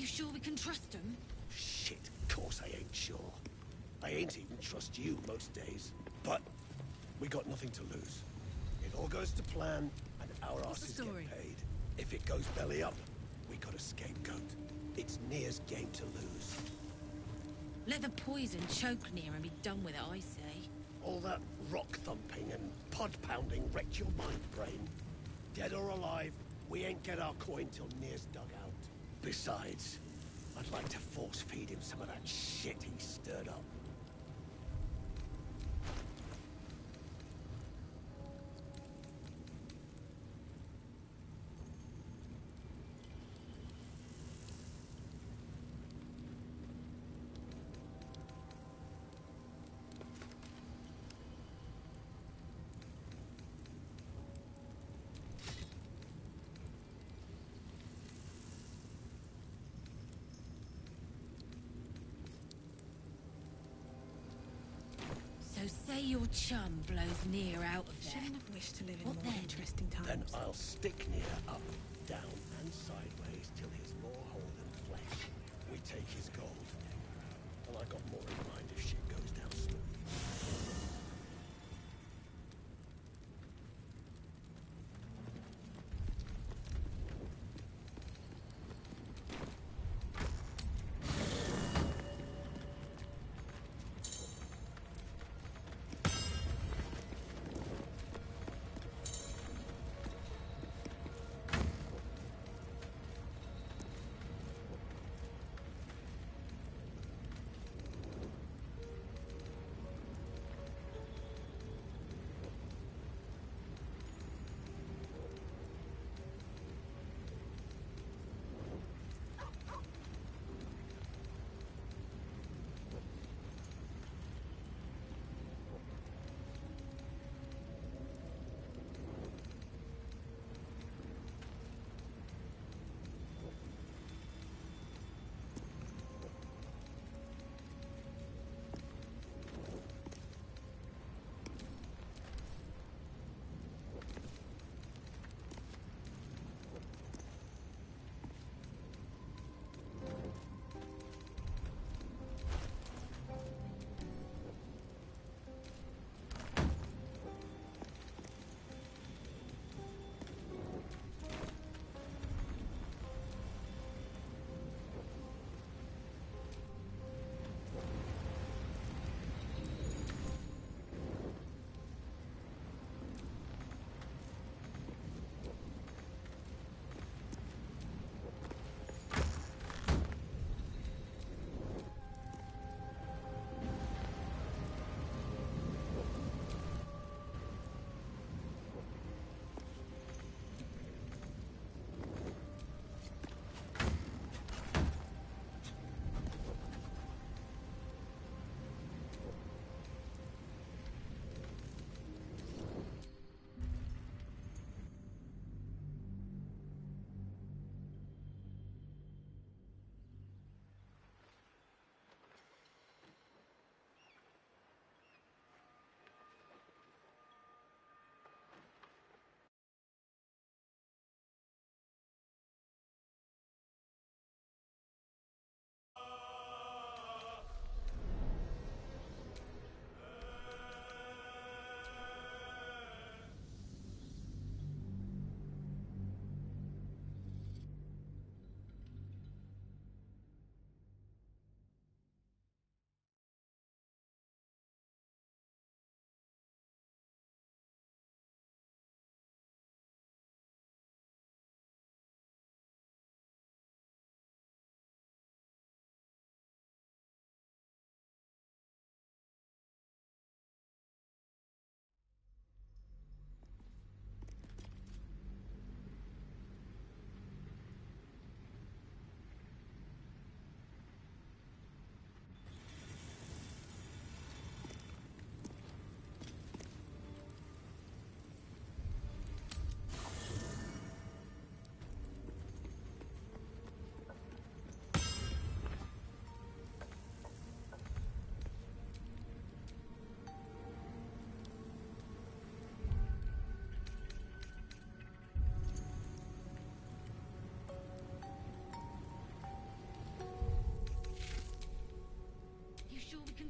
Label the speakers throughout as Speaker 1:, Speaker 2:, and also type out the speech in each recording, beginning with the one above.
Speaker 1: You sure we can trust him?
Speaker 2: Shit, of course I ain't sure. I ain't even trust you most days. But we got nothing to lose. It all goes to plan, and our asses get paid. If it goes belly up, we got a scapegoat. It's Nier's game to lose.
Speaker 1: Let the poison choke near and be done with it, I say.
Speaker 2: All that rock thumping and pod pounding wrecked your mind, brain. Dead or alive, we ain't get our coin till Nier's dug out. Besides, I'd like to force feed him some of that shit he stirred up.
Speaker 1: So say your chum blows Nier out of there.
Speaker 3: Shouldn't have wished to live in
Speaker 1: What
Speaker 3: more
Speaker 1: then?
Speaker 3: interesting times.
Speaker 2: Then I'll stick Nier up, down, and sideways till he's more whole than flesh. We take his gold. And I got more in mind if shit goes down smooth.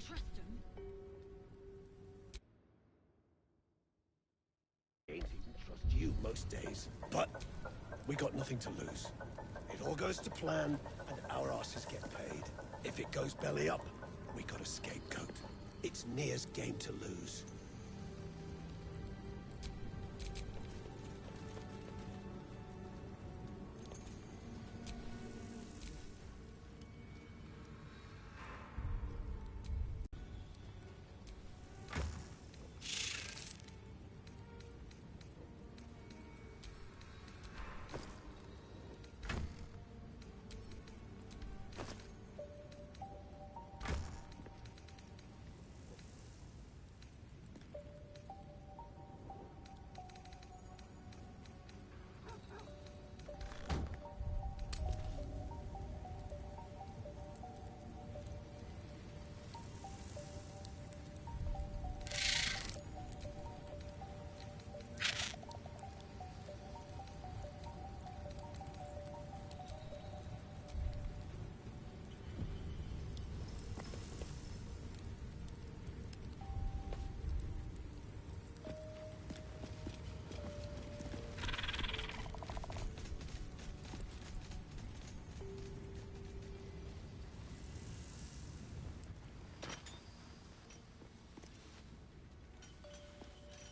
Speaker 1: trust him.
Speaker 2: I ain't even trust you most days, but we got nothing to lose. It all goes to plan, and our asses get paid. If it goes belly up, we got a scapegoat. It's Nia's game to lose.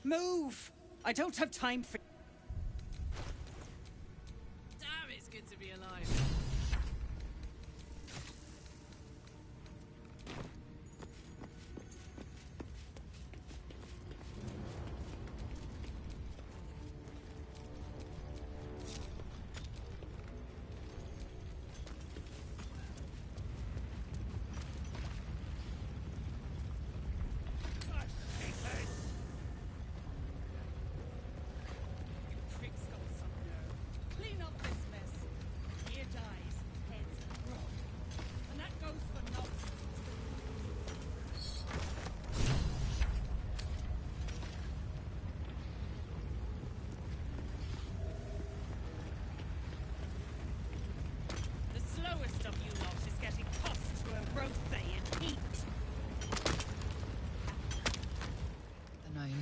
Speaker 3: Move! I don't have time for...
Speaker 1: Damn, it's good to be alive.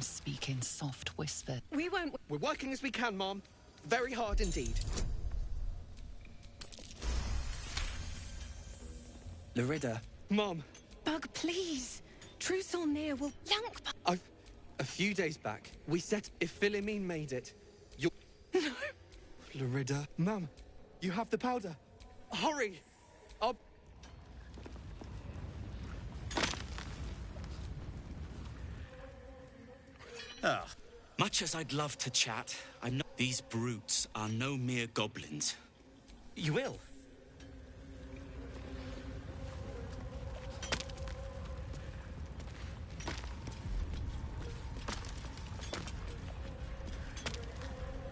Speaker 3: Speak in soft whisper.
Speaker 4: We won't...
Speaker 5: We're working as we can, Mom. Very hard indeed. Larida. Mom.
Speaker 4: Bug, please. Truce or near will...
Speaker 5: A few days back, we said if Philomene made it, you'll...
Speaker 4: No.
Speaker 5: Larida. Mum, you have the powder. Hurry!
Speaker 6: Much as I'd love to chat, I'm not. These brutes are no mere goblins.
Speaker 5: You will.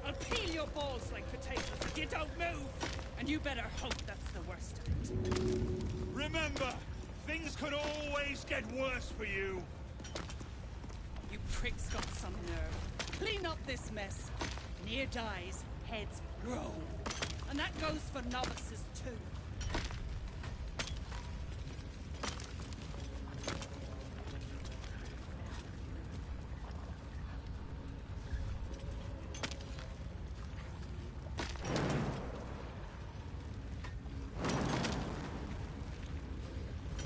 Speaker 3: I'll peel your balls like potatoes if you don't move! And you better hope that's the worst of it.
Speaker 7: Remember, things could always get worse for you.
Speaker 3: You pricks got some nerve. Clean up this mess. Near dies, heads grow. And that goes for novices too.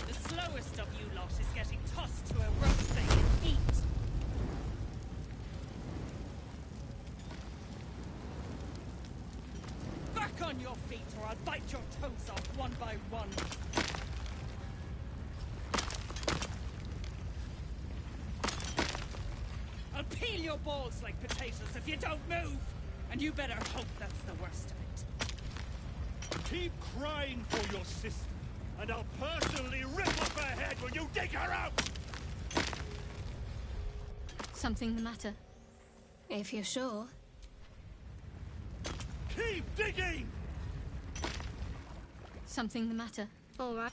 Speaker 3: The slowest of you lot is getting tossed to a roast they can eat. On your feet, or I'll bite your toes off one by one. I'll peel your balls like potatoes if you don't move! And you better hope that's the worst of it.
Speaker 7: Keep crying for your sister, and I'll personally rip off her head when you dig her out!
Speaker 4: Something the matter? If you're sure.
Speaker 7: Keep digging!
Speaker 4: Something the matter? All right.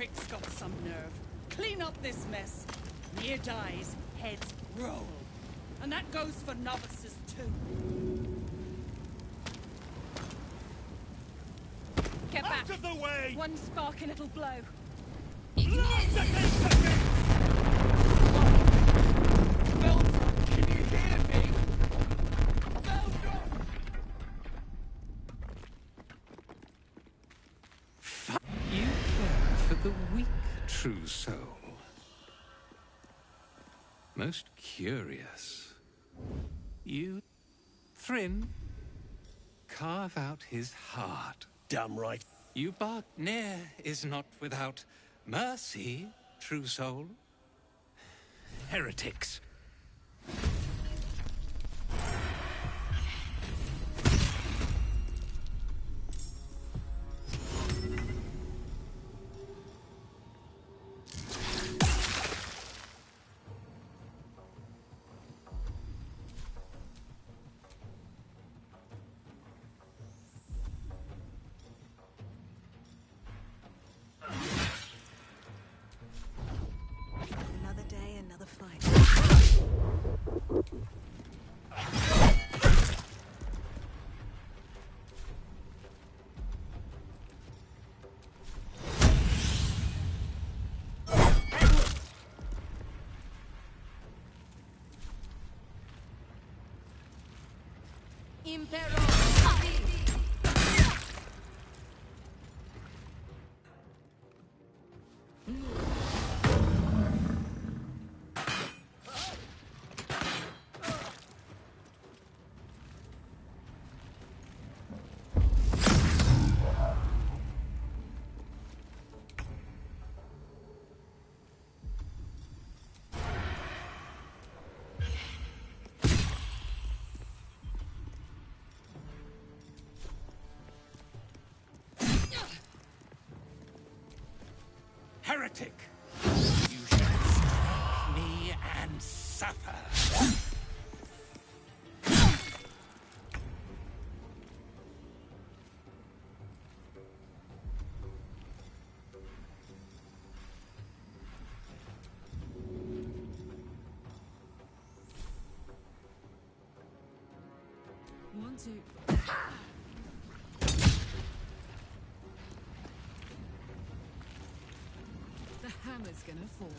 Speaker 3: prick's got some nerve. Clean up this mess. Near dies, heads roll. And that goes for novices too.
Speaker 4: Get back.
Speaker 7: Out of the way!
Speaker 4: One spark and it'll blow.
Speaker 7: Blast against the gate!
Speaker 5: Can you hear me?
Speaker 8: You care for the weak, true soul. Most curious. You, Thrym, carve out his heart.
Speaker 2: Damn right.
Speaker 8: You bark ne'er is not without mercy, true soul. Heretics.
Speaker 9: Another day, another fight.
Speaker 1: Impero.
Speaker 8: Heretic! You shall strike me and suffer.
Speaker 1: One, two. The hammer's gonna fall.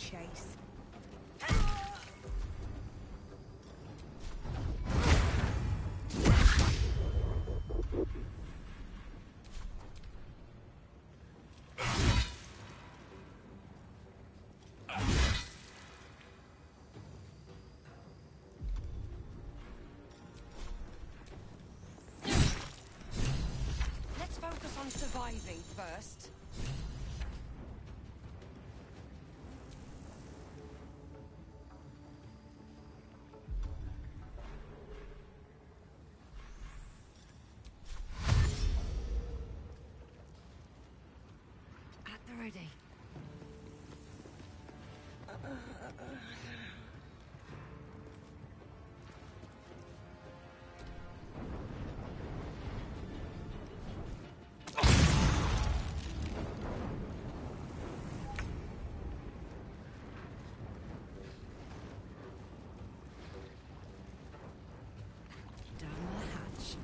Speaker 3: chase.
Speaker 9: Let's focus on surviving first.
Speaker 1: At the ready. Down the hatch.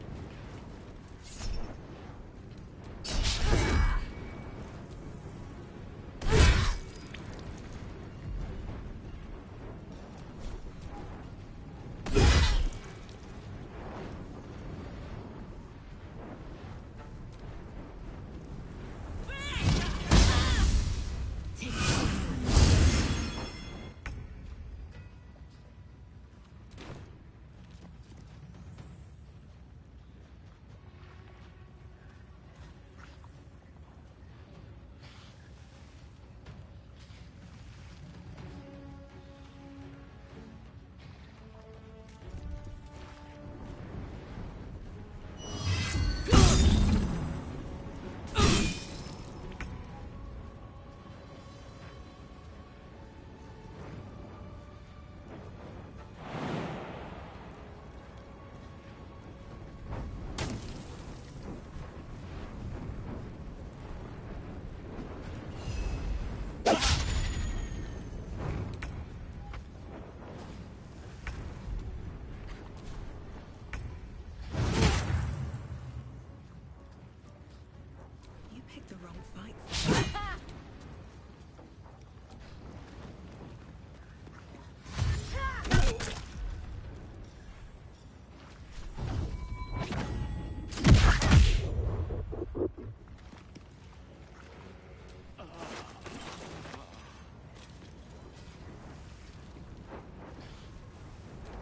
Speaker 3: You picked the wrong fight.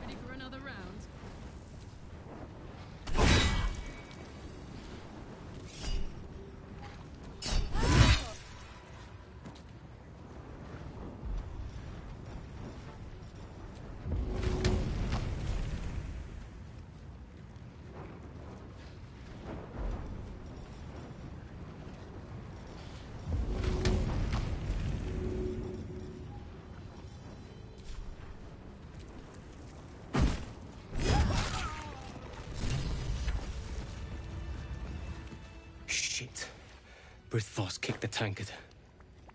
Speaker 1: Ready for another round?
Speaker 10: Shit. Brithos kicked the tankard.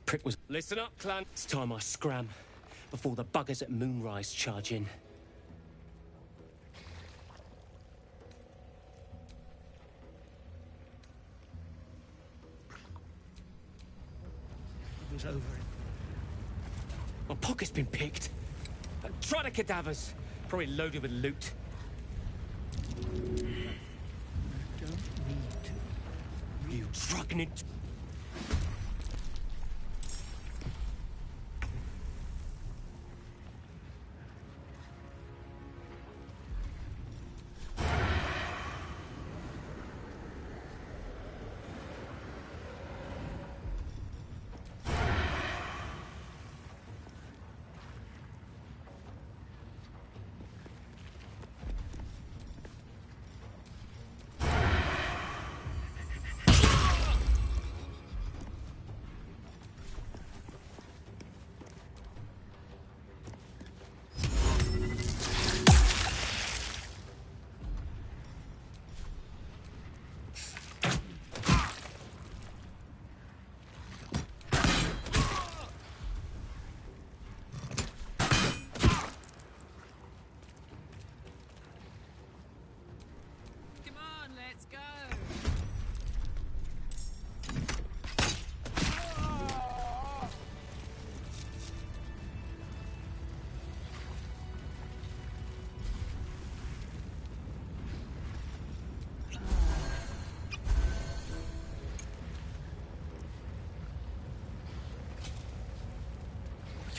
Speaker 10: Prick was... Listen up, clan. It's time I scram before the buggers at Moonrise charge in.
Speaker 2: It was over.
Speaker 10: My pocket's been picked. Try the cadavers. Probably loaded with loot.
Speaker 2: Don't need to.
Speaker 10: You drugging it.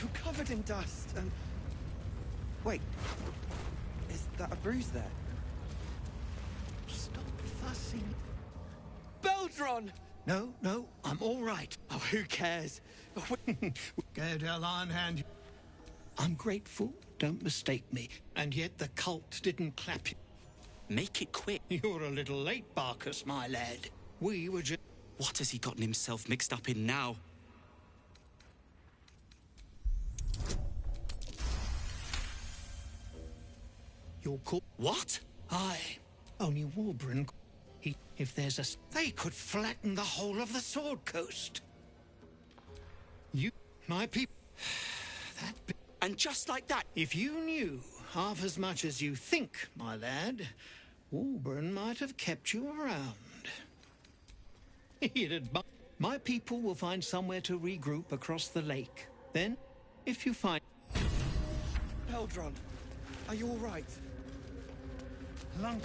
Speaker 5: I'm covered in dust and... Wait. Is that a bruise there?
Speaker 7: Stop fussing.
Speaker 5: Beldron!
Speaker 7: No, no, I'm all right.
Speaker 5: Oh, who cares?
Speaker 7: Good, Iron Hand. I'm grateful, don't mistake me. And yet the cult didn't clap you.
Speaker 6: Make it quick.
Speaker 7: You're a little late, Barkus, my lad. We were just...
Speaker 6: What has he gotten himself mixed up in now?
Speaker 7: You're called...
Speaker 6: What?
Speaker 7: Aye. Only Warbrin... If there's a... They could flatten the whole of the Sword Coast. You... My people... That...
Speaker 6: And just like that...
Speaker 7: If you knew half as much as you think, my lad, Warbrin might have kept you around. My people will find somewhere to regroup across the lake. Then, if you find...
Speaker 5: Beldron, are you all right?
Speaker 7: No.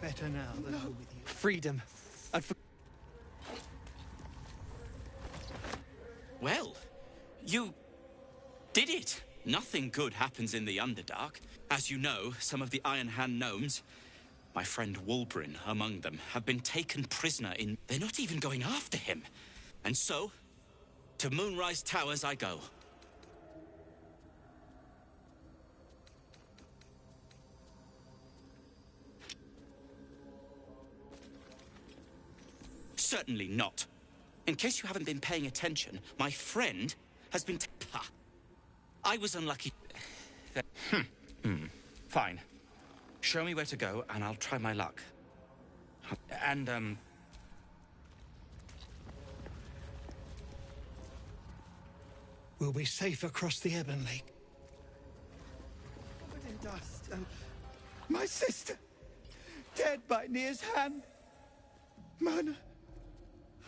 Speaker 7: Better now than I'm with you.
Speaker 5: Freedom.
Speaker 6: Well, you did it. Nothing good happens in the Underdark. As you know, some of the Iron Hand gnomes, my friend Wulbrin among them, have been taken prisoner in... They're not even going after him. And so, to Moonrise Towers I go. Certainly not. In case you haven't been paying attention, my friend has been... I was unlucky. Fine. Show me where to go, and I'll try my luck. And,
Speaker 7: We'll be safe across the Ebon Lake.
Speaker 5: Covered in dust and... My sister! Dead by Nir's hand! Mana,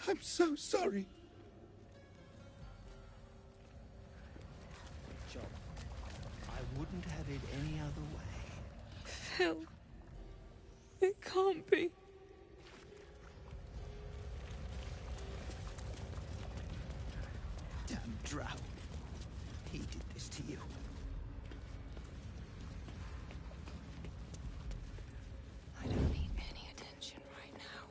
Speaker 5: I'm so sorry.
Speaker 7: John, I wouldn't have it any other way.
Speaker 11: Phil, it can't be.
Speaker 7: Damn drow. He did this to you.
Speaker 11: I don't need any attention right now.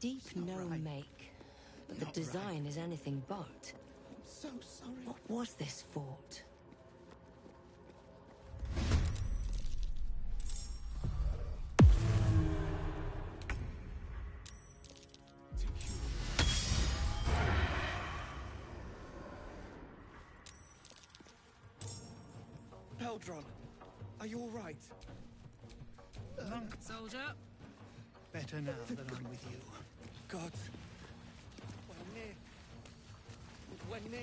Speaker 12: Deep gnome make, but the design is anything but.
Speaker 5: I'm so sorry.
Speaker 12: What was this fort?
Speaker 5: Beldron, are you all right?
Speaker 3: Soldier.
Speaker 7: Better now that I'm with you.
Speaker 5: God. When near.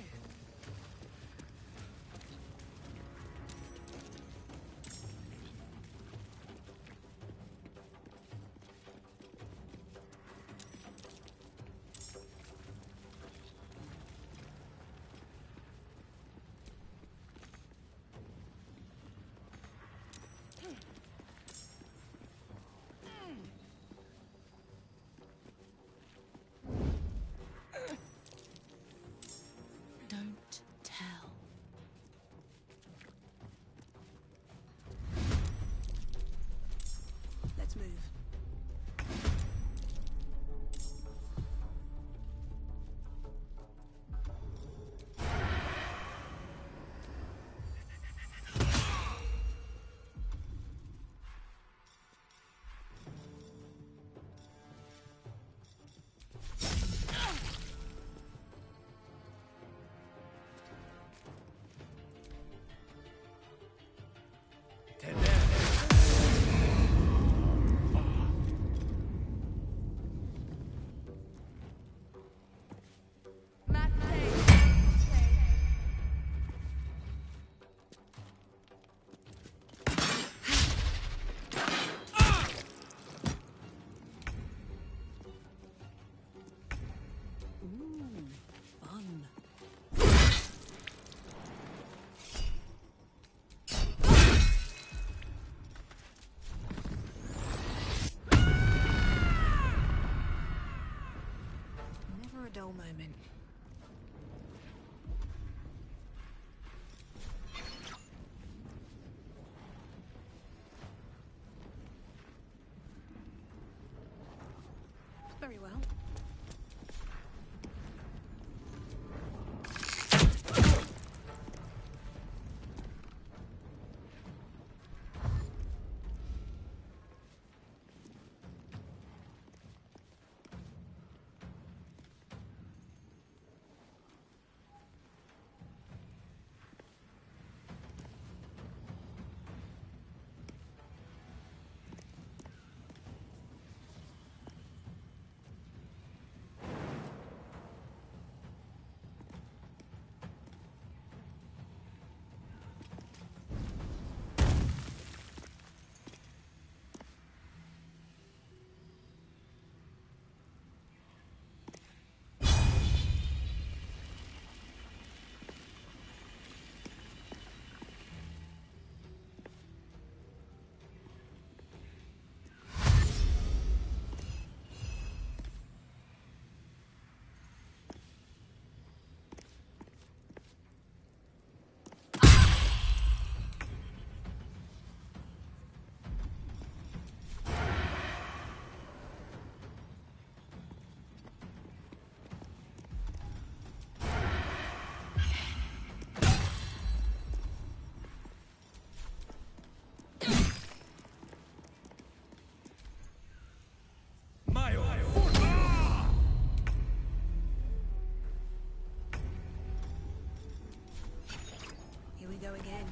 Speaker 1: Don't
Speaker 4: Very well.
Speaker 1: Here we go again.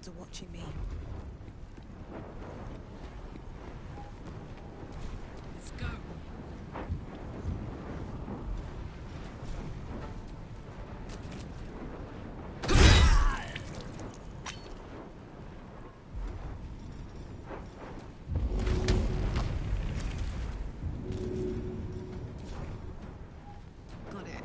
Speaker 3: Are watching me.
Speaker 1: Let's go. Got it.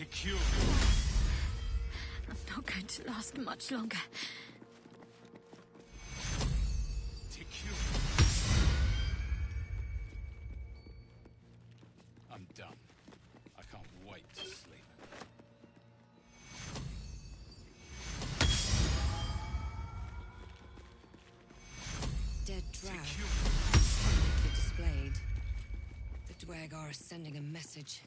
Speaker 13: Secure.
Speaker 4: I'm not going to last much longer.
Speaker 13: Secure. I'm done. I can't wait to sleep.
Speaker 9: Dead drow. Publicly displayed. The Dwergar are sending a message.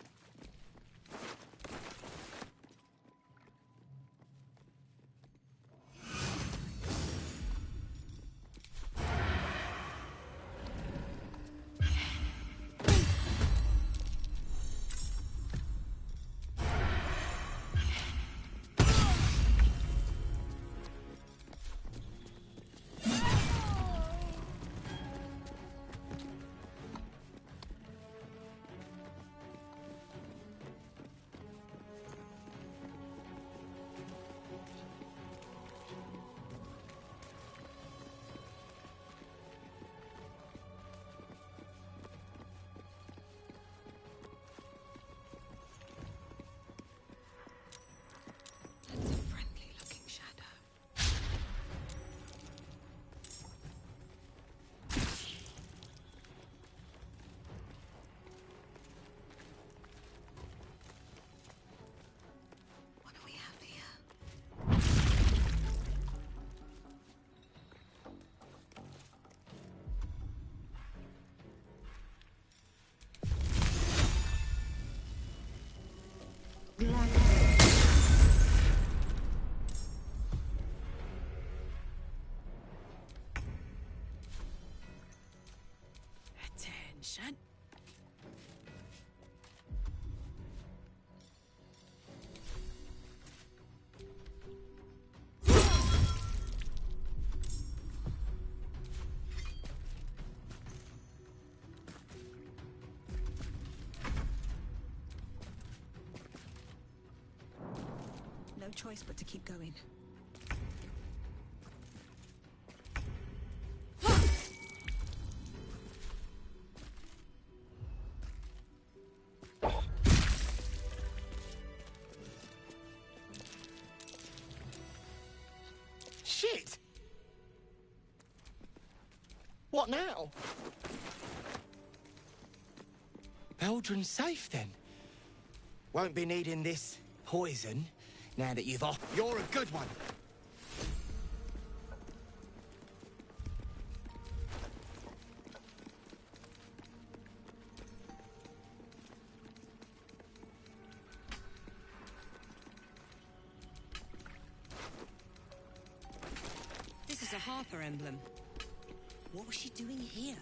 Speaker 3: Attention.
Speaker 14: No choice but to keep going.
Speaker 15: Shit! What now? Baulduring's safe then. Won't be needing this poison now that you've off. You're a good one.
Speaker 9: This is a Harper emblem. What was she doing here?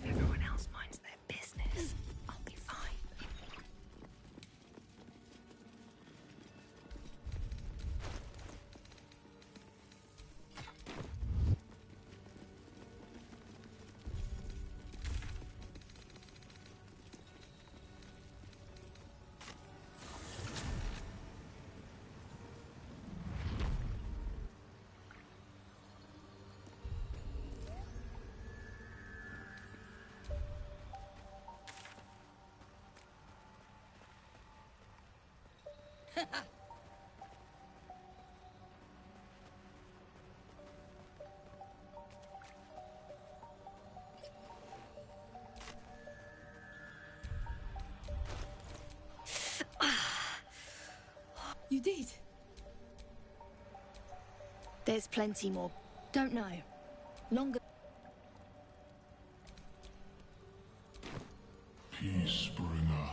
Speaker 14: If everyone else minds their business, I'll be fine.
Speaker 4: You did? There's plenty more. Don't know. Longer.
Speaker 16: Peacebringer.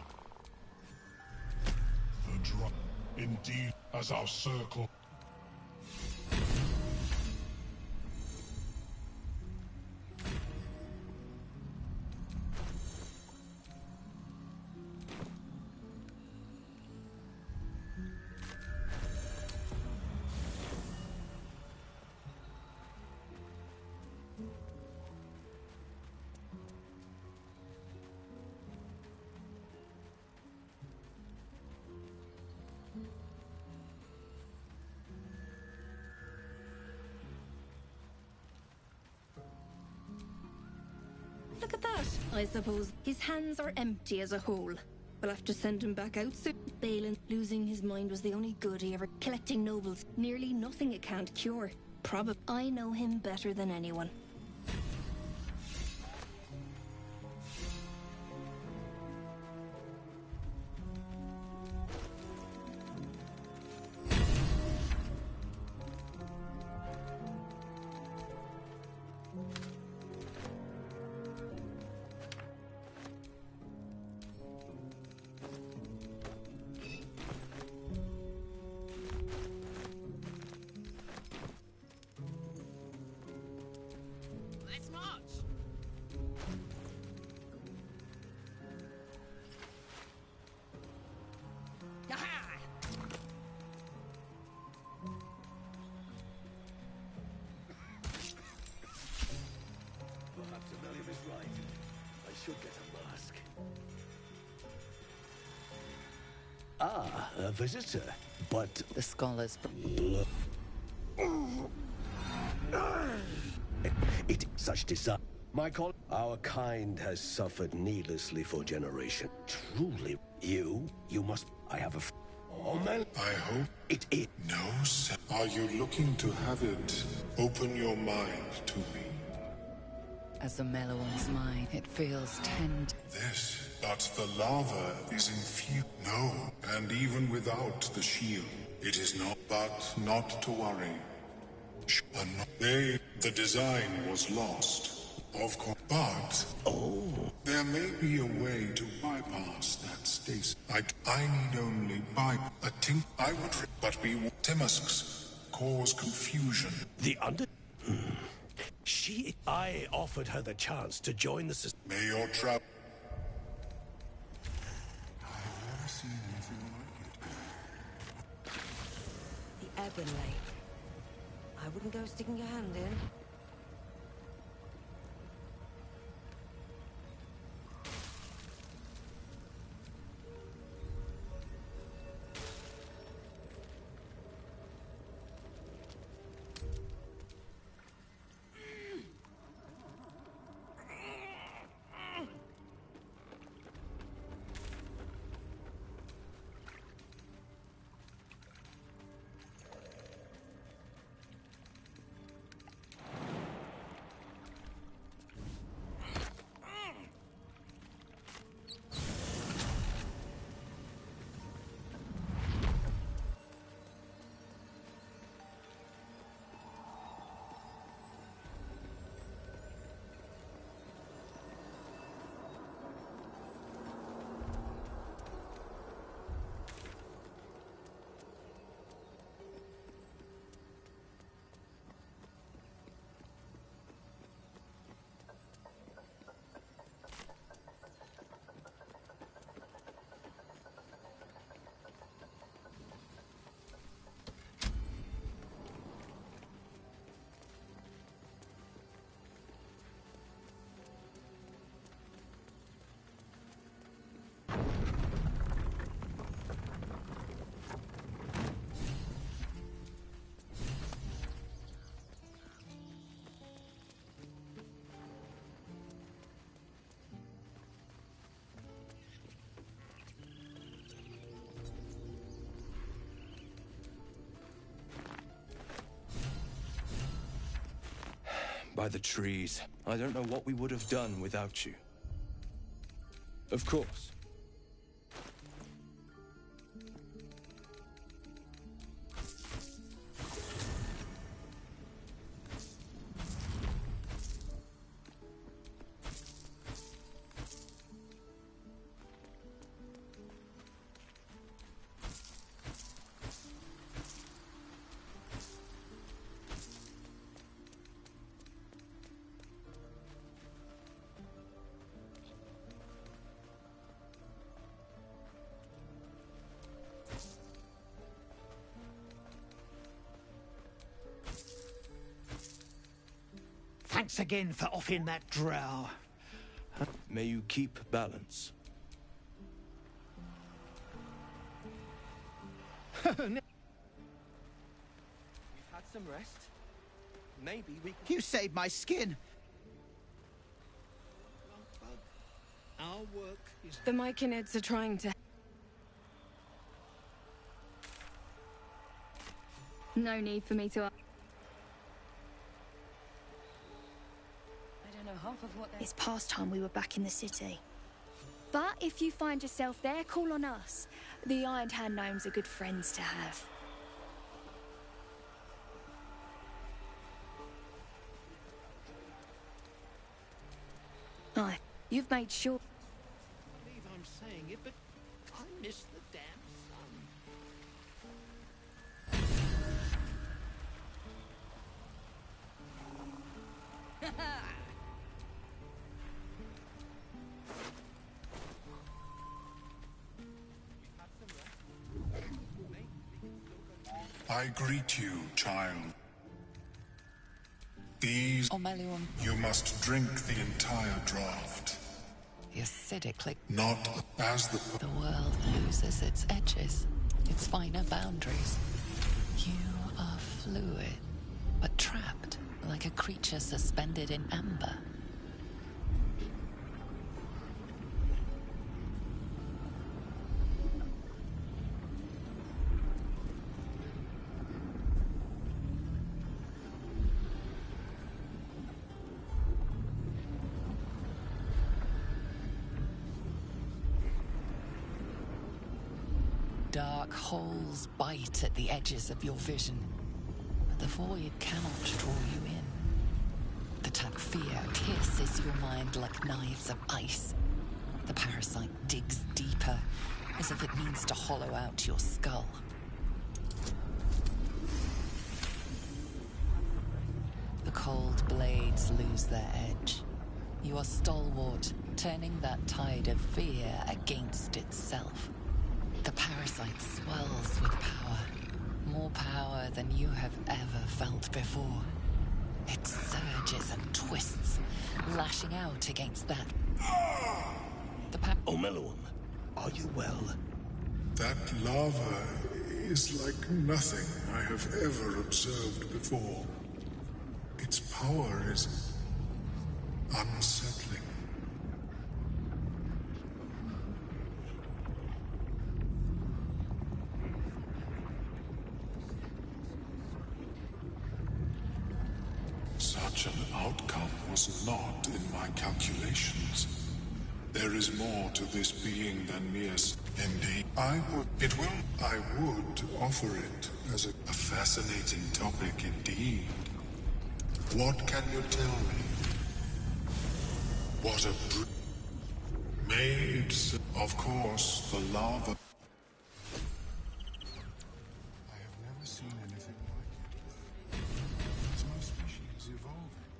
Speaker 16: The drop, indeed, as our circle.
Speaker 4: look at that. I suppose his hands are empty as a whole. We'll have to send him back out soon. Balin losing his mind was the only good he ever... Collecting nobles. Nearly nothing it can't cure. Probably. I know him better than anyone.
Speaker 1: Let's march! Yaha!
Speaker 2: Perhaps Amelia is right. I should get a mask. Ah, a visitor. But
Speaker 11: The scholars.
Speaker 2: it such desire. My call. Our kind has suffered needlessly for generations. Truly, you must. I have a. Oh man.
Speaker 16: I hope
Speaker 2: it is.
Speaker 16: No, sir. Are you looking to have it? Open your mind to me.
Speaker 11: As a mellow one's mind, it feels tender.
Speaker 16: This, but the lava is infused. No, and even without the shield, it is not. But not to worry. The design was lost, of course. But there may be a way to bypass that stasis. I need only a tink. I would, but we Temasks cause confusion.
Speaker 2: The under. I offered her the chance to join the system.
Speaker 16: May your trap.
Speaker 9: The Ebon Lake. I wouldn't go sticking your hand in.
Speaker 17: By the trees. I don't know what we would have done without you. Of course.
Speaker 7: Thanks again for offing that drow.
Speaker 17: May you keep balance.
Speaker 10: We've had some rest. Maybe we...
Speaker 5: You saved my skin.
Speaker 7: Our work is...
Speaker 4: The Myconids are trying to... No need for me to...
Speaker 18: I don't know half of what they're...
Speaker 19: It's past time we were back in the city. But if you find yourself there, call on us. The Iron Hand Gnomes are good friends to have. Aye, you've made sure...
Speaker 7: I believe I'm saying it, but I miss the damn sun.
Speaker 16: I greet you, child. These...
Speaker 11: Omelium.
Speaker 16: You must drink the entire draught.
Speaker 11: The acidic liquid.
Speaker 16: Not as the...
Speaker 11: The world loses its edges, its finer boundaries. You are fluid, but trapped, like a creature suspended in amber. Dark holes bite at the edges of your vision, but the void cannot draw you in. The fear pierces your mind like knives of ice. The parasite digs deeper, as if it means to hollow out your skull. The cold blades lose their edge. You are stalwart, turning that tide of fear against itself. The parasite swells with power. More power than you have ever felt before. It surges and twists, lashing out against that.
Speaker 2: Omeluum, are you well?
Speaker 16: That lava is like nothing I have ever observed before. Its power is unsettling. Such an outcome was not in my calculations. There is more to this being than mere... Indeed, I would offer it as a fascinating topic indeed. What can you tell me? What a may it's... Of course, the lava... I have never seen anything like it. Is my species evolving?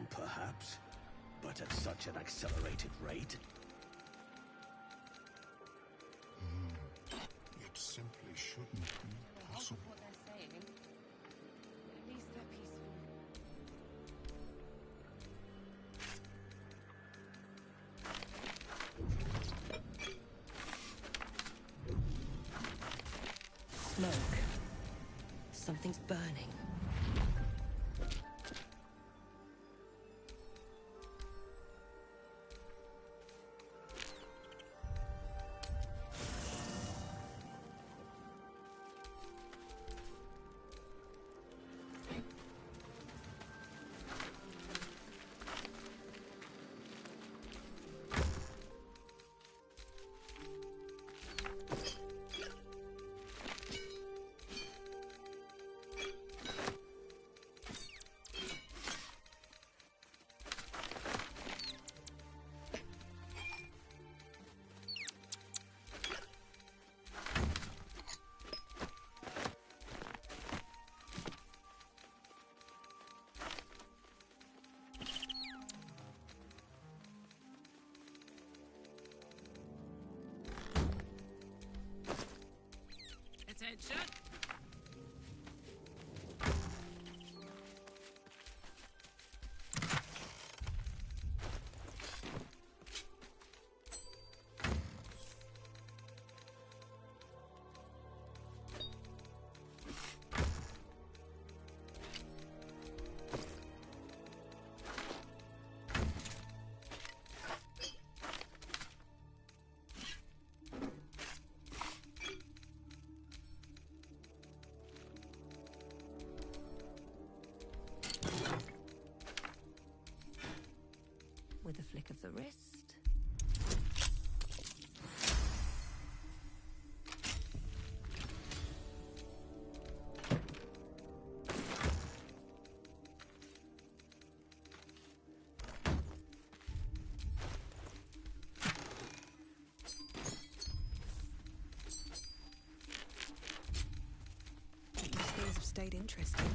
Speaker 2: Perhaps, but at such an accelerated rate.
Speaker 16: It simply shouldn't be possible.
Speaker 18: What they're saying. At least they're peaceful.
Speaker 12: Smoke. Something's burning. with a flick of the wrist.
Speaker 18: These things have stayed interesting.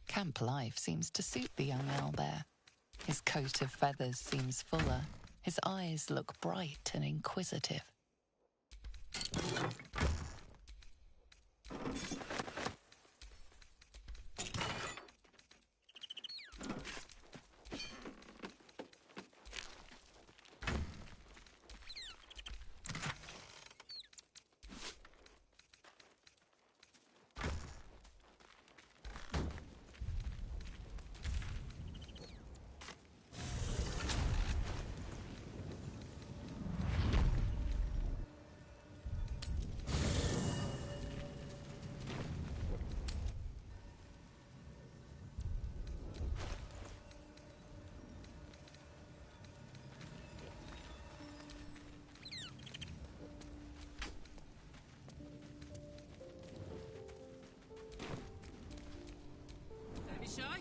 Speaker 11: Camp life seems to suit the young owlbear. His coat of feathers seems fuller. His eyes look bright and inquisitive.
Speaker 1: Don't be shy.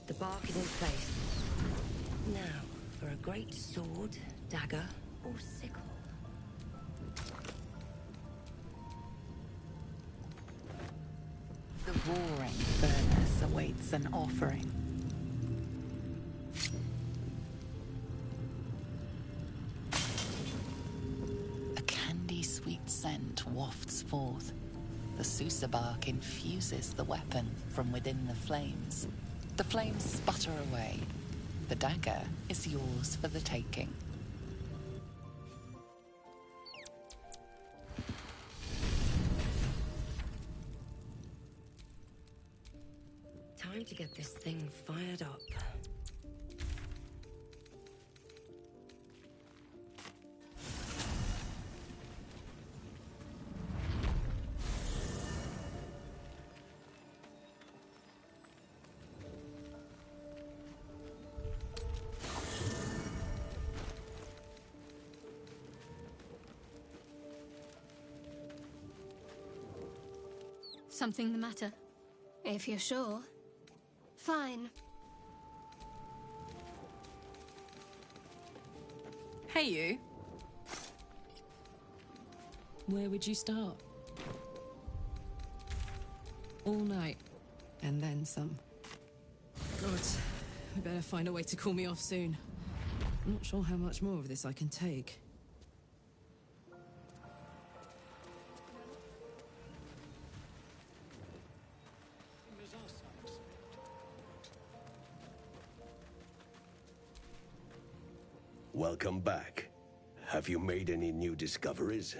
Speaker 12: The bark is in place. Now, for a great sword, dagger, or sickle.
Speaker 11: The roaring furnace awaits an offering. A candy-sweet scent wafts forth. The Susa bark infuses the weapon from within the flames. The flames sputter away. The dagger is yours for the taking.
Speaker 12: Time to get this thing fired up.
Speaker 4: Something the matter? If you're sure. Fine.
Speaker 20: Hey, you. Where would you start? All night, and then some. God, I better find a way to cool me off soon. I'm not sure how much more of this I can take.
Speaker 2: Welcome back. Have you made any new discoveries?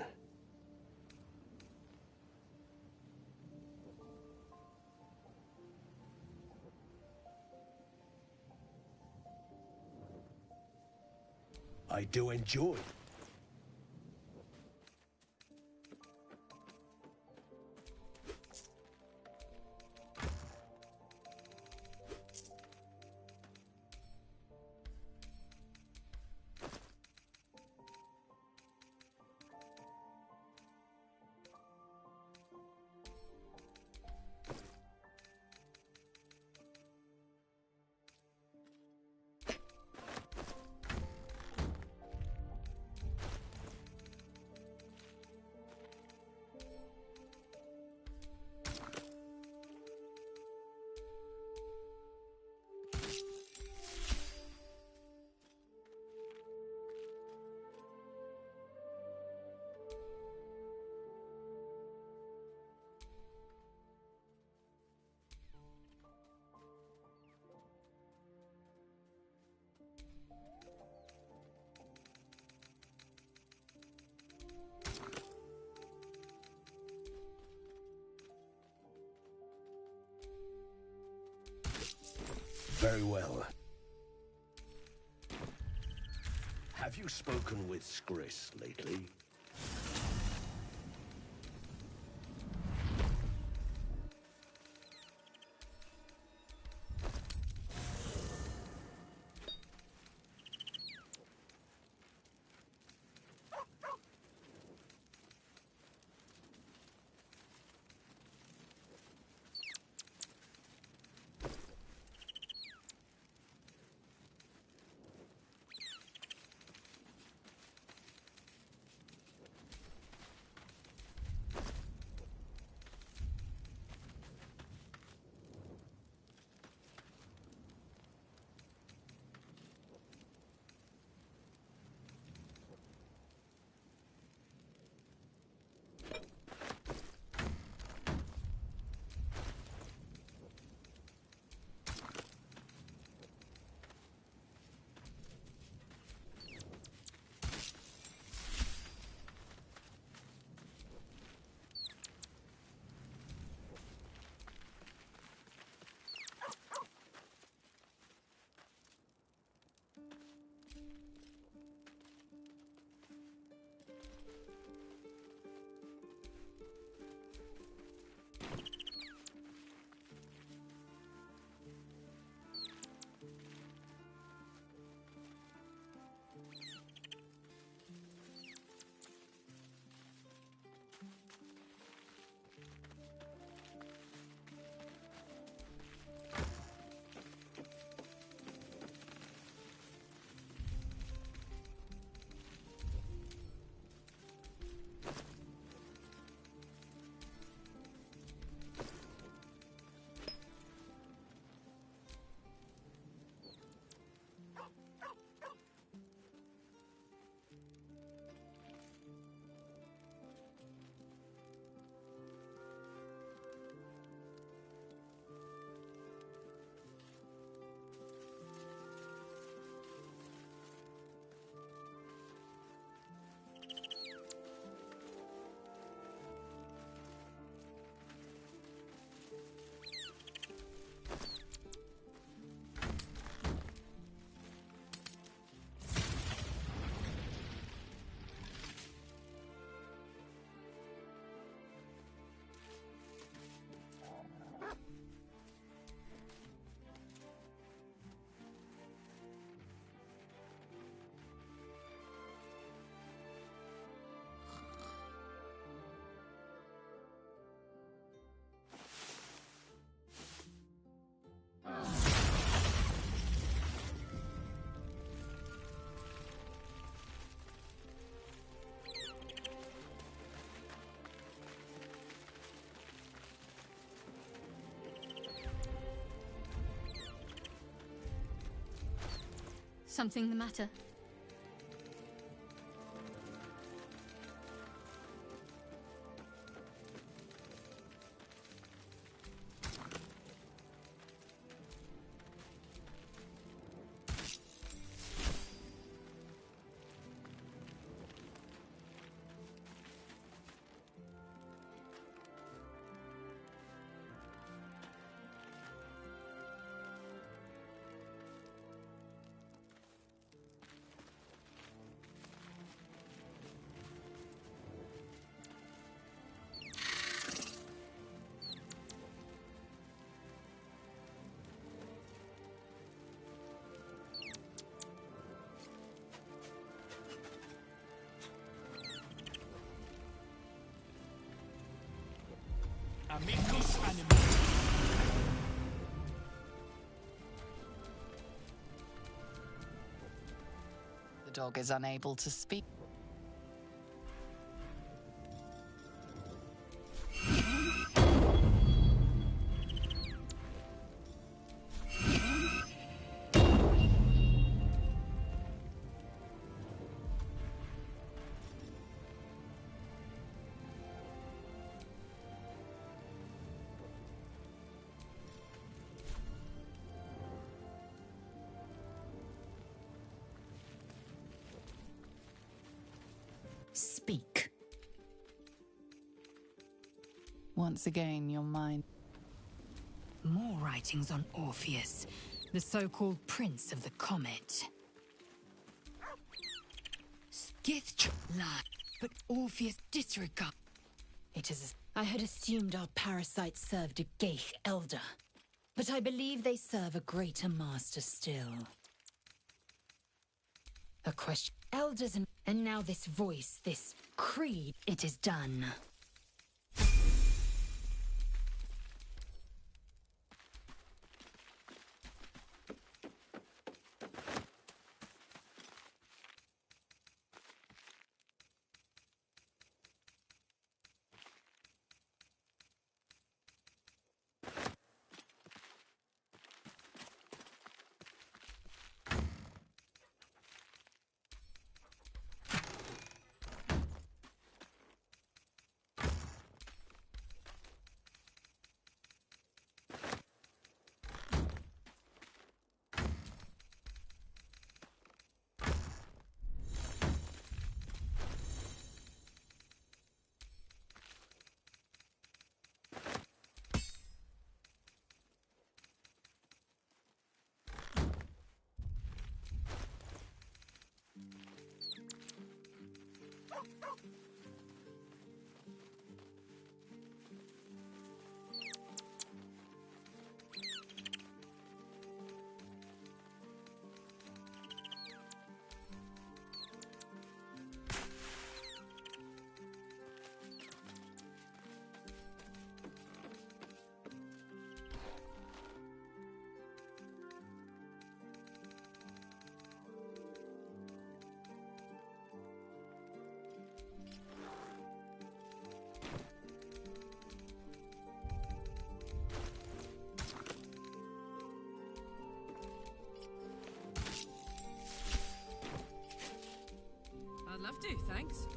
Speaker 2: I do enjoy. Very well. Have you spoken with Skris lately?
Speaker 19: Something the matter?
Speaker 21: Amicus animus.
Speaker 11: The dog is unable to speak.
Speaker 22: Speak.
Speaker 11: Once again, your mind.
Speaker 22: More writings on Orpheus, the so-called Prince of the Comet. Skith lie, but Orpheus disregard. It is. I had assumed our parasites served a Geich elder, but I believe they serve a greater master still. A question. Elders and now this voice, this creed. It is done.
Speaker 20: I'd love to, thanks.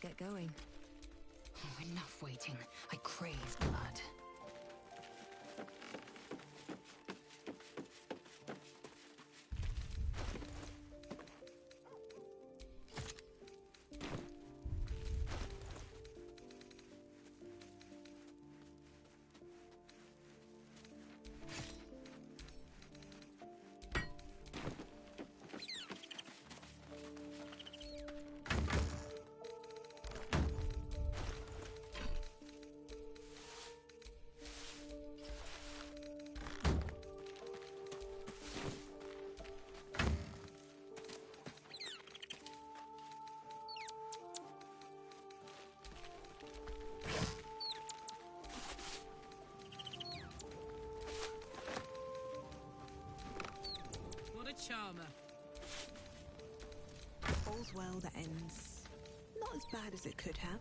Speaker 12: get going.
Speaker 22: Oh, enough waiting. I crave blood.
Speaker 20: What a charmer.
Speaker 8: All's well that ends. Not as bad as it could have.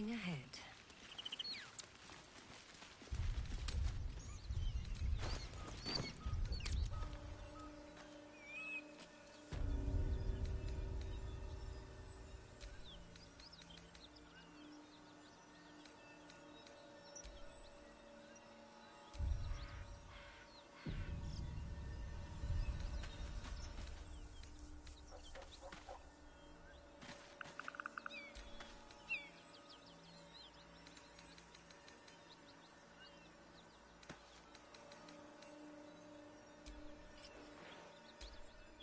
Speaker 12: looking ahead.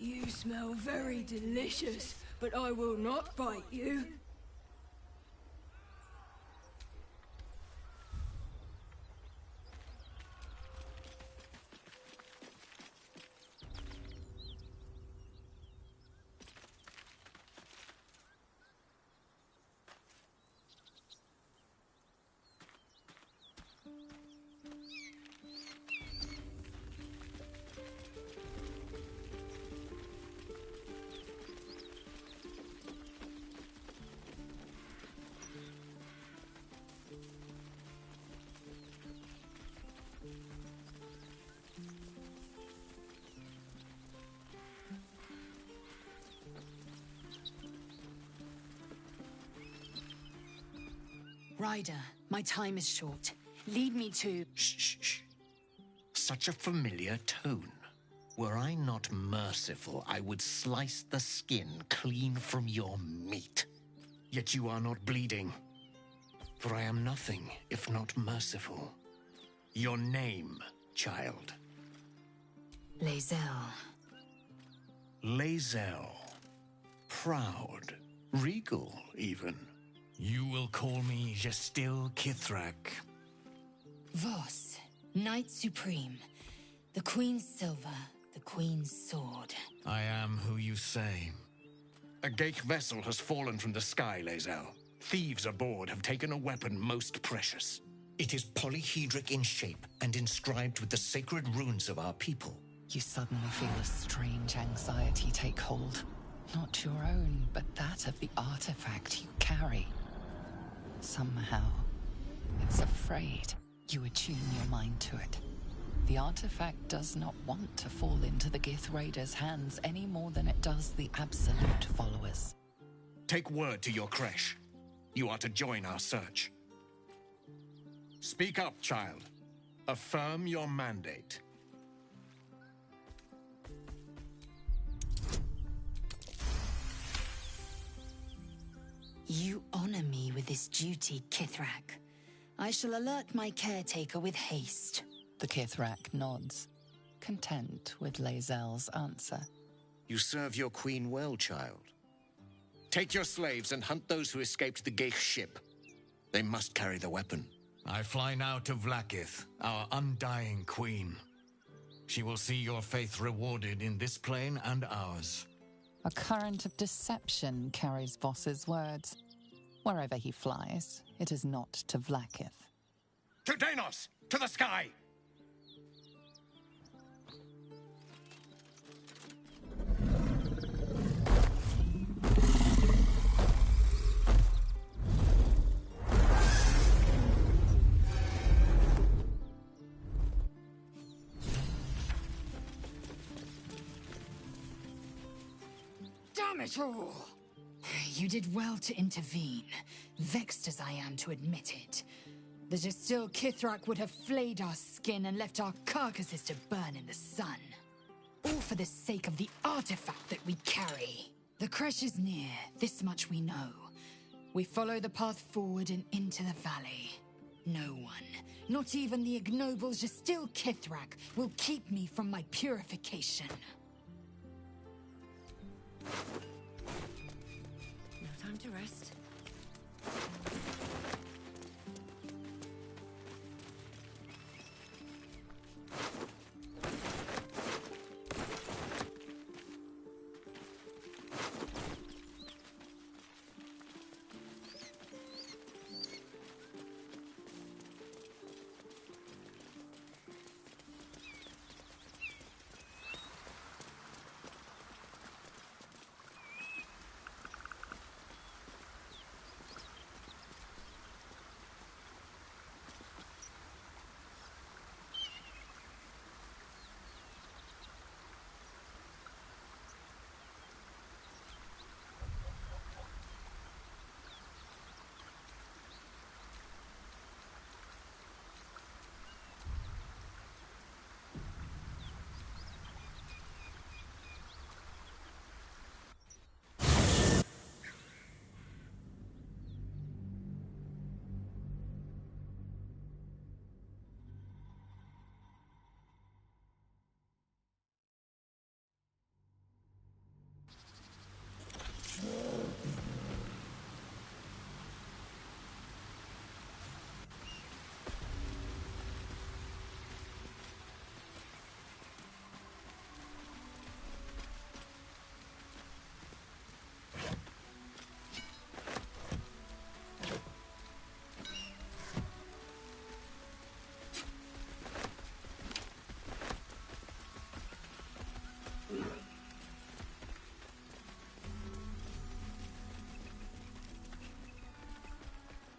Speaker 6: You smell very delicious, but I will not bite you.
Speaker 22: Ryder, my time is short. Lead me to...
Speaker 7: Shh. Such a familiar tone. Were I not merciful, I would slice the skin clean from your meat. Yet you are not bleeding. For I am nothing if not merciful. Your name, child?
Speaker 22: Lae'zel.
Speaker 7: Lae'zel. Proud. Regal, even. You will call me Gestil Kithrak.
Speaker 22: Voss, Knight Supreme. The Queen's silver, the Queen's sword.
Speaker 7: I am who you say. A Geich vessel has fallen from the sky, Lae'zel. Thieves aboard have taken a weapon most precious. It is polyhedric in shape and inscribed with the sacred runes of our people.
Speaker 11: You suddenly feel a strange anxiety take hold. Not your own, but that of the artifact you carry. Somehow, it's afraid. You attune your mind to it. The artifact does not want to fall into the Gith Raiders' hands any more than it does the Absolute followers.
Speaker 7: Take word to your creche. You are to join our search. Speak up, child. Affirm your mandate.
Speaker 22: You honor me with this duty, Kithrak. I shall alert my caretaker with haste.
Speaker 11: The Kithrak nods, content with Lae'zel's answer.
Speaker 7: You serve your queen well, child. Take your slaves and hunt those who escaped the Geich ship. They must carry the weapon. I fly now to Vlaakith, our undying queen. She will see your faith rewarded in this plane and ours.
Speaker 11: A current of deception carries Voss's words. Wherever he flies, it is not to Vlaakith.
Speaker 7: To Danos! To the sky!
Speaker 22: Damn it all! You did well to intervene, vexed as I am to admit it. The Gestil Kithrak would have flayed our skin and left our carcasses to burn in the sun. All for the sake of the artifact that we carry. The creche is near, this much we know. We follow the path forward and into the valley. No one, not even the ignoble Gestil Kithrak, will keep me from my purification.
Speaker 12: No time to rest.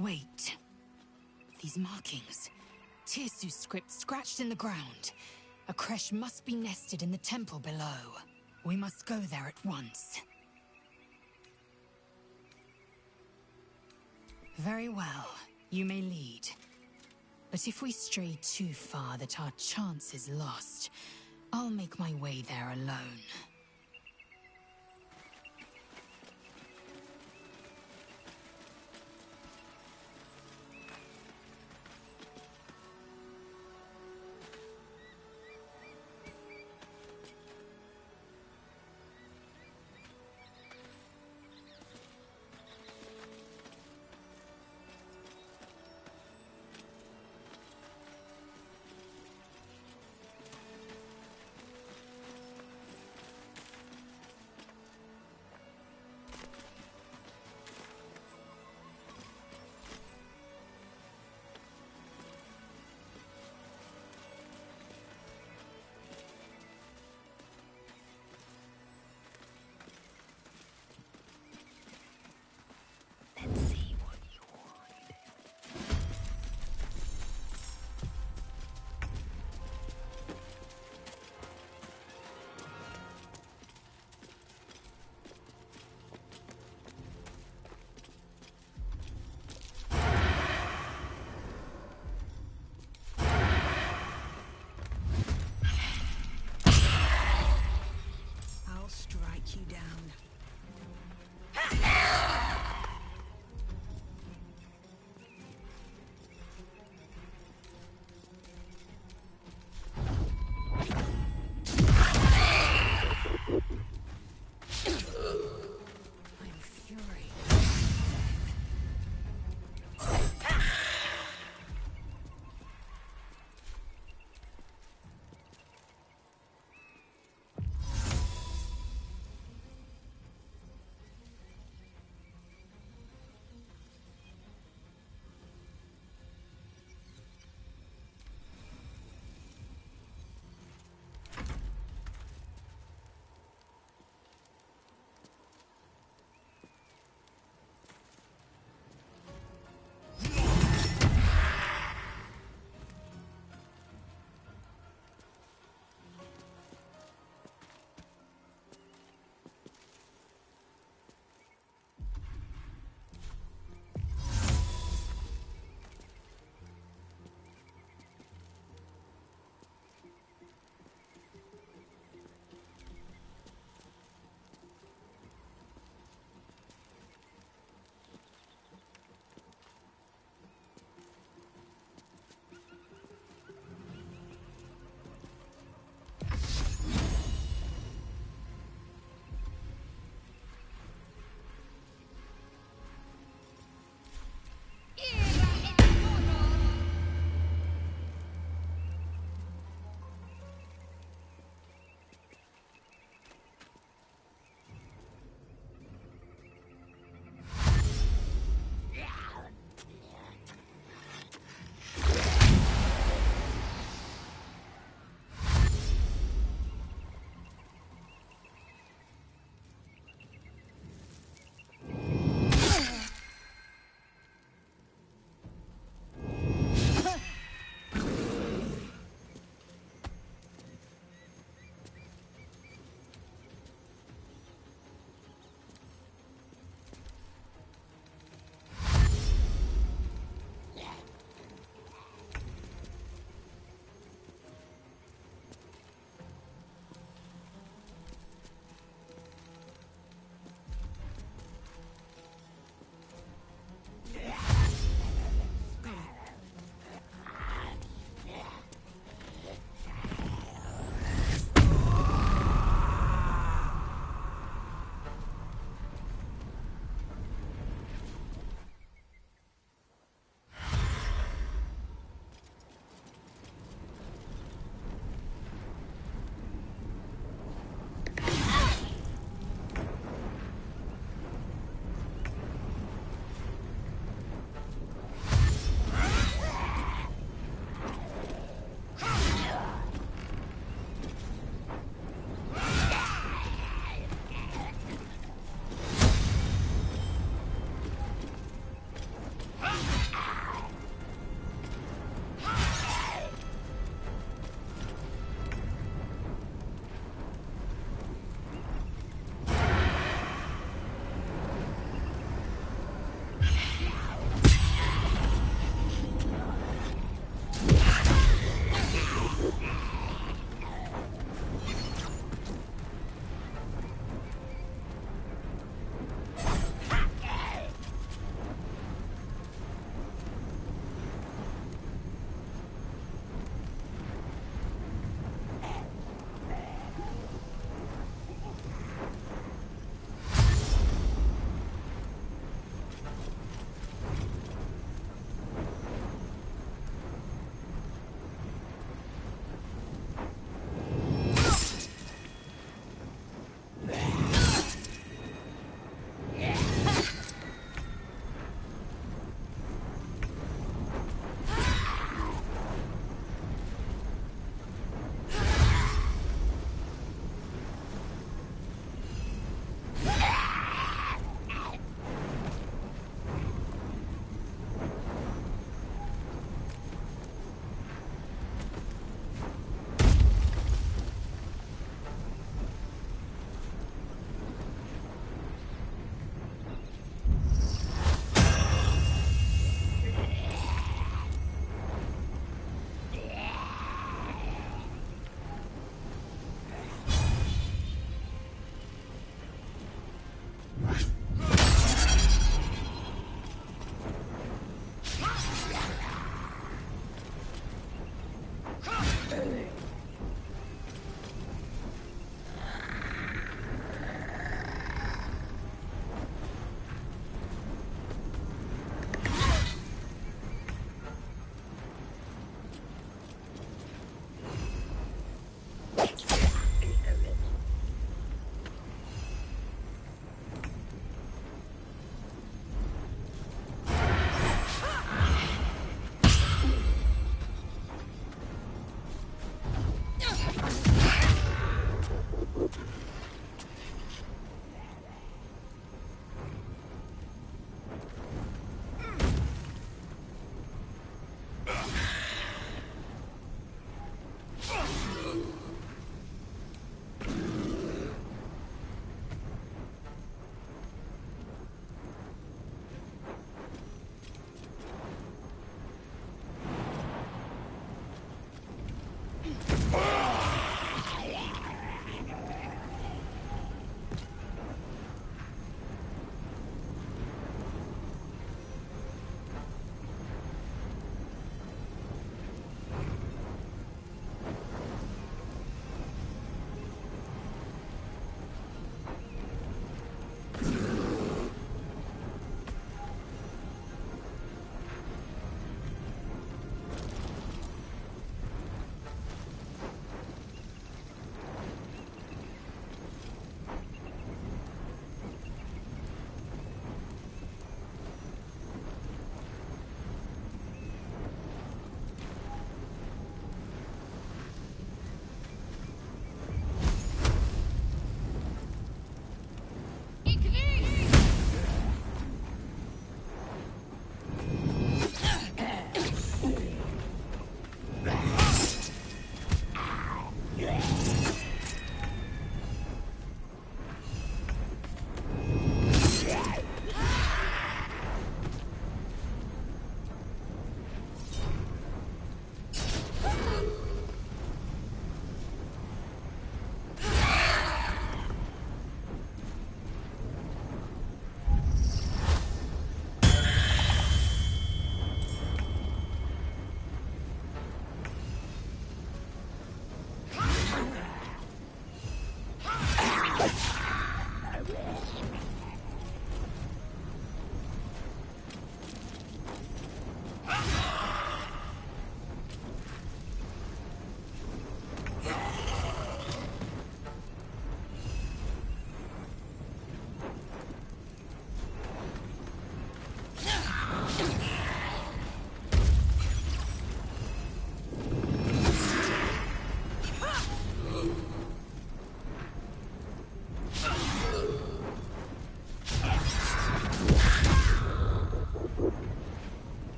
Speaker 22: Wait. These markings. Tirsu's script scratched in the ground. A creche must be nested in the temple below. We must go there at once. Very well. You may lead. But if we stray too far that our chance is lost, I'll make my way there alone.
Speaker 8: You down.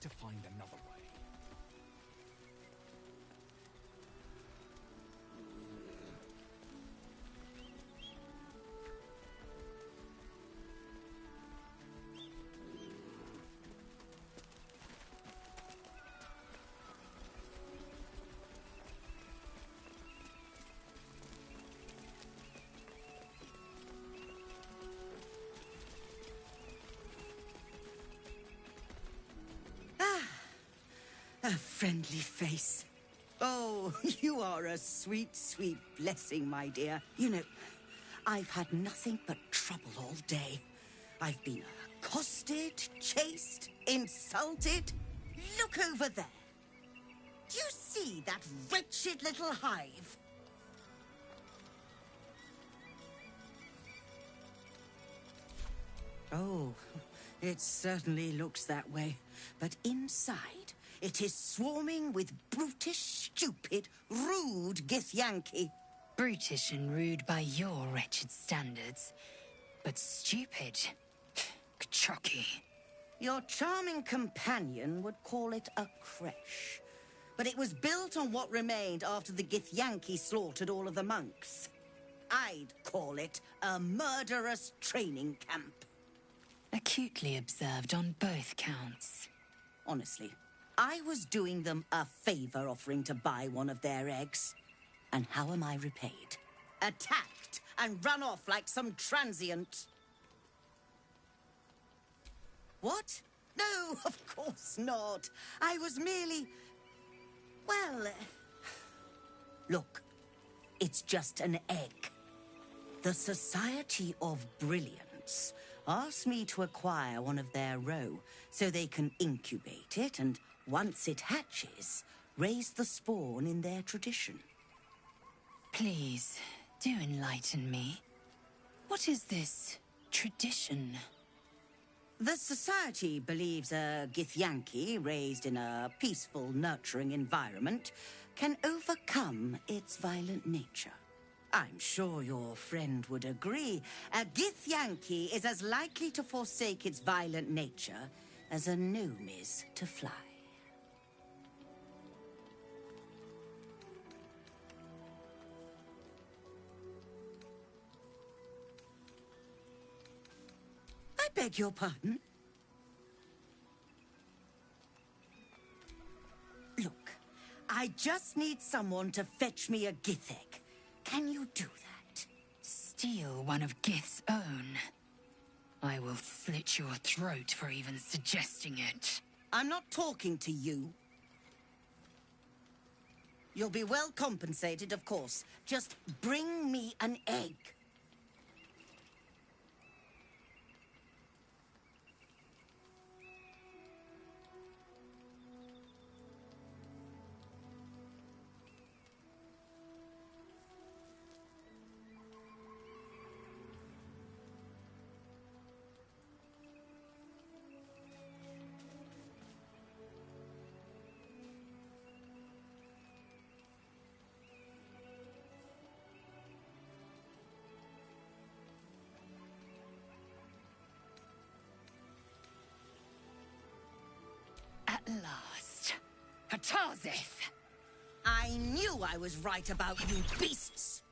Speaker 13: to find another way.
Speaker 21: A friendly face. Oh, you are a sweet, sweet blessing, my dear. You know, I've had nothing but trouble all day. I've been accosted, chased, insulted. Look over there. Do you see that wretched little hive? Oh, it certainly looks that way. But inside, it is swarming with brutish, stupid, rude Githyanki.
Speaker 22: Brutish and rude by your wretched standards, but stupid. Kachaki.
Speaker 21: Your charming companion would call it a creche. But it was built on what remained after the Githyanki slaughtered all of the monks. I'd call it a murderous training camp.
Speaker 22: Acutely observed on both counts.
Speaker 21: Honestly, I was doing them a favor offering to buy one of their eggs. And how am I repaid? Attacked and run off like some transient. What? No, of course not. I was merely... well... Look, it's just an egg. The Society of Brilliance asked me to acquire one of their roe so they can incubate it and, once it hatches, raise the spawn in their tradition.
Speaker 22: Please, do enlighten me. What is this tradition?
Speaker 21: The Society believes a Githyanki raised in a peaceful, nurturing environment can overcome its violent nature. I'm sure your friend would agree. A Githyanki is as likely to forsake its violent nature as a gnome is to fly. I beg your pardon? Look, I just need someone to fetch me a Gith egg. Can you do that?
Speaker 22: Steal one of Gith's own? I will slit your throat for even suggesting it.
Speaker 21: I'm not talking to you. You'll be well compensated, of course. Just bring me an egg.
Speaker 22: At last. Hatazith!
Speaker 21: I knew I was right about you beasts!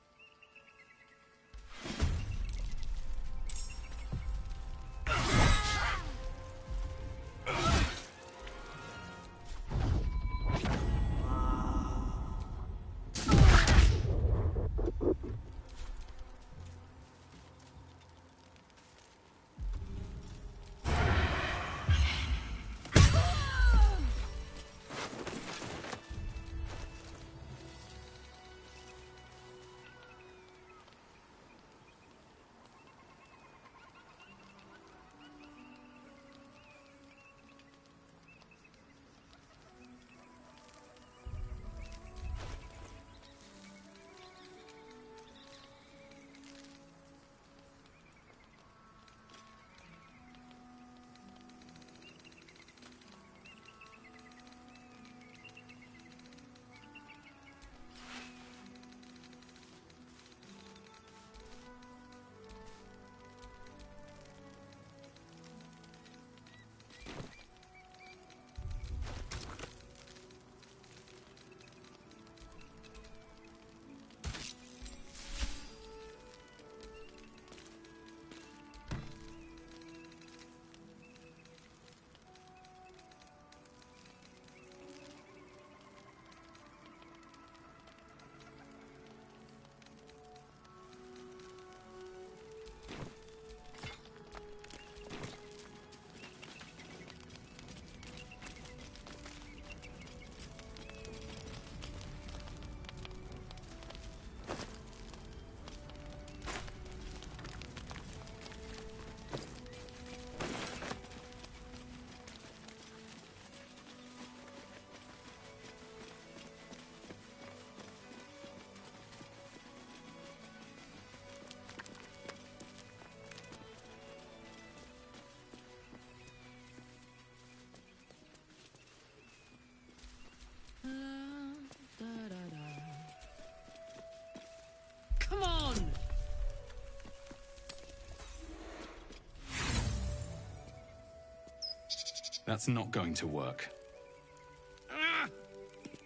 Speaker 3: That's not going to work.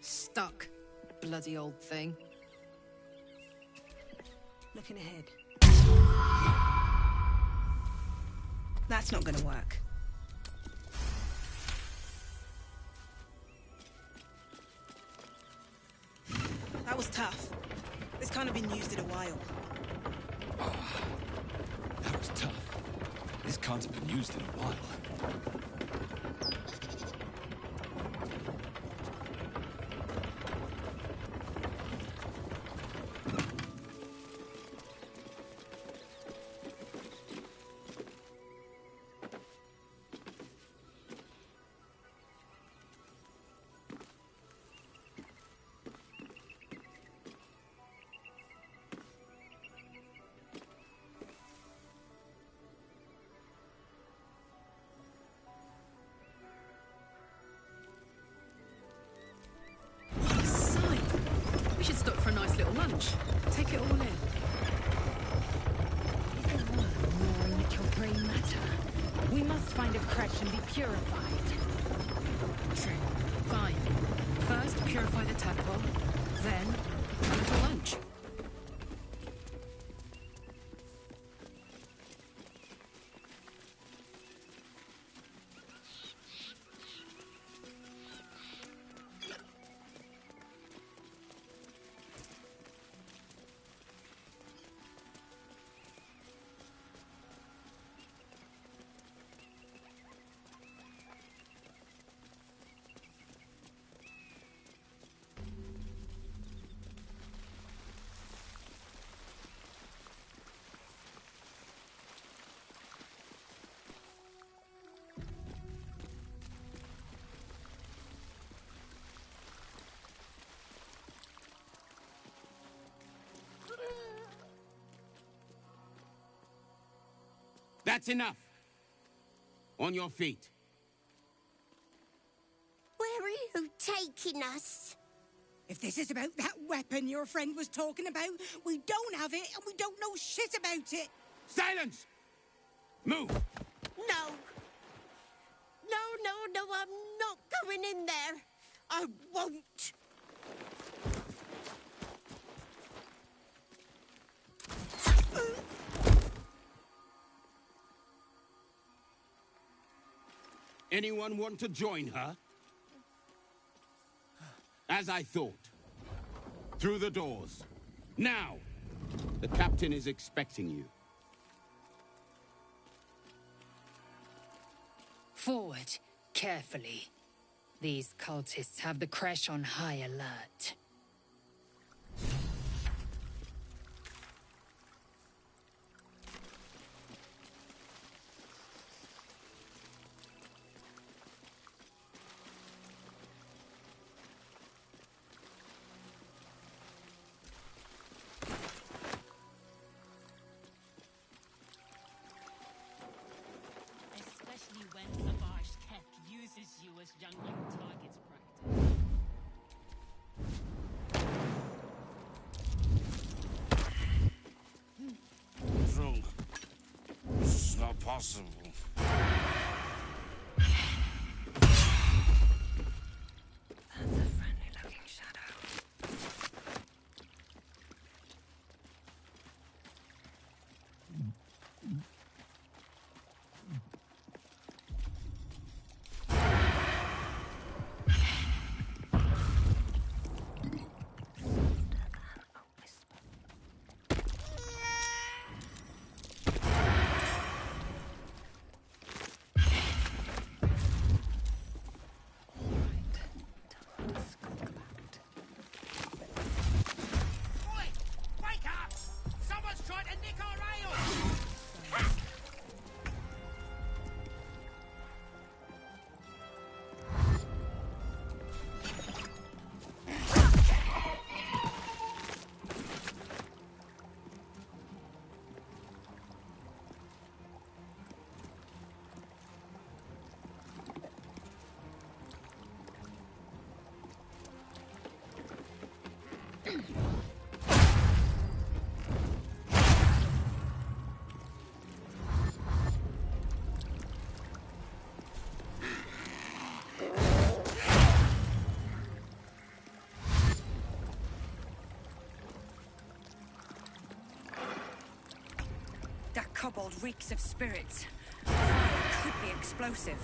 Speaker 20: Stuck. Bloody old thing.
Speaker 8: Looking ahead. That's not gonna work. That was tough. This can't have been used in a while.
Speaker 3: That was tough. This can't have been used in a while.
Speaker 20: We should stop for a nice little lunch. Take it all in.
Speaker 22: Is there more in your brain matter? We must find a crash and be purified.
Speaker 20: True. Fine. First, purify the tadpole. Then, a little lunch.
Speaker 13: That's enough. On your feet.
Speaker 21: Where are you taking us?
Speaker 23: If this is about that weapon your friend was talking about, we don't have it and we don't know shit about it.
Speaker 13: Silence! Move!
Speaker 21: No. No, I'm not going in there. I won't.
Speaker 13: Anyone want to join her? As I thought. Through the doors. Now! The captain is expecting you.
Speaker 22: Forward, carefully. These cultists have the crash on high alert.
Speaker 1: Especially when Savage Keck uses you as youngling targets practice.
Speaker 13: Drunk. This is not possible.
Speaker 12: That's a friendly-looking shadow.
Speaker 13: Wake up! Someone's trying to nick our ale!
Speaker 12: kobold reeks of spirits. It could be explosive.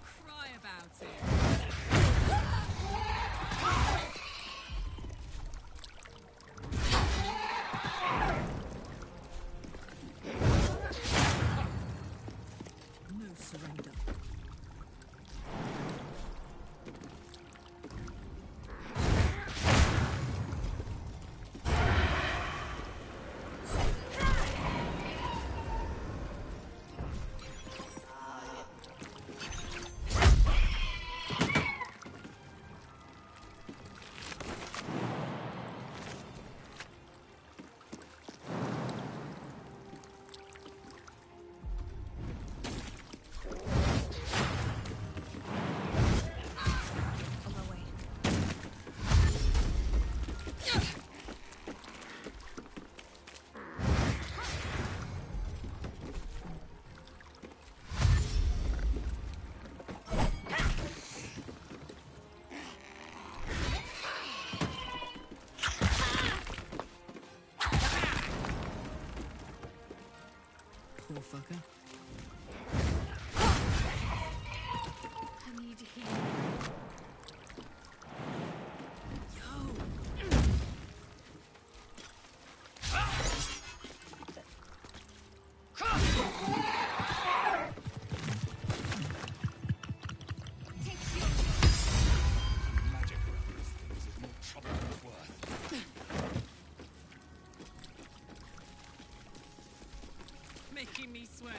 Speaker 20: Cry about it. No surrender. Poor fucker.
Speaker 1: I need healing.
Speaker 3: Magic around these things is more trouble than it's worth.
Speaker 20: Making me sweat.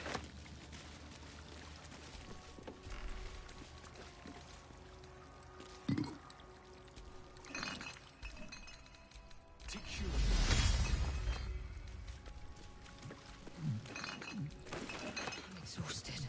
Speaker 12: I'm exhausted.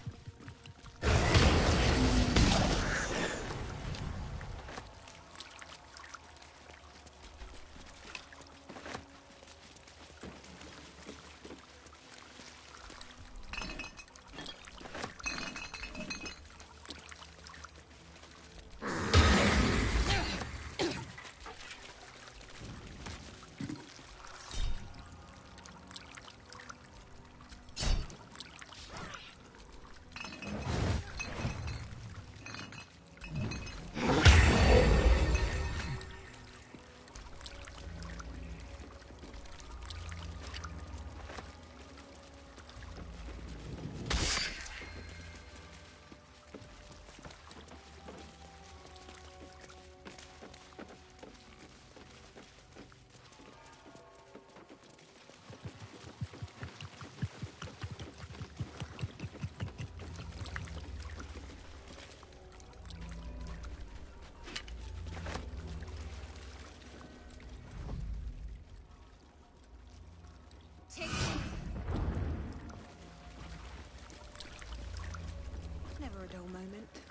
Speaker 8: Never a dull moment.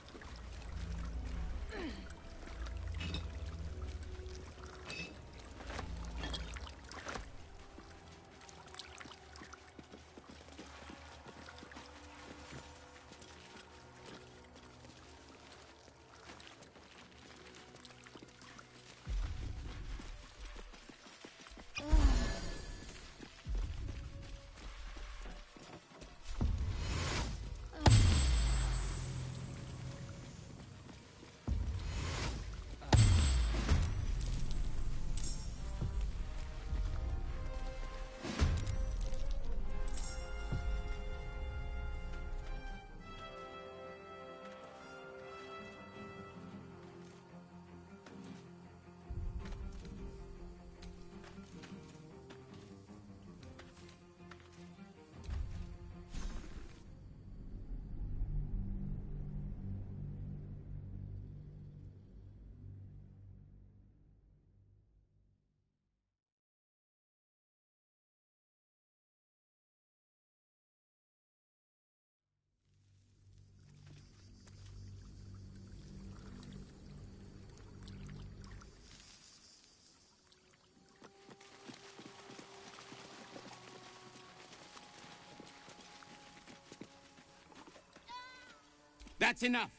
Speaker 13: That's enough.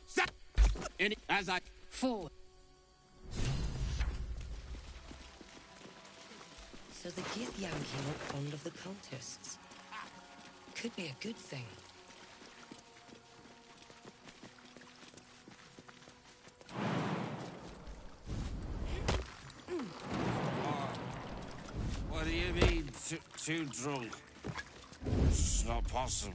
Speaker 13: Stop. As I...
Speaker 22: Forward.
Speaker 12: So the Githyanki not fond of the cultists. Could be a good thing.
Speaker 9: What do you mean, too drunk? It's not possible.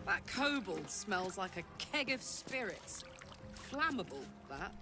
Speaker 20: That kobold smells like a keg of spirits. Flammable, that.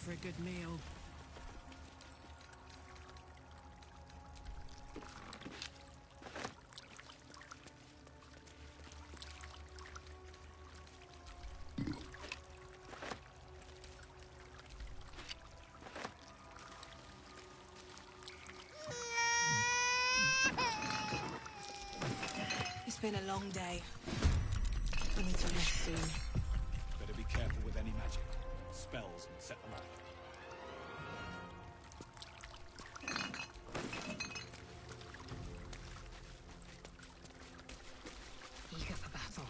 Speaker 20: For a good meal.
Speaker 6: It's been a long day. I need to rest soon.
Speaker 3: Better be careful with any magic. Spells can set them off.
Speaker 22: Eager for battle.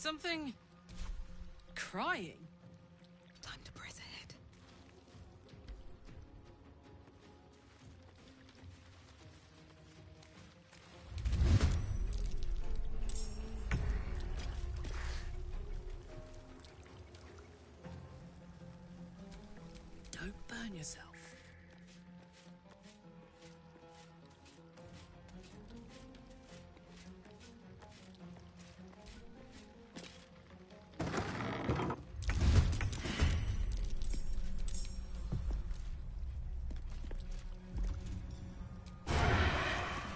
Speaker 20: something? Crying?
Speaker 8: Time to press ahead.
Speaker 20: Don't burn yourself.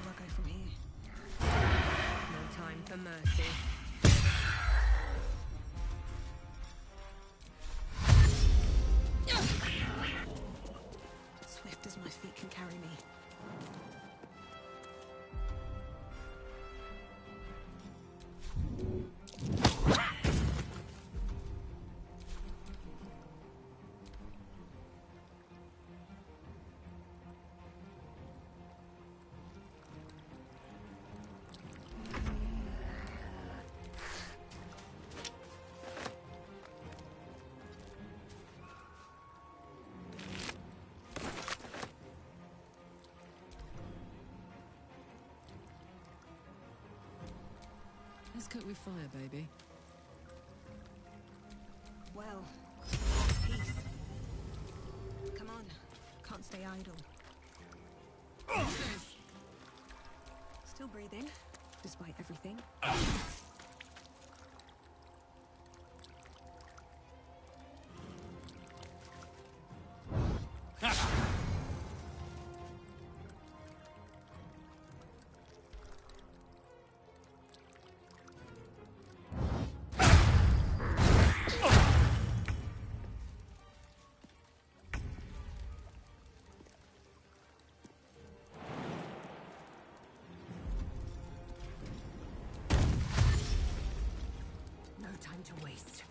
Speaker 8: Where do I go from here?
Speaker 12: No time for mercy.
Speaker 8: Swift as my feet can carry me.
Speaker 20: Let's cook with fire, baby.
Speaker 8: Well, peace. Come on, can't stay idle. Still breathing, despite everything.
Speaker 12: No time to waste.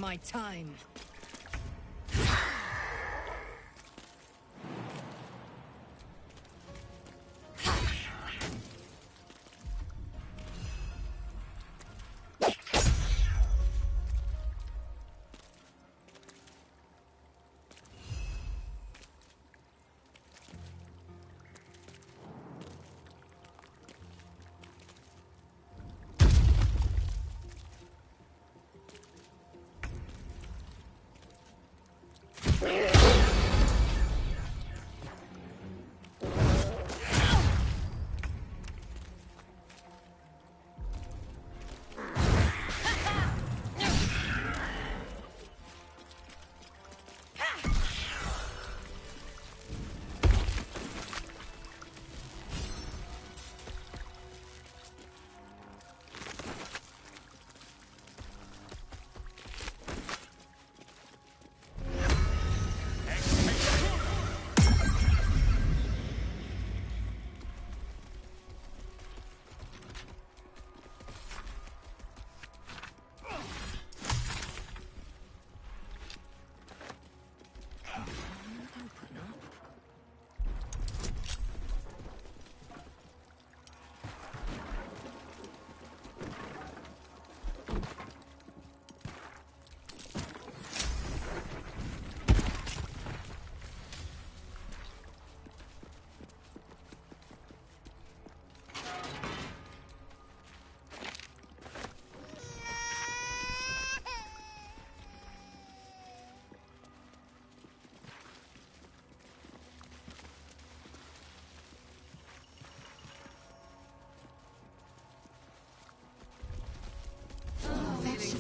Speaker 12: my time.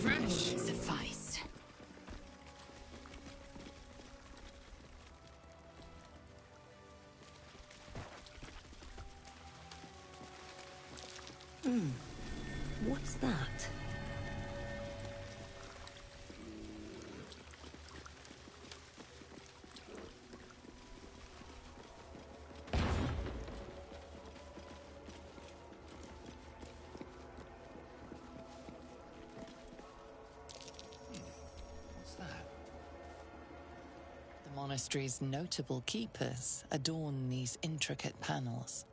Speaker 22: Fresh. Suffice.
Speaker 12: What's that?
Speaker 11: The monastery's notable keepers adorn these intricate panels.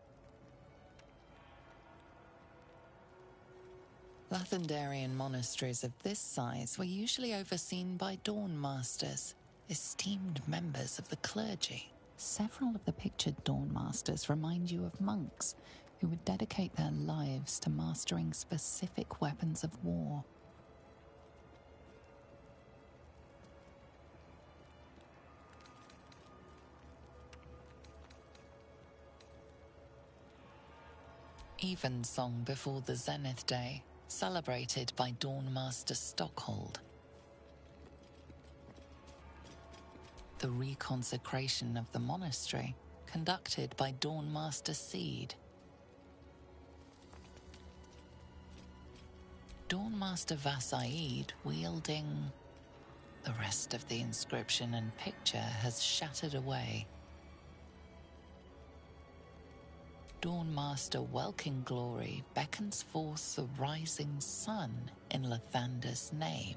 Speaker 11: Lathendarian monasteries of this size were usually overseen by Dawn Masters, esteemed members of the clergy. Several of the pictured Dawn Masters remind you of monks who would dedicate their lives to mastering specific weapons of war. Evensong before the Zenith Day, celebrated by Dawn Master Stockhold. The reconsecration of the monastery, conducted by Dawn Master Seed. Dawn Master Vassaid wielding... The rest of the inscription and picture has shattered away. Dawn Master Welkin Glory beckons forth the rising sun in Lathander's name.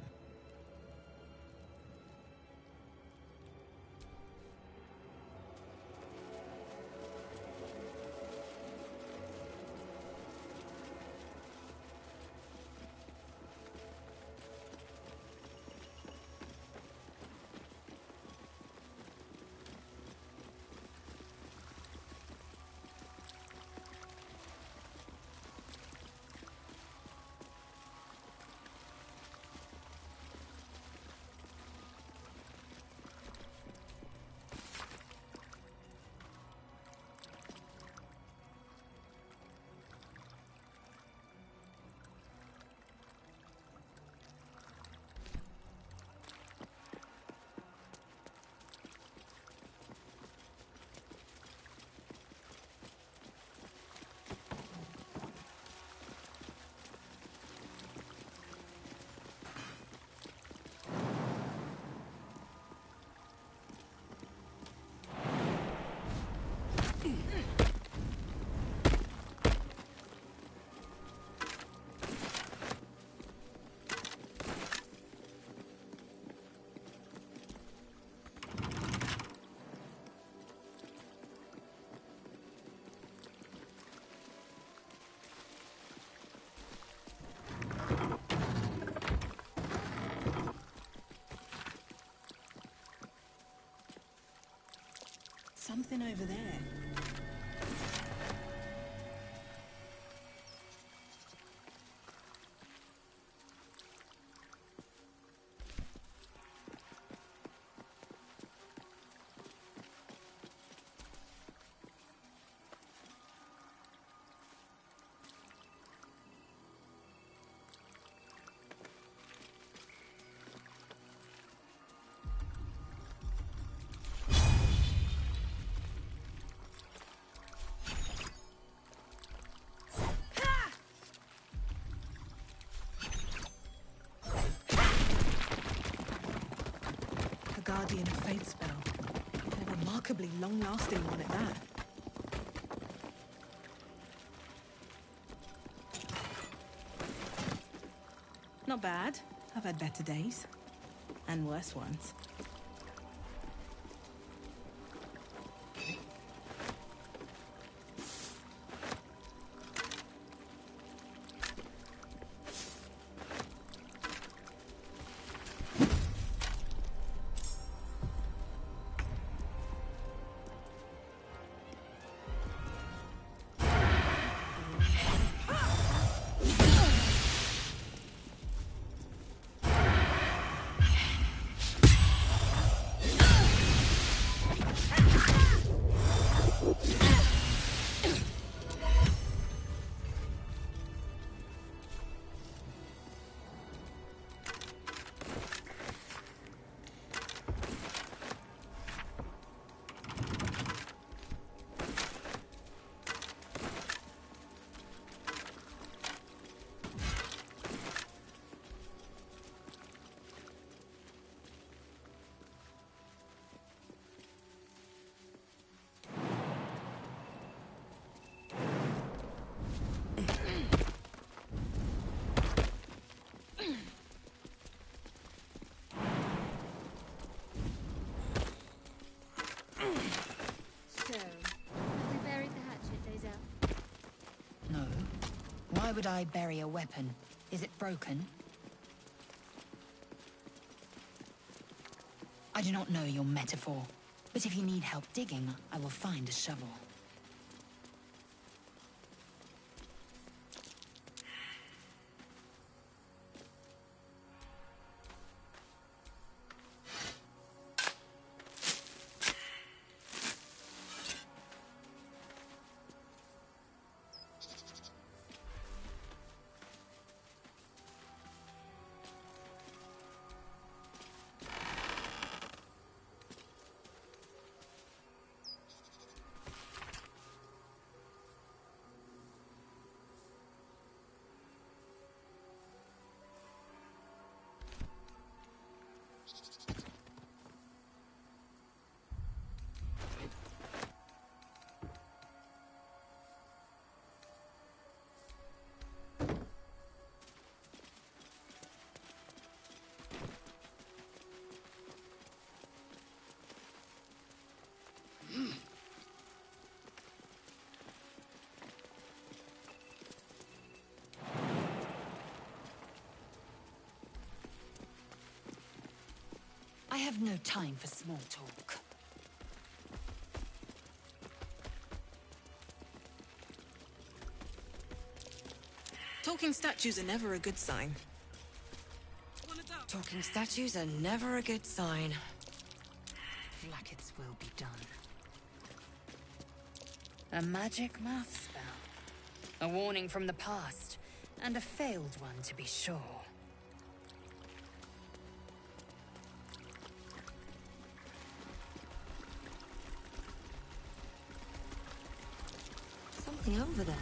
Speaker 8: something over there. Guardian of Fate spell. A remarkably long-lasting one at that. Not bad. I've had better days. And worse ones.
Speaker 22: Why would I bury a weapon? Is it broken? I do not know your metaphor, but if you need help digging, I will find a shovel. I have no time for small talk.
Speaker 8: Talking statues are never a good sign.
Speaker 12: Talking statues are never a good sign. Blackets will be done. A magic mouth spell. A warning from the past, and a failed one to be sure. Something over there.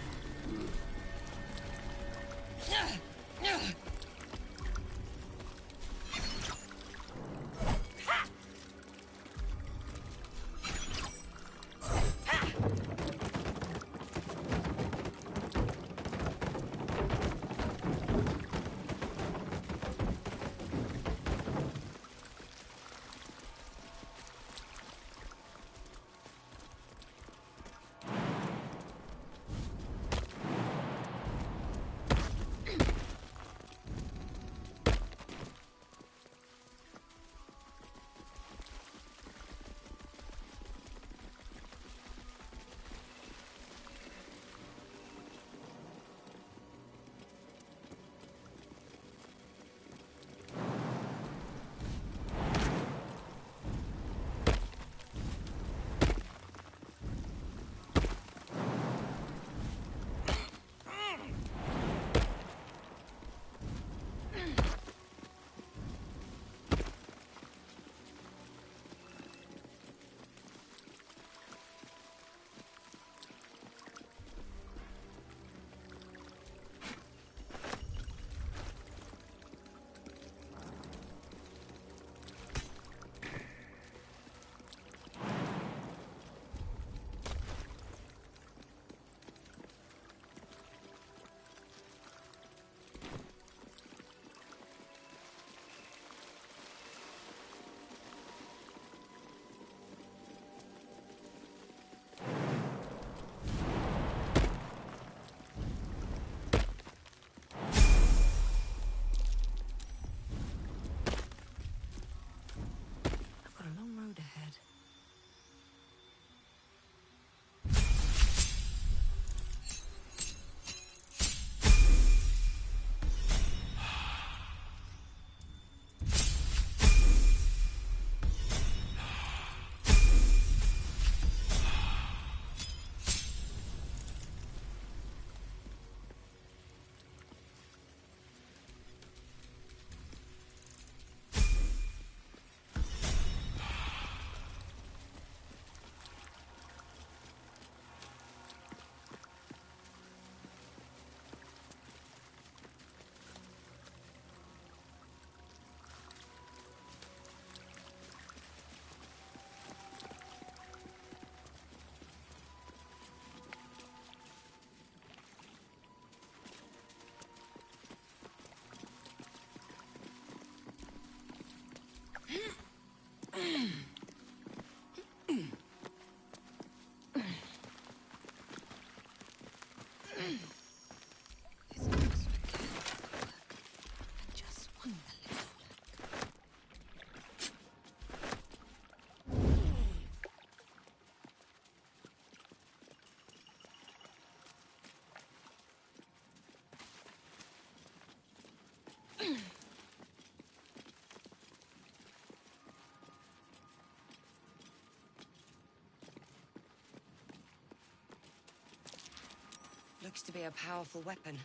Speaker 12: Looks to be a powerful weapon.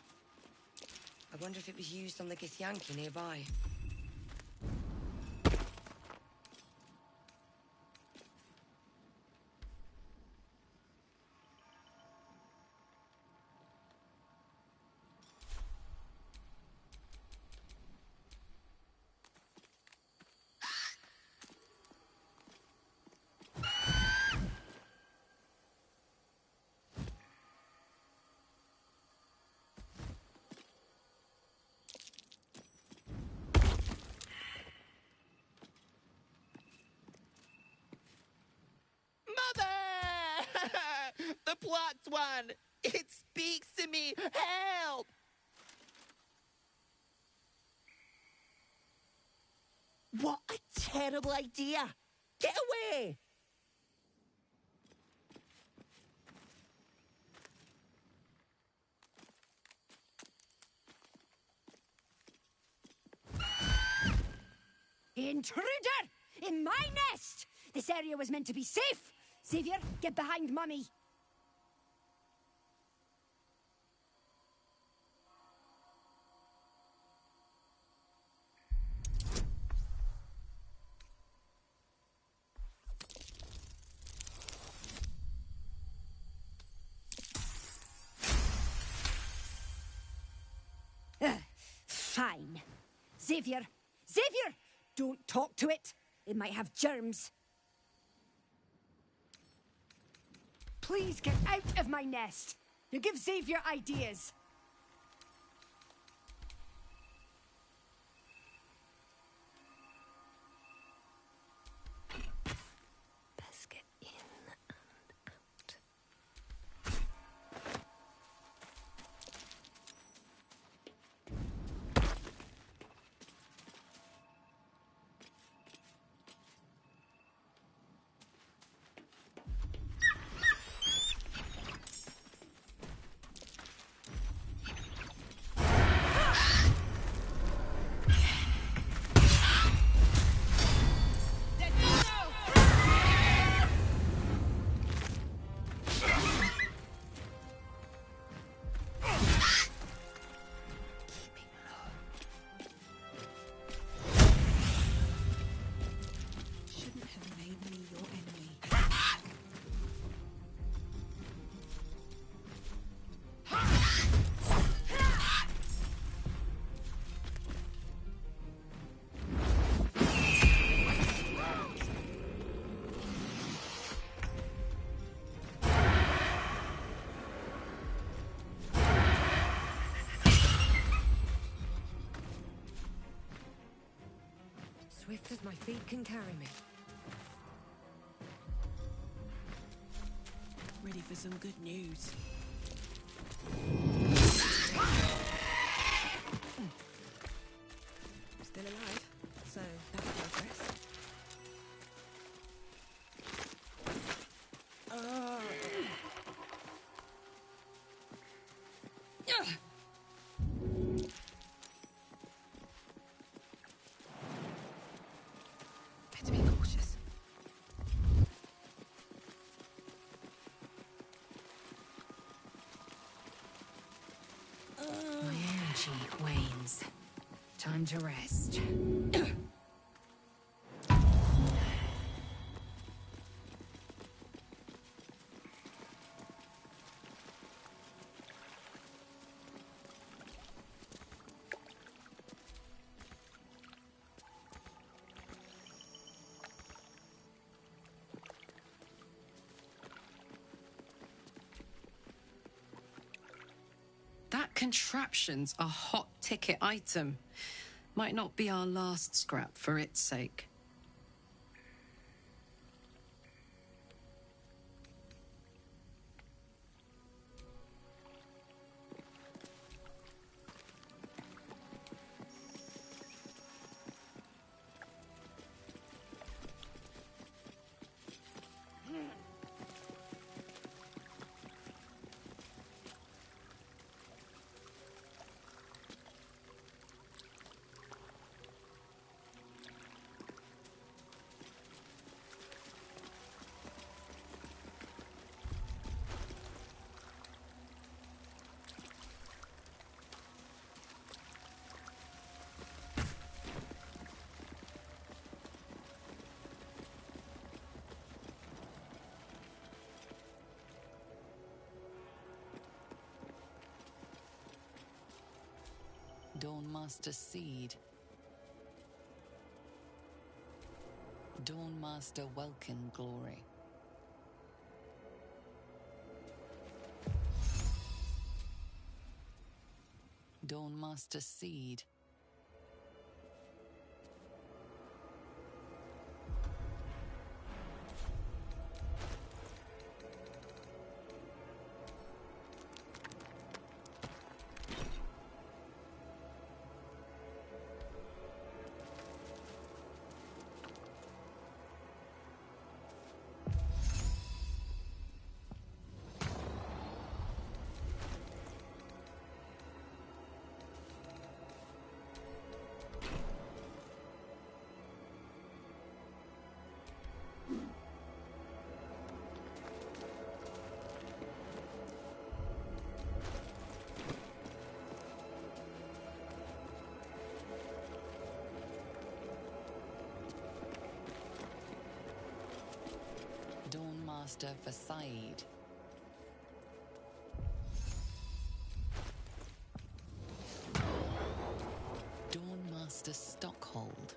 Speaker 12: I wonder if it was used on the Githyanki nearby.
Speaker 14: The plot's won! It speaks to me! Help! What a terrible idea! Get away!
Speaker 15: Intruder! In my nest! This area was meant to be safe! Xavier, get behind Mummy! Fine. Xavier! Xavier! Don't talk to it! It might have germs. Please get out of my nest! You give Xavier ideas!
Speaker 12: Best get in and out.
Speaker 8: Shouldn't have made me your enemy.
Speaker 12: Swift as my feet can carry me.
Speaker 8: Ready for some good news. Still alive, so that's progress.
Speaker 20: Better be cautious.
Speaker 1: My energy wanes. Time to rest.
Speaker 20: That contraption's a hot ticket item. Might not be our last scrap for its sake.
Speaker 11: Dawnmaster Seed. Dawnmaster Welkin Glory. Dawnmaster Seed. Dawnmaster for Said. Dawnmaster Stockhold.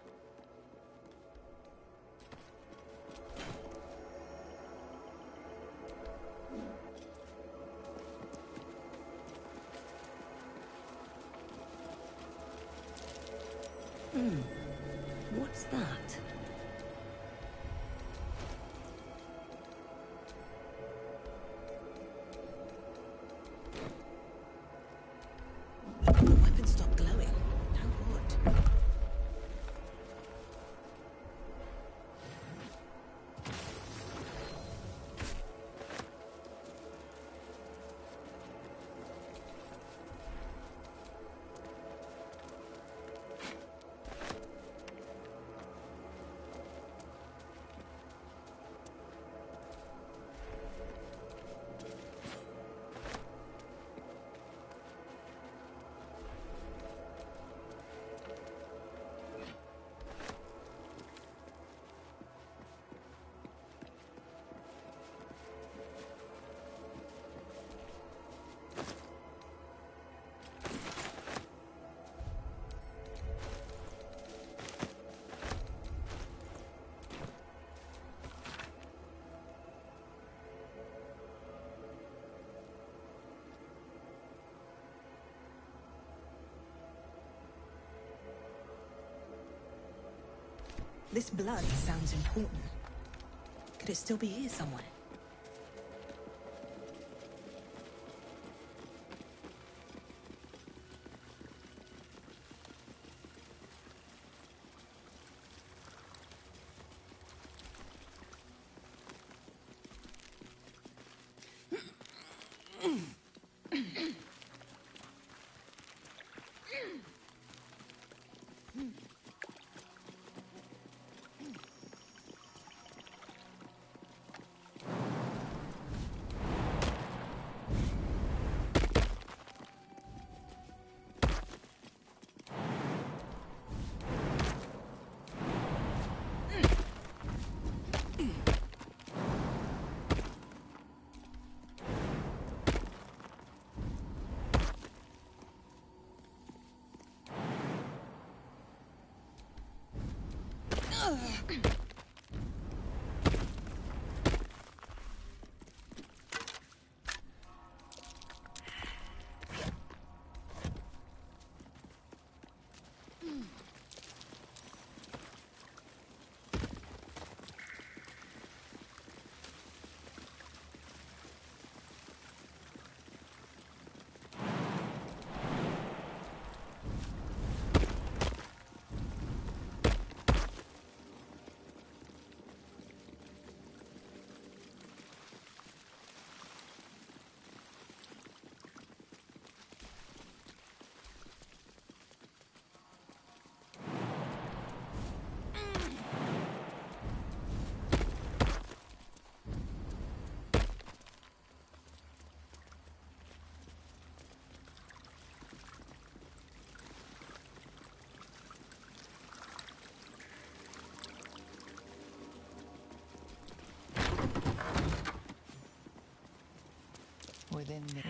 Speaker 12: What's that?
Speaker 8: The weapon stopped glowing. How odd. This blood sounds important. Could it still be here somewhere?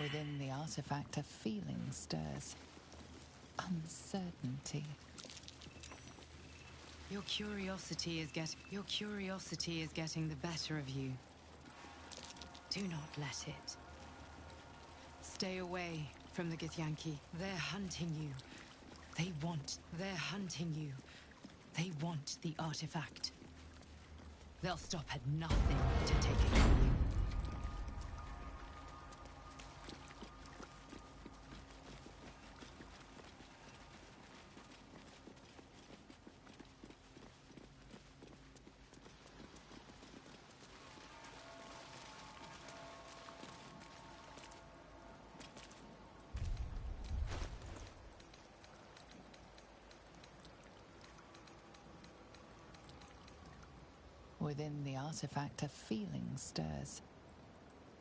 Speaker 11: Within the artifact, a feeling stirs. uncertainty. Your curiosity is getting the better of you. Do not let it. Stay away from the Githyanki. They're hunting you. They're hunting you. They want the artifact. They'll stop at nothing to take it from you. Within the artifact, a feeling stirs.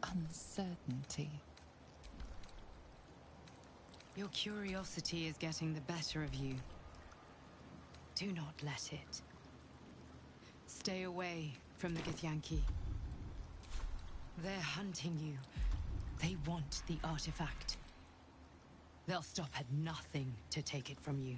Speaker 11: Uncertainty. Your curiosity is getting the better of you. Do not let it. Stay away from the Githyanki. They're hunting you. They want the artifact. They'll stop at nothing to take it from you.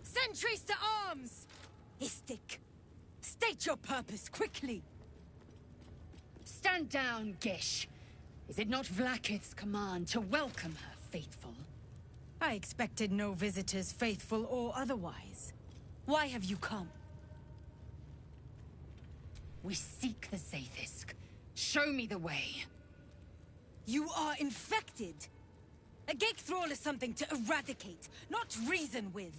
Speaker 15: Sentries to arms! Istik, state your purpose quickly!
Speaker 22: Stand down, Gish. Is it not Vlaakith's command to welcome her faithful?
Speaker 15: I expected no visitors, faithful or otherwise. Why have you come?
Speaker 22: We seek the Zaithisk. Show me the way.
Speaker 15: You are infected! A Ghaik thrall is something to eradicate, not reason with.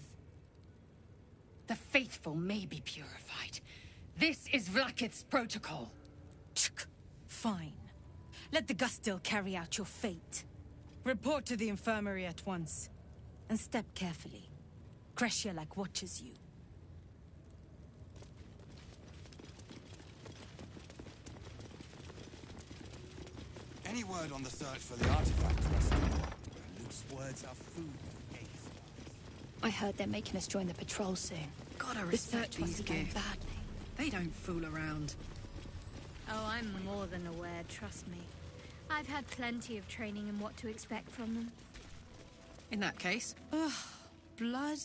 Speaker 22: The faithful may be purified. This is Vlaakith's protocol.
Speaker 15: Fine. Let the Gustil carry out your fate. Report to the infirmary at once. And step carefully. Kreshia watches you.
Speaker 3: Any word on the search for the artifact, Rusty? Loose words are food for Ghaik.
Speaker 19: I heard they're making us join the patrol soon.
Speaker 20: Gotta
Speaker 19: The
Speaker 20: respect
Speaker 19: search must
Speaker 20: these
Speaker 19: be going
Speaker 20: Ghaik.
Speaker 19: badly.
Speaker 20: They don't fool around.
Speaker 5: Oh, I'm more than aware, trust me. I've had plenty of training in what to expect from them.
Speaker 20: In that case,
Speaker 15: Ugh. Blood?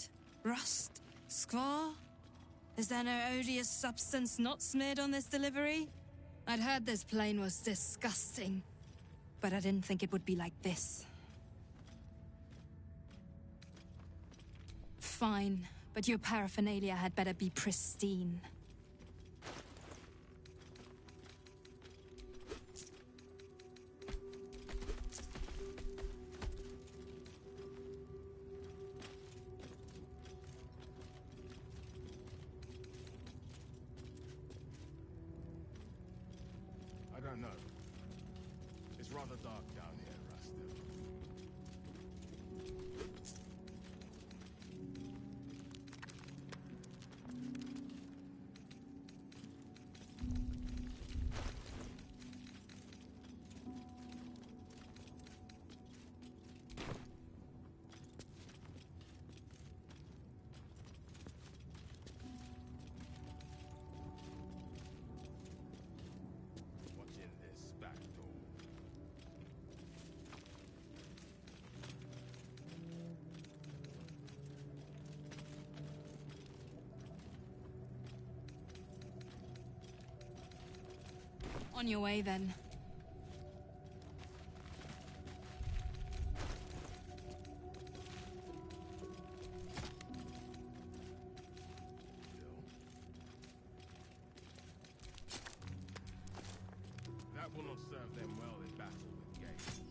Speaker 15: Rust? Squar? Is there no odious substance not smeared on this delivery? I'd heard this plane was disgusting, but I didn't think it would be like this. Fine, but your paraphernalia had better be pristine.
Speaker 10: I don't know. It's rather dark down here, Rastil. What's in this back door?
Speaker 15: On your way, then.
Speaker 10: That will not serve them well in battle with Ghaik.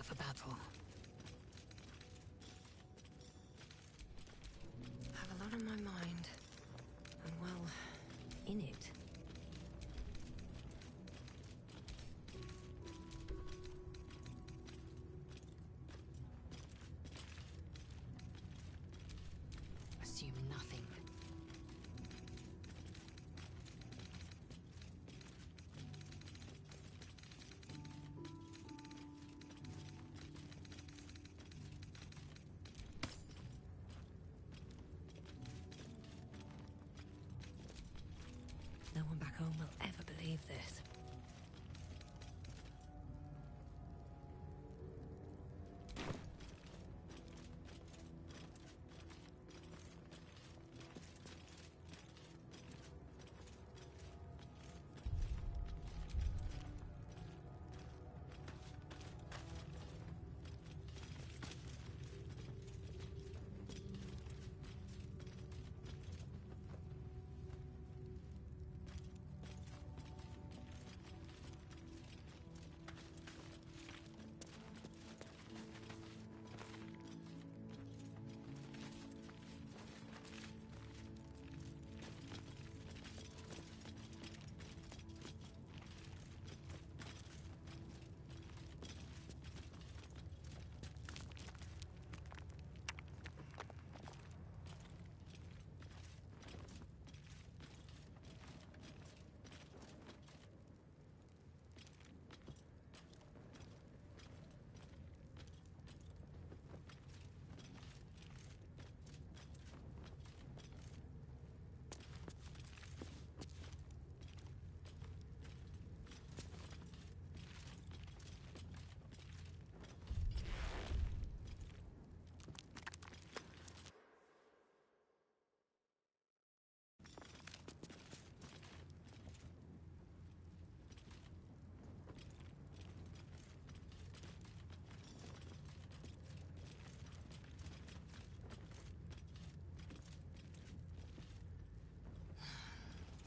Speaker 22: for battle.
Speaker 12: I have a lot on my mind. And well, in it.
Speaker 22: Assume nothing.
Speaker 12: No one back home will ever believe this.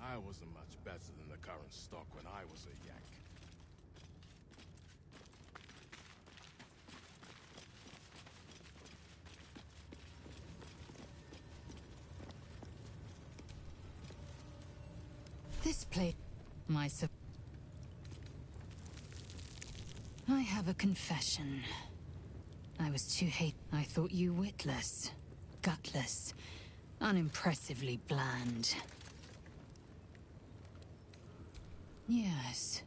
Speaker 10: I wasn't much better than the current stock when I was a yak.
Speaker 22: This plate... I have a confession. I was too I thought you witless, gutless, unimpressively bland. Yes,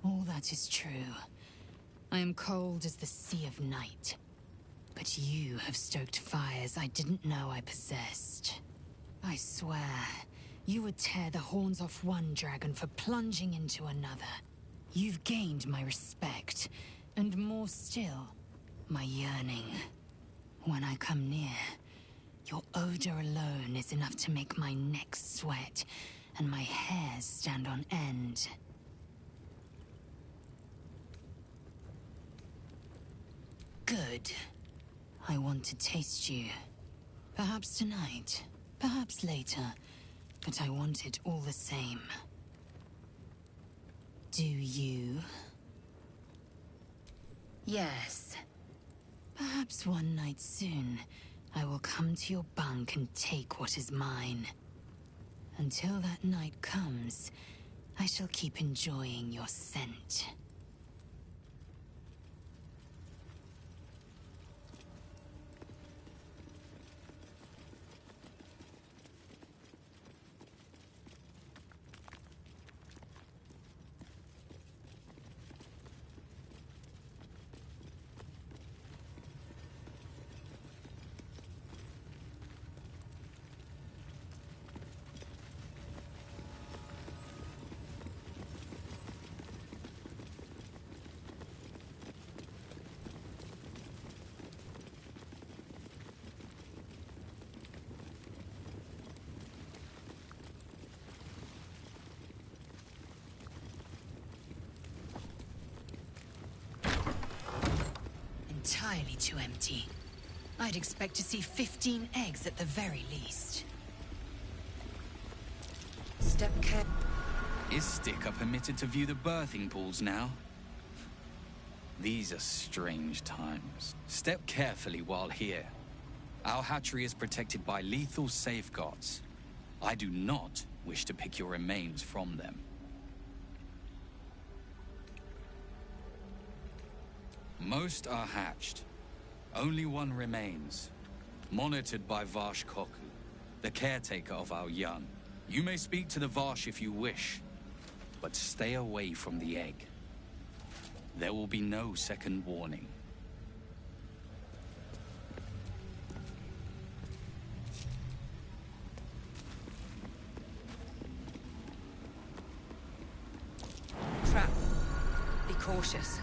Speaker 22: all that is true. I am cold as the sea of night. But you have stoked fires I didn't know I possessed. I swear, you would tear the horns off one dragon for plunging into another. You've gained my respect, and more still, my yearning. When I come near, your odor alone is enough to make my neck sweat, and my hairs stand on end. Good. I want to taste you. Perhaps tonight, perhaps later, but I want it all the same. Do you? Yes. Perhaps one night soon, I will come to your bunk and take what is mine. Until that night comes, I shall keep enjoying your scent. Entirely too empty. I'd expect to see 15 eggs at the very least.
Speaker 12: Step care.
Speaker 16: Is Sticker permitted to view the birthing pools now? These are strange times. Step carefully while here. Our hatchery is protected by lethal safeguards. I do not wish to pick your remains from them. Most are hatched. Only one remains, monitored by Varsh Koku, the caretaker of our young. You may speak to the Varsh if you wish, but stay away from the egg. There will be no second warning.
Speaker 12: Trap. Be cautious.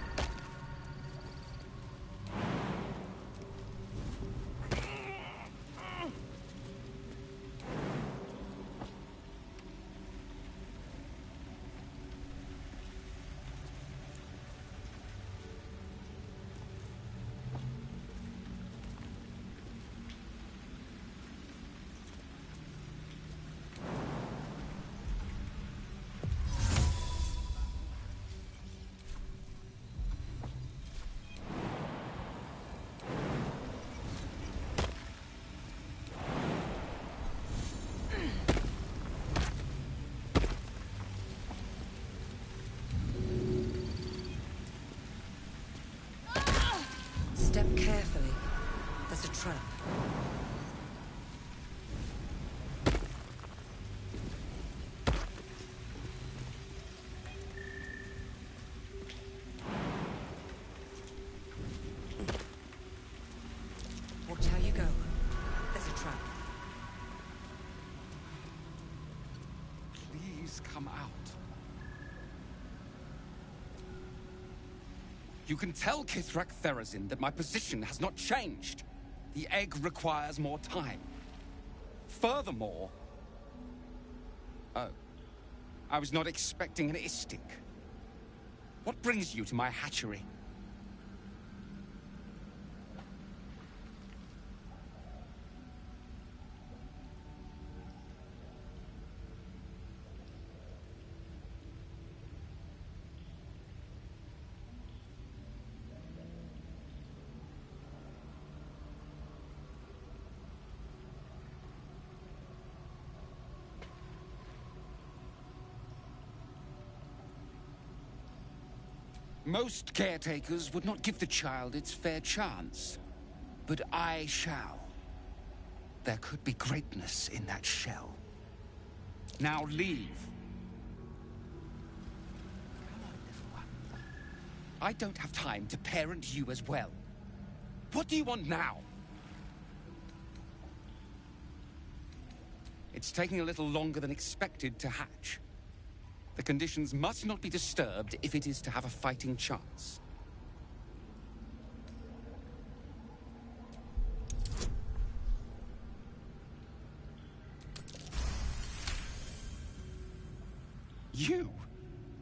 Speaker 12: Step carefully. There's a trap. Watch how you go. There's a trap.
Speaker 3: Please come out. You can tell Kithrak Therazin that my position has not changed. The egg requires more time. Furthermore... Oh. I was not expecting an istik. What brings you to my hatchery? Most caretakers would not give the child its fair chance. But I shall. There could be greatness in that shell. Now leave. Come on, little one. I don't have time to parent you as well. What do you want now? It's taking a little longer than expected to hatch. The conditions must not be disturbed if it is to have a fighting chance. You?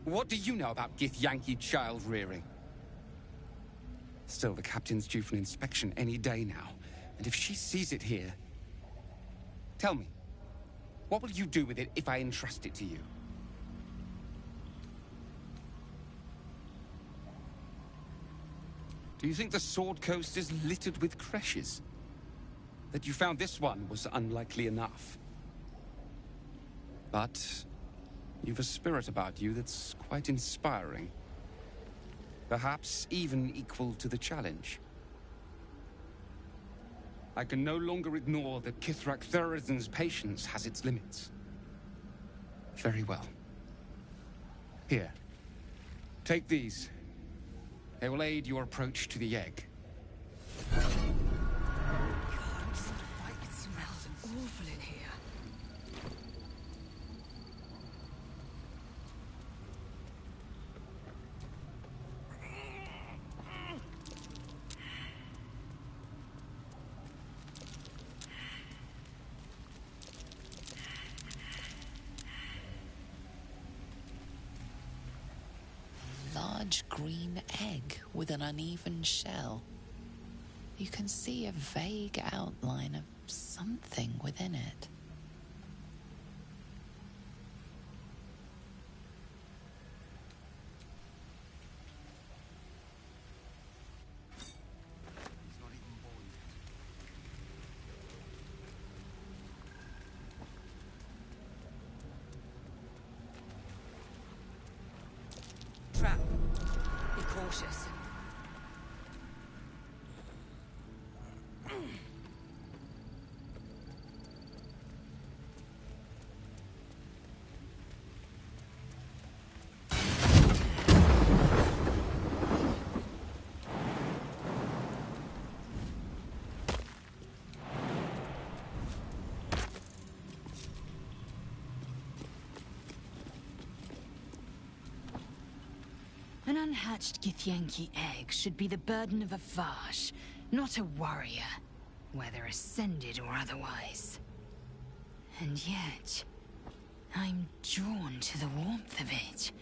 Speaker 3: What do you know about Githyanki child rearing? Still, the captain's due for an inspection any day now. And if she sees it here... Tell me, what will you do with it if I entrust it to you? Do you think the Sword Coast is littered with creches? That you found this one was unlikely enough. But you've a spirit about you that's quite inspiring. Perhaps even equal to the challenge. I can no longer ignore that Kithrak Therazin's patience has its limits. Very well. Here. Take these. They will aid your approach to the egg.
Speaker 12: God, it smells awful in here.
Speaker 11: Large green egg with an uneven shell. You can see a vague outline of something within it.
Speaker 22: cautious. An unhatched Githyanki egg should be the burden of a Vash, not a warrior, whether ascended or otherwise. And yet, I'm drawn to the warmth of it.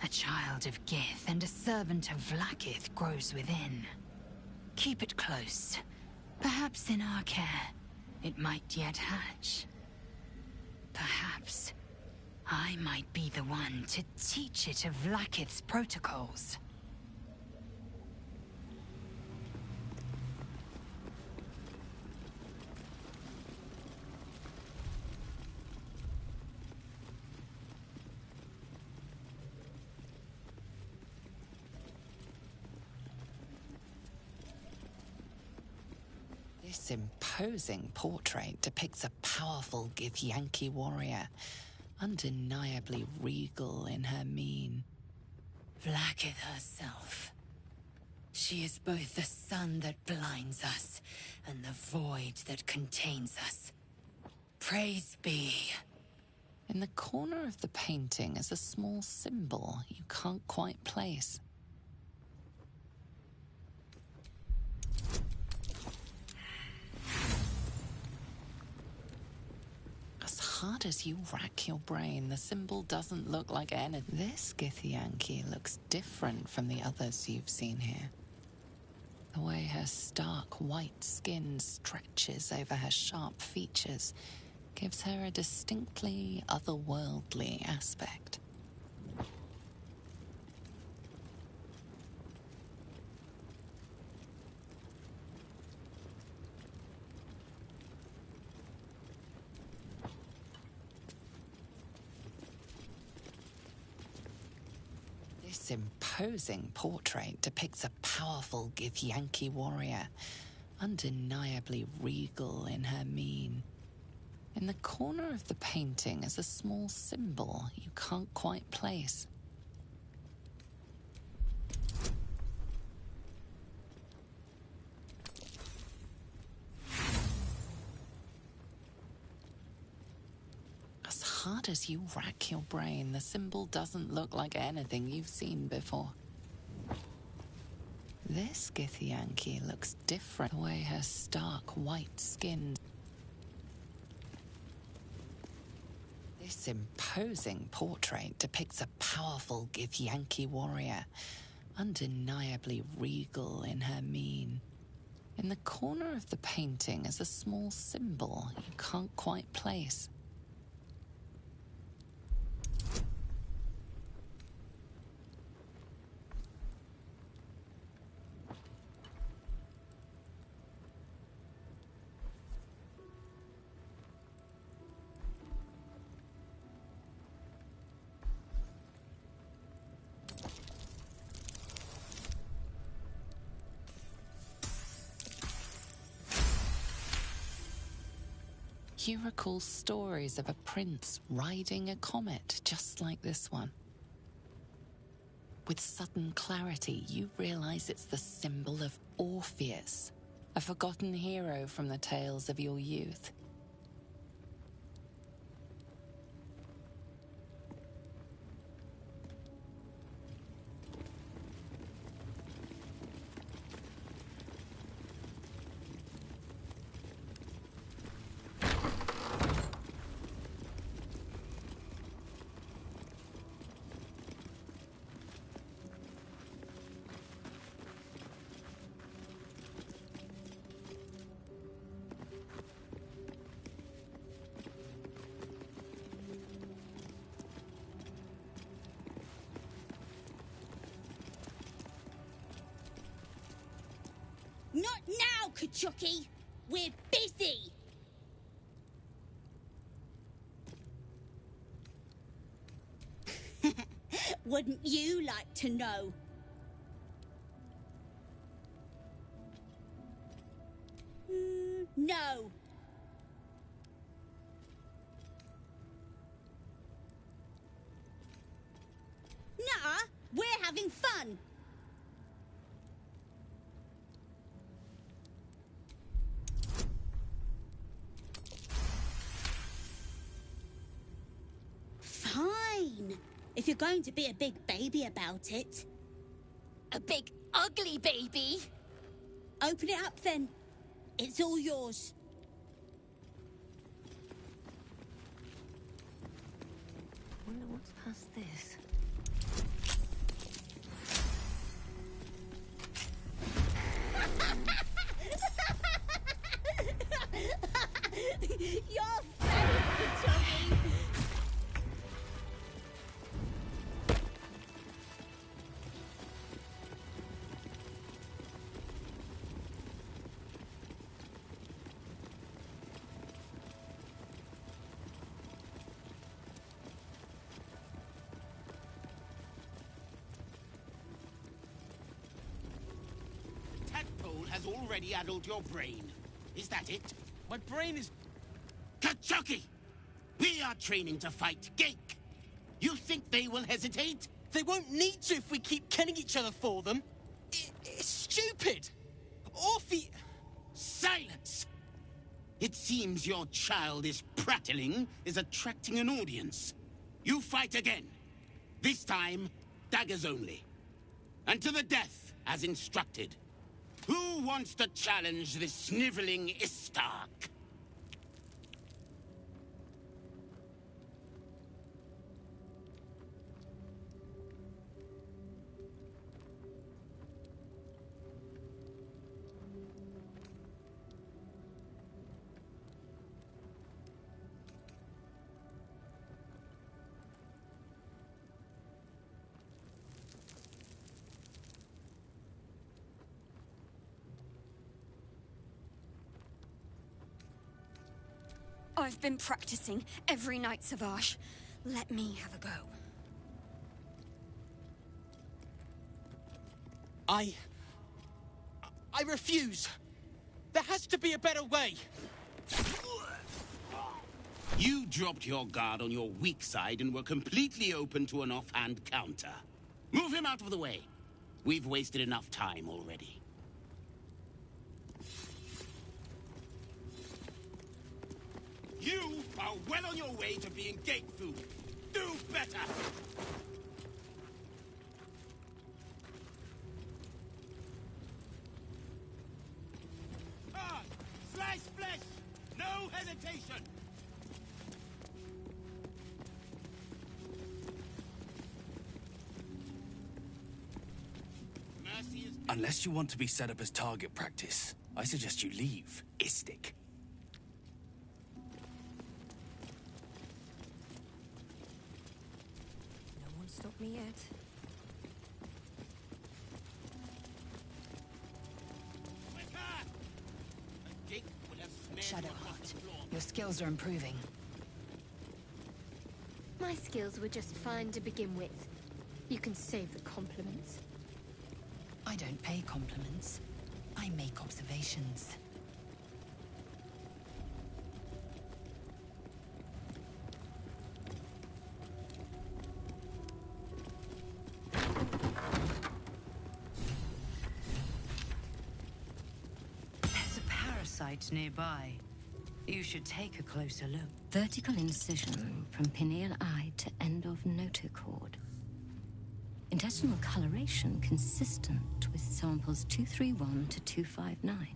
Speaker 22: A child of Gith and a servant of Vlaakith grows within. Keep it close. Perhaps in our care, it might yet hatch. Perhaps I might be the one to teach it of Vlaakith's protocols.
Speaker 11: This imposing portrait depicts a powerful Githyanki warrior, undeniably regal in her mien.
Speaker 22: Vlaakith herself. She is both the sun that blinds us and the void that contains us. Praise be.
Speaker 11: In the corner of the painting is a small symbol you can't quite place. As hard as you rack your brain, the symbol doesn't look like anything. This Githyanki looks different from the others you've seen here. The way her stark white skin stretches over her sharp features gives her a distinctly otherworldly aspect. This imposing portrait depicts a powerful Githyanki warrior, undeniably regal in her mien. In the corner of the painting is a small symbol you can't quite place. As hard as you rack your brain, the symbol doesn't look like anything you've seen before. This Githyanki looks different. The way her stark white skin. This imposing portrait depicts a powerful Githyanki warrior, undeniably regal in her mien. In the corner of the painting is a small symbol you can't quite place. You recall stories of a prince riding a comet just like this one. With sudden clarity, you realize it's the symbol of Orpheus, a forgotten hero from the tales of your youth.
Speaker 1: Not now, Kachuki! We're busy! Wouldn't you like to know?
Speaker 4: No. Nuh-uh. We're having fun. Fine. If you're going to be a big baby about it.
Speaker 1: A big, ugly baby?
Speaker 4: Open it up, then. It's all yours.
Speaker 12: Wonder what's past this.
Speaker 4: Your face, Johnny.
Speaker 13: Tadpole has already addled your brain. Is that it?
Speaker 14: My brain is...
Speaker 13: Kachuki! We are training to fight Gake. You think they will hesitate?
Speaker 14: They won't need to if we keep killing each other for them. It's stupid. Orphe...
Speaker 13: Silence! It seems your childish prattling is attracting an audience. You fight again. This time, daggers only. And to the death, as instructed. Who wants to challenge this sniveling Istark?
Speaker 19: I've been practicing every night, Savage. Let me have a go.
Speaker 14: I refuse. There has to be a better way.
Speaker 13: You dropped your guard on your weak side and were completely open to an offhand counter. Move him out of the way. We've wasted enough time already. You are well on your way to being gate food. Do better! Ah! Slice flesh! No hesitation! Mercy is...
Speaker 16: Unless you want to be set up as target practice, I suggest you leave, Istik.
Speaker 12: Stop me yet.
Speaker 22: Shadowheart, your skills are improving.
Speaker 19: My skills were just fine to begin with. You can save the compliments.
Speaker 22: I don't pay compliments. I make observations.
Speaker 12: Nearby. You should take a closer look.
Speaker 17: Vertical incision from pineal eye to end of notochord. Intestinal coloration consistent with samples 231 to 259.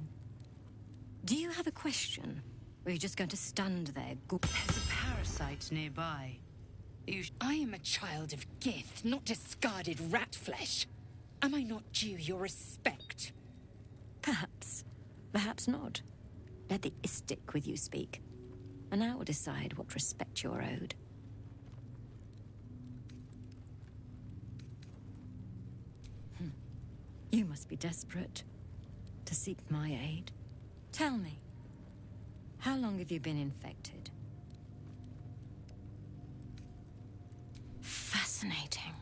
Speaker 17: Do you have a question? Or are you just going to stand there?
Speaker 12: There's a parasite nearby.
Speaker 22: I am a child of Gith, not discarded rat flesh. Am I not due your respect?
Speaker 17: Perhaps. Perhaps not. Let the Istik with you speak, and I will decide what respect you're owed. You must be desperate to seek my aid. Tell me, how long have you been infected? Fascinating.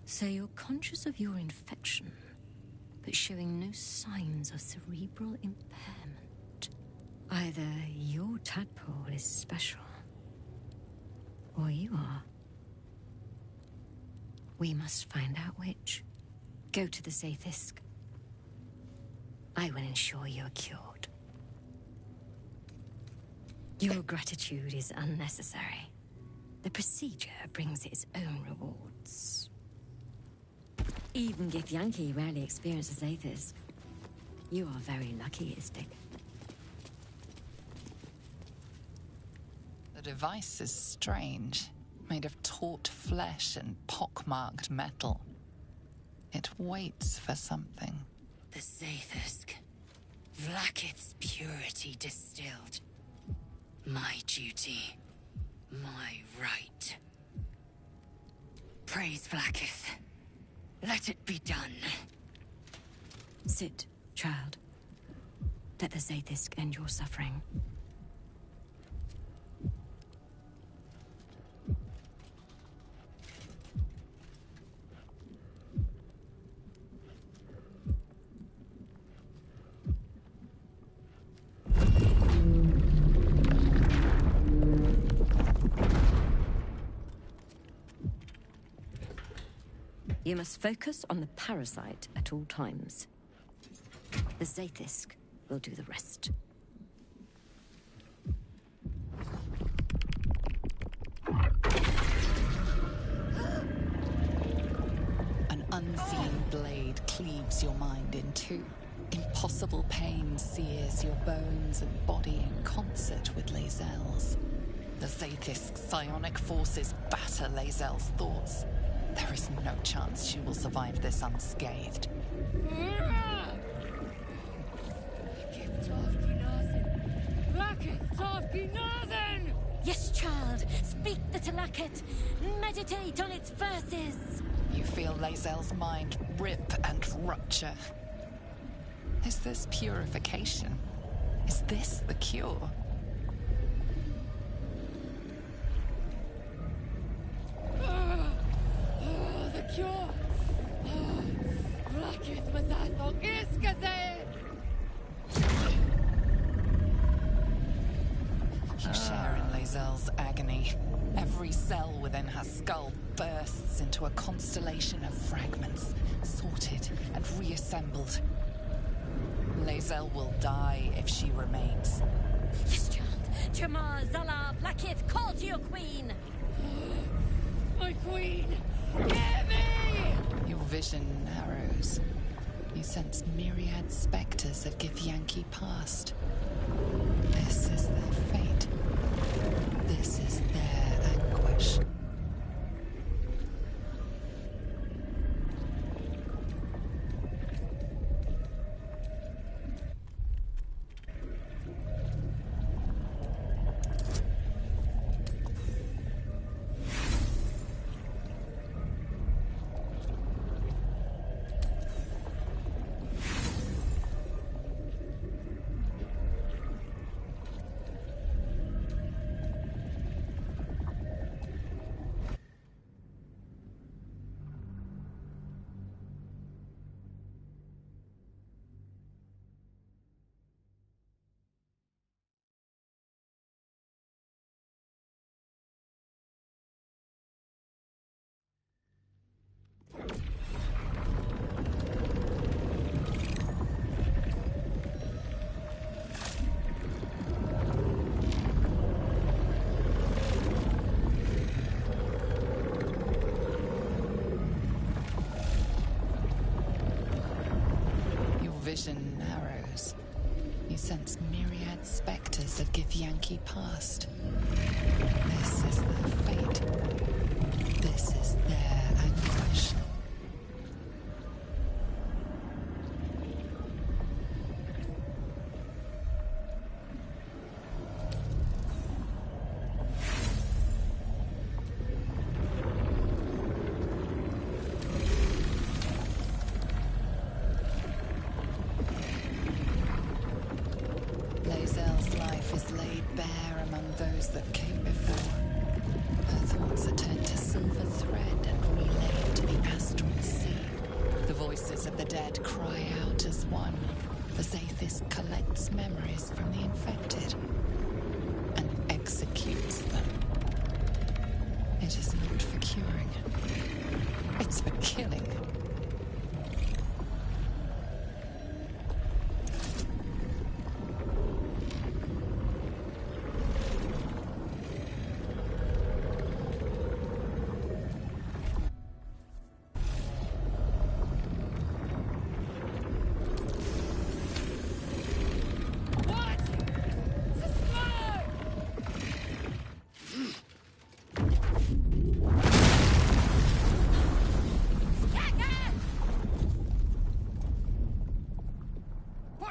Speaker 17: So you're conscious of your infection, but showing no signs of cerebral impairment. Either your tadpole is special, or you are. We must find out which. Go to the Zaithisk. I will ensure you are cured. Your gratitude is unnecessary. The procedure brings its own rewards. Even Githyanki rarely experiences Zaithisk. You are very lucky, Istik.
Speaker 11: The device is strange, made of taut flesh and pockmarked metal. It waits for something.
Speaker 17: The Zaithisk. Vlaakith's purity distilled. My duty. My right. Praise Vlaakith. Let it be done. Sit, child. Let the Zaithisk end your suffering. You must focus on the parasite at all times. The Zaithisk will do the rest.
Speaker 11: An unseen blade cleaves your mind in two. Impossible pain sears your bones and body in concert with Lae'zel's. The Zaithisk's psionic forces batter Lae'zel's thoughts. There is no chance she will survive this unscathed.
Speaker 17: Yes, child. Speak the Talakit. Meditate on its verses.
Speaker 11: You feel Lae'zel's mind rip and rupture. Is this purification? Is this the cure?
Speaker 17: The cure. Vlaakith Mazathok Iskaze.
Speaker 11: You share in Lae'zel's agony. Every cell within her skull bursts into a constellation of fragments, sorted and reassembled. Lae'zel will die if she remains.
Speaker 17: Yes, child. Tramar, Zala, Vlaakith, call to your queen. My queen! Hear me!
Speaker 11: Your vision narrows. You sense myriad specters of Githyanki past. This is their fate. This is their anguish. Vision narrows. You sense myriad specters of Githyanki past. This is their fate. This is their anguish. Lae'zel's life is laid bare among those that came before. Her thoughts are turned to silver thread and relayed to the astral sea. The voices of the dead cry out as one. The Zaithisk collects memories from the infected.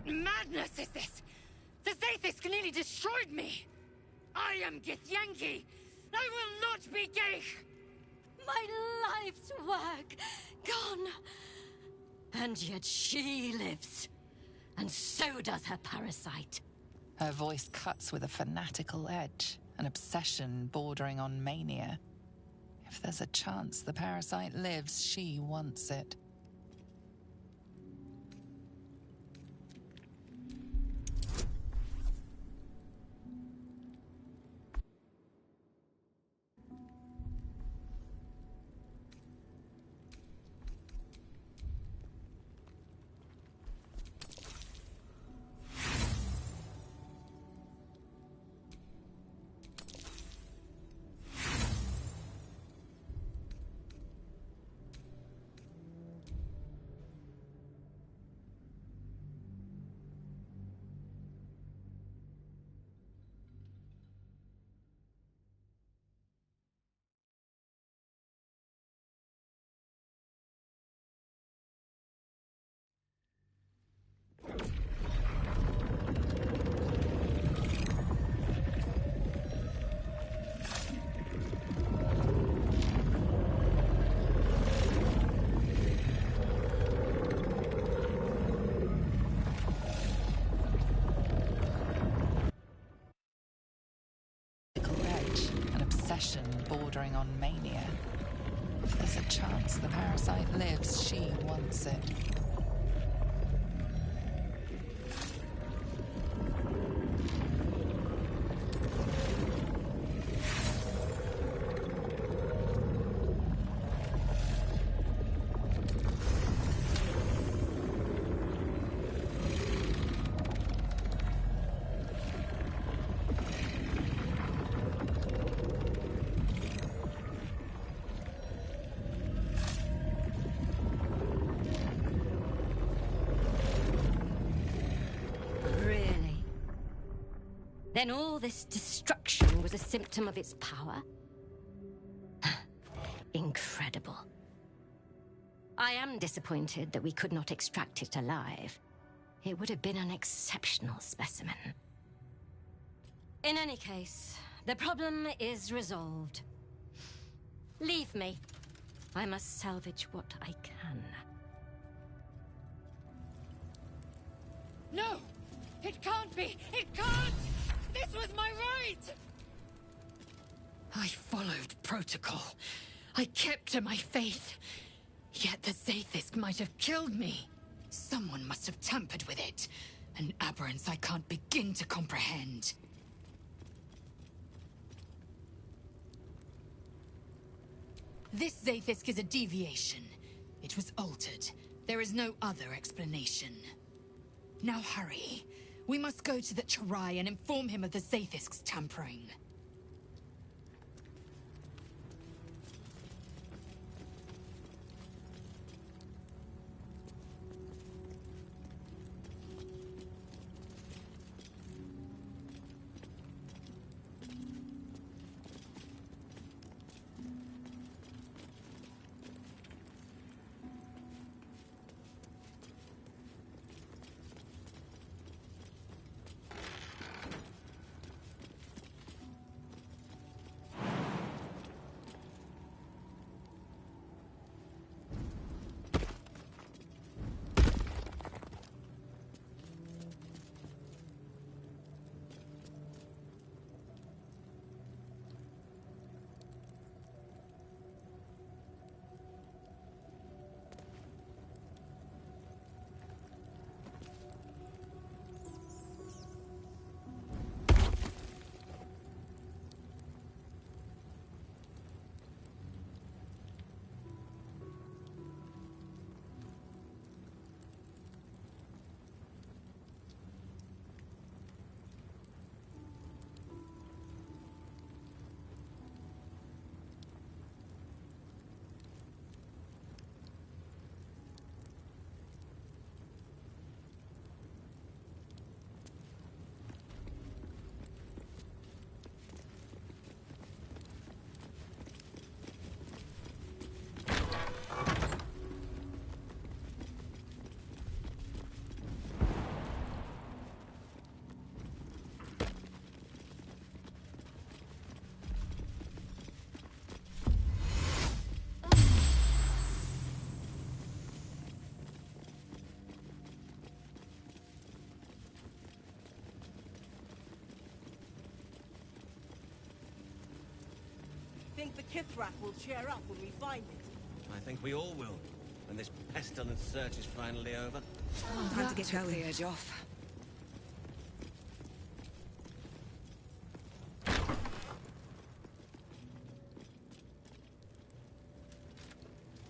Speaker 22: What madness is this? The Zaithisk nearly destroyed me! I am Githyanki! I will not be Geich!
Speaker 17: My life's work gone. And yet she lives. And so does her parasite.
Speaker 11: Her voice cuts with a fanatical edge, an obsession bordering on mania. If there's a chance the parasite lives, she wants it. Bordering on mania. If there's a chance the parasite lives, she wants it.
Speaker 17: Then all this destruction was a symptom of its power? Incredible. I am disappointed that we could not extract it alive. It would have been an exceptional specimen. In any case, the problem is resolved. Leave me. I must salvage what I can.
Speaker 22: No! It can't be! It can't! This was my right! I followed protocol. I kept to my faith. Yet the Zaithisk might have killed me. Someone must have tampered with it. An aberrance I can't begin to comprehend. This Zaithisk is a deviation. It was altered. There is no other explanation. Now hurry. We must go to the Charai and inform him of the Zaithisk's tampering.
Speaker 2: think the Kithrak will cheer up when we find it?
Speaker 7: I think we all will, when this pestilent search is finally over.
Speaker 8: Time to get going. The edge off.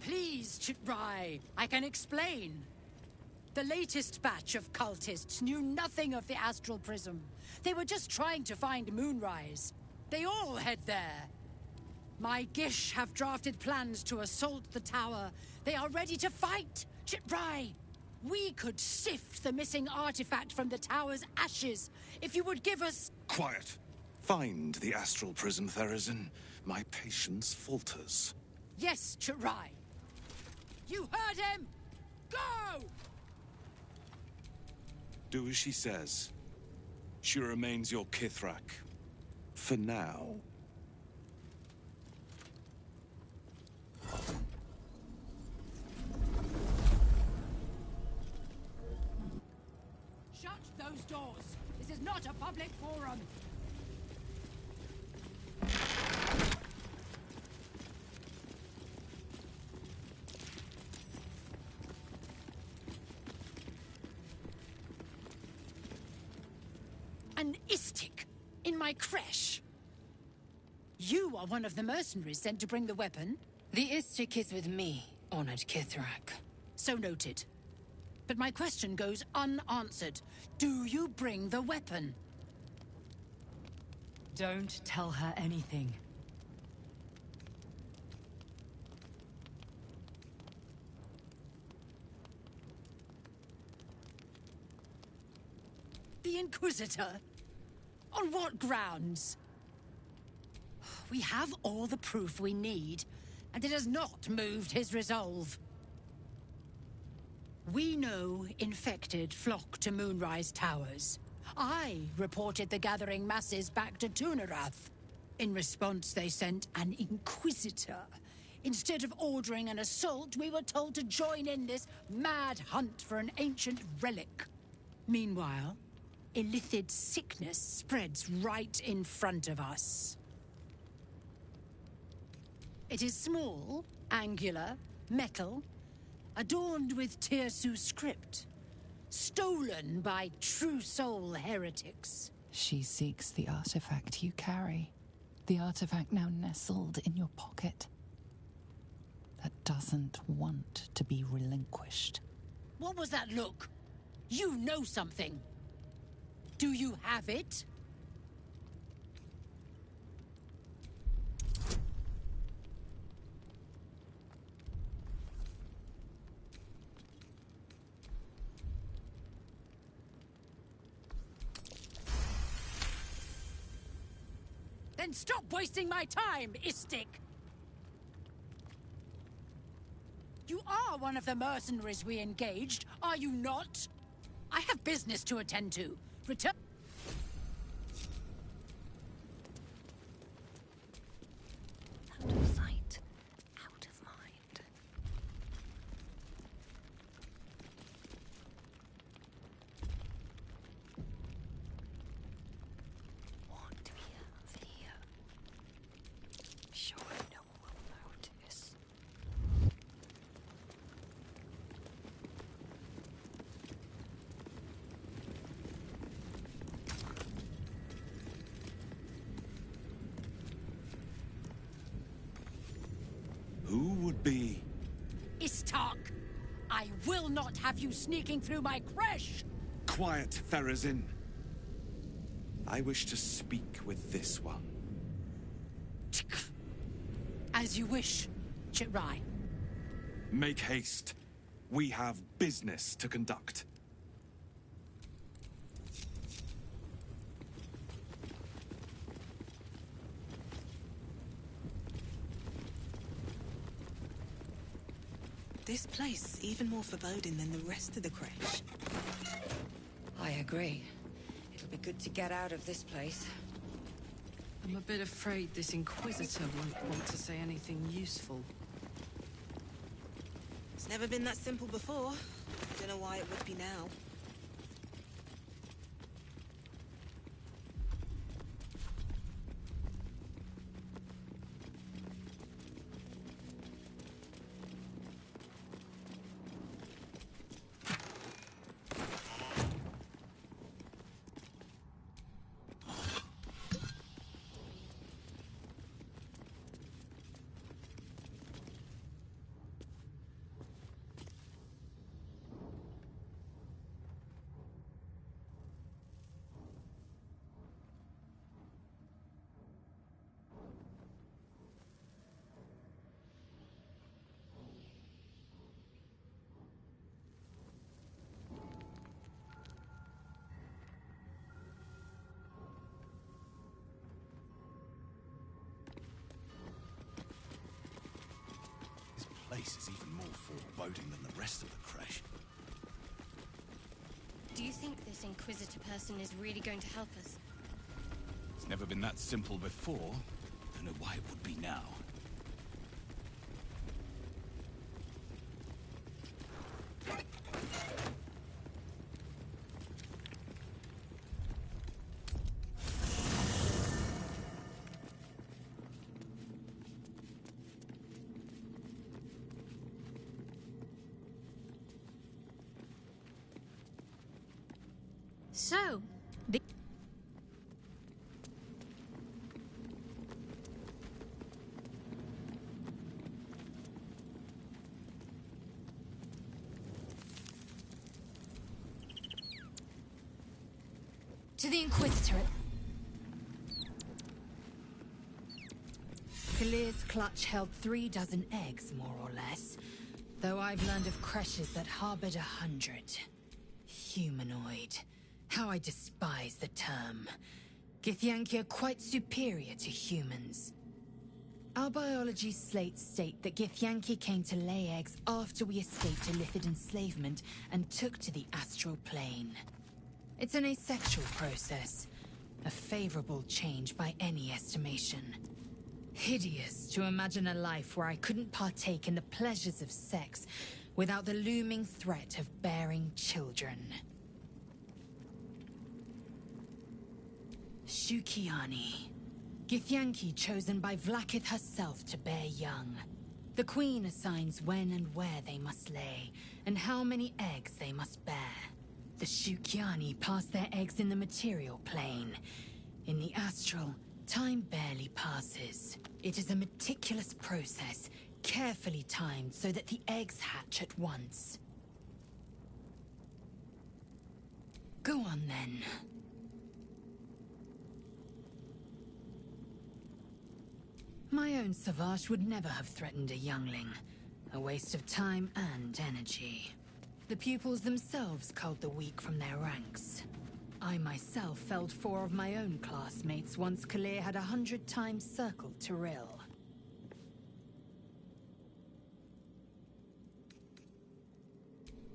Speaker 18: Please, Chitrai, I can explain. The latest batch of cultists knew nothing of the astral prism. They were just trying to find Moonrise. They all head there. My Gish have drafted plans to assault the tower. They are ready to fight, Chitrai. We could sift the missing artifact from the tower's ashes if you would give us...
Speaker 24: Quiet. Find the astral prism, Therazin. My patience falters.
Speaker 18: Yes, Chitrai. You heard him! Go!
Speaker 24: Do as she says. She remains your Kithrak. For now.
Speaker 18: Shut those doors. This is not a public forum. An Istik in my creche. You are one of the mercenaries sent to bring the weapon.
Speaker 22: The Istik is with me, honored Kithrak.
Speaker 18: So noted. But my question goes unanswered. Do you bring the weapon?
Speaker 22: Don't tell her anything.
Speaker 18: The Inquisitor? On what grounds? We have all the proof we need, and it has not moved his resolve. We know infected flock to Moonrise Towers. I reported the gathering masses back to Tunarath. In response, they sent an Inquisitor. Instead of ordering an assault, we were told to join in this mad hunt for an ancient relic. Meanwhile, illithid sickness spreads right in front of us. It is small, angular, metal, adorned with Tirsu script, stolen by true soul heretics.
Speaker 11: She seeks the artifact you carry. The artifact now nestled in your pocket. That doesn't want to be relinquished.
Speaker 18: What was that look? You know something. Do you have it? Then stop wasting my time, Istik! You are one of the mercenaries we engaged, are you not? I have business to attend to. Return...
Speaker 17: Out of sight, out of mind. What do we have here? Sure, no one will notice.
Speaker 24: Who would be?
Speaker 18: Istark! I will not have you sneaking through my creche!
Speaker 24: Quiet, Therazin. I wish to speak with this one.
Speaker 18: As you wish, Chitrai.
Speaker 24: Make haste. We have business to conduct.
Speaker 8: This place is even more foreboding than the rest of the creche.
Speaker 12: I agree. It'll be good to get out of this place.
Speaker 20: I'm a bit afraid this Inquisitor won't want to say anything useful.
Speaker 8: It's never been that simple before. Don't know why it would be now.
Speaker 10: place is even more foreboding than the rest of the crash.
Speaker 19: Do you think this Inquisitor person is really going to help us?
Speaker 10: It's never been that simple before. Don't know why it would be now.
Speaker 5: So, to the Inquisitor. Kalir's clutch held 36 eggs, more or less. Though I've learned of creches that harbored 100. Humanoid. How I despise the term. Githyanki are quite superior to humans. Our biology slates state that Githyanki came to lay eggs after we escaped Illithid enslavement and took to the astral plane. It's an asexual process, a favorable change by any estimation. Hideous to imagine a life where I couldn't partake in the pleasures of sex without the looming threat of bearing children. Shukiani. Githyanki chosen by Vlaakith herself to bear young. The Queen assigns when and where they must lay, and how many eggs they must bear. The Shukiani pass their eggs in the material plane. In the astral, time barely passes. It is a meticulous process, carefully timed so that the eggs hatch at once. Go on then. My own Savage would never have threatened a youngling. A waste of time and energy. The pupils themselves culled the weak from their ranks. I myself felled 4 of my own classmates once Kalir had 100 times circled Tyrell.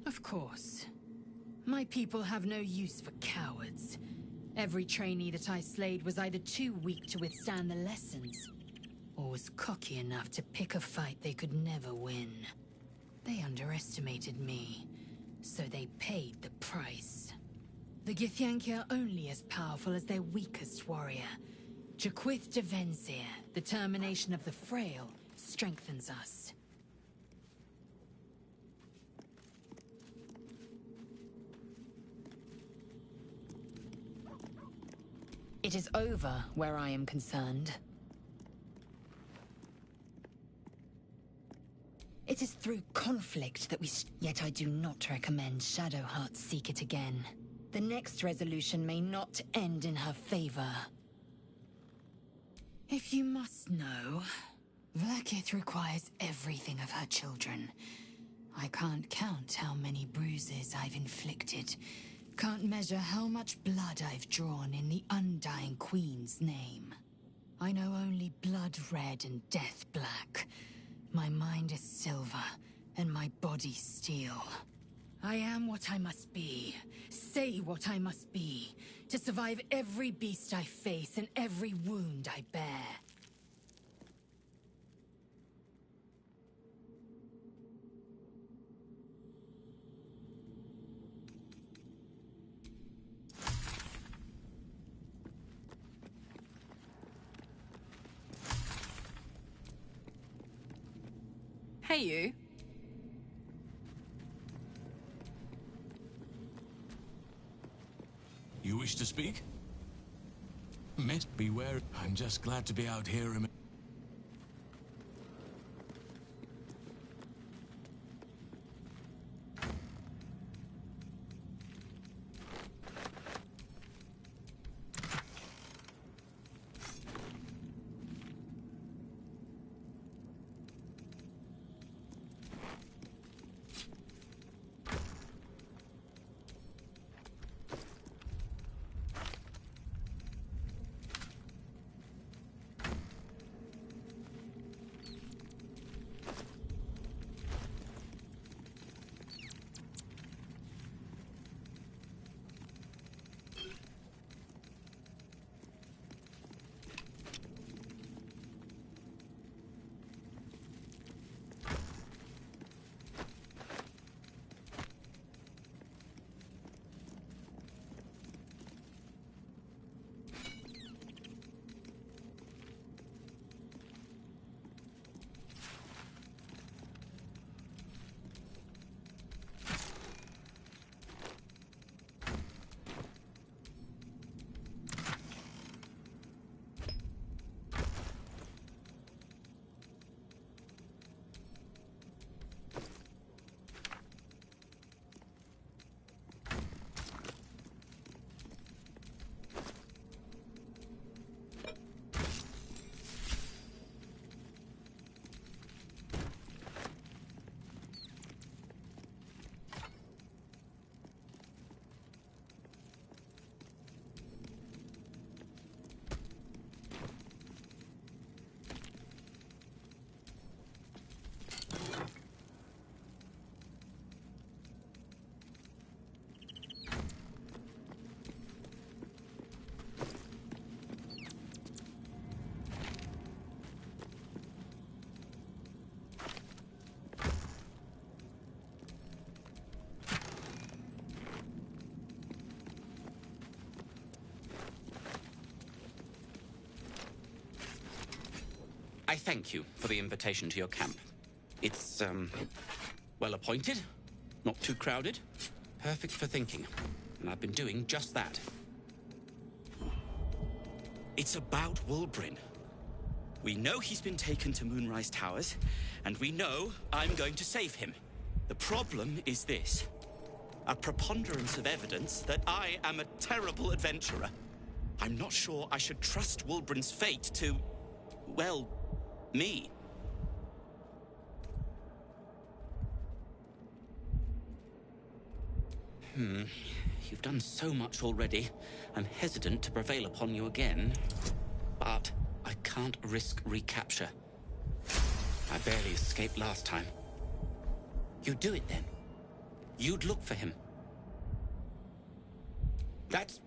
Speaker 5: Of course. My people have no use for cowards. Every trainee that I slayed was either too weak to withstand the lessons, or was cocky enough to pick a fight they could never win. They underestimated me, so they paid the price. The Githyanki are only as powerful as their weakest warrior. Jaquith de Venzir, the termination of the frail, strengthens us. It is over where I am concerned. It is through conflict that yet I do not recommend Shadowheart seek it again. The next resolution may not end in her favor. If you must know, Vlaakith requires everything of her children. I can't count how many bruises I've inflicted. Can't measure how much blood I've drawn in the Undying Queen's name. I know only blood red and death black. My mind is silver, and my body steel. I am what I must be, say what I must be, to survive every beast I face and every wound I bear.
Speaker 20: Hey, you.
Speaker 6: You wish to speak? Miss, beware. I'm just glad to be out here.
Speaker 9: I thank you for the invitation to your camp. It's, well appointed, not too crowded, perfect for thinking. And I've been doing just that. It's about Wulbrin. We know he's been taken to Moonrise Towers, and we know I'm going to save him. The problem is this. A preponderance of evidence that I am a terrible adventurer. I'm not sure I should trust Wulbrin's fate to, well, me. You've done so much already. I'm hesitant to prevail upon you again. But I can't risk recapture. I barely escaped last time. You'd do it then. You'd look for him. That's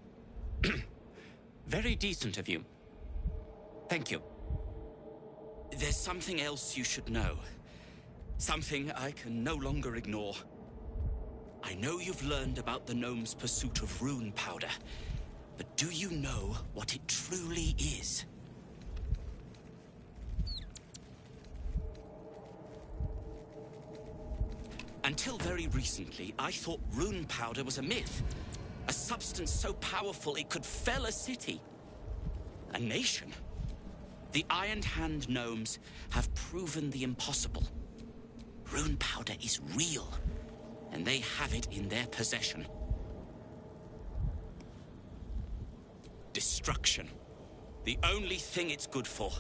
Speaker 9: very decent of you. Thank you. There's something else you should know. Something I can no longer ignore. I know you've learned about the gnome's pursuit of rune powder, but do you know what it truly is? Until very recently, I thought rune powder was a myth. A substance so powerful it could fell a city. A nation. The Iron Hand gnomes have proven the impossible. Rune powder is real, and they have it in their possession. Destruction. The only thing it's good for.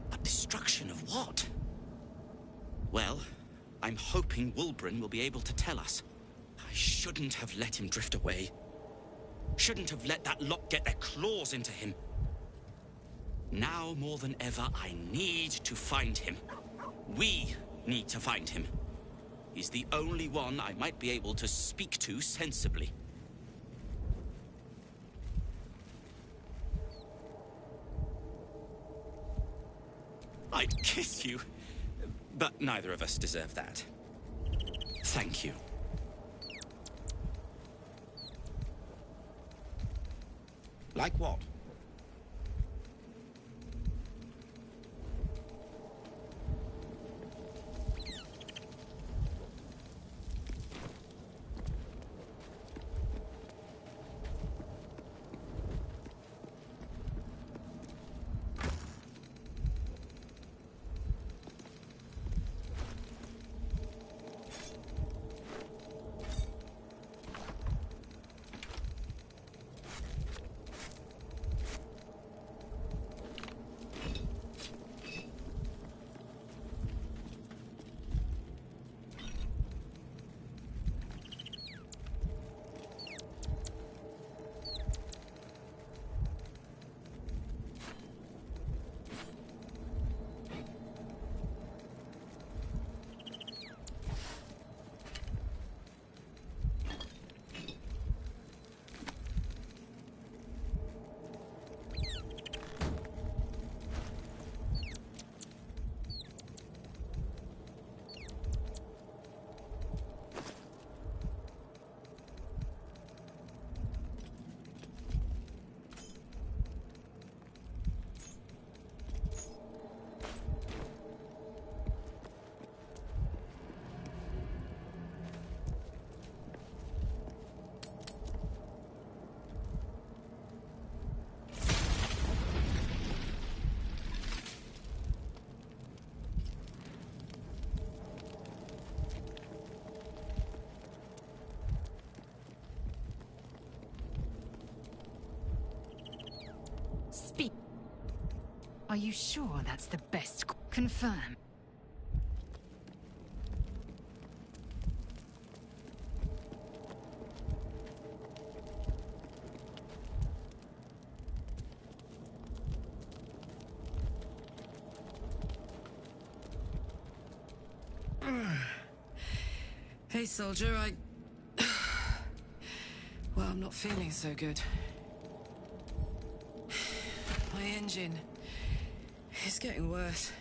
Speaker 9: But destruction of what? Well, I'm hoping Wulbrin will be able to tell us. I shouldn't have let him drift away. Shouldn't have let that lot get their claws into him. Now more than ever, I need to find him. We need to find him. He's the only one I might be able to speak to sensibly. I'd kiss you, but neither of us deserve that. Thank you. Like what?
Speaker 22: Speak. Are you sure that's the best? Confirm.
Speaker 20: Hey, soldier, well, I'm not feeling so good. My engine is getting worse.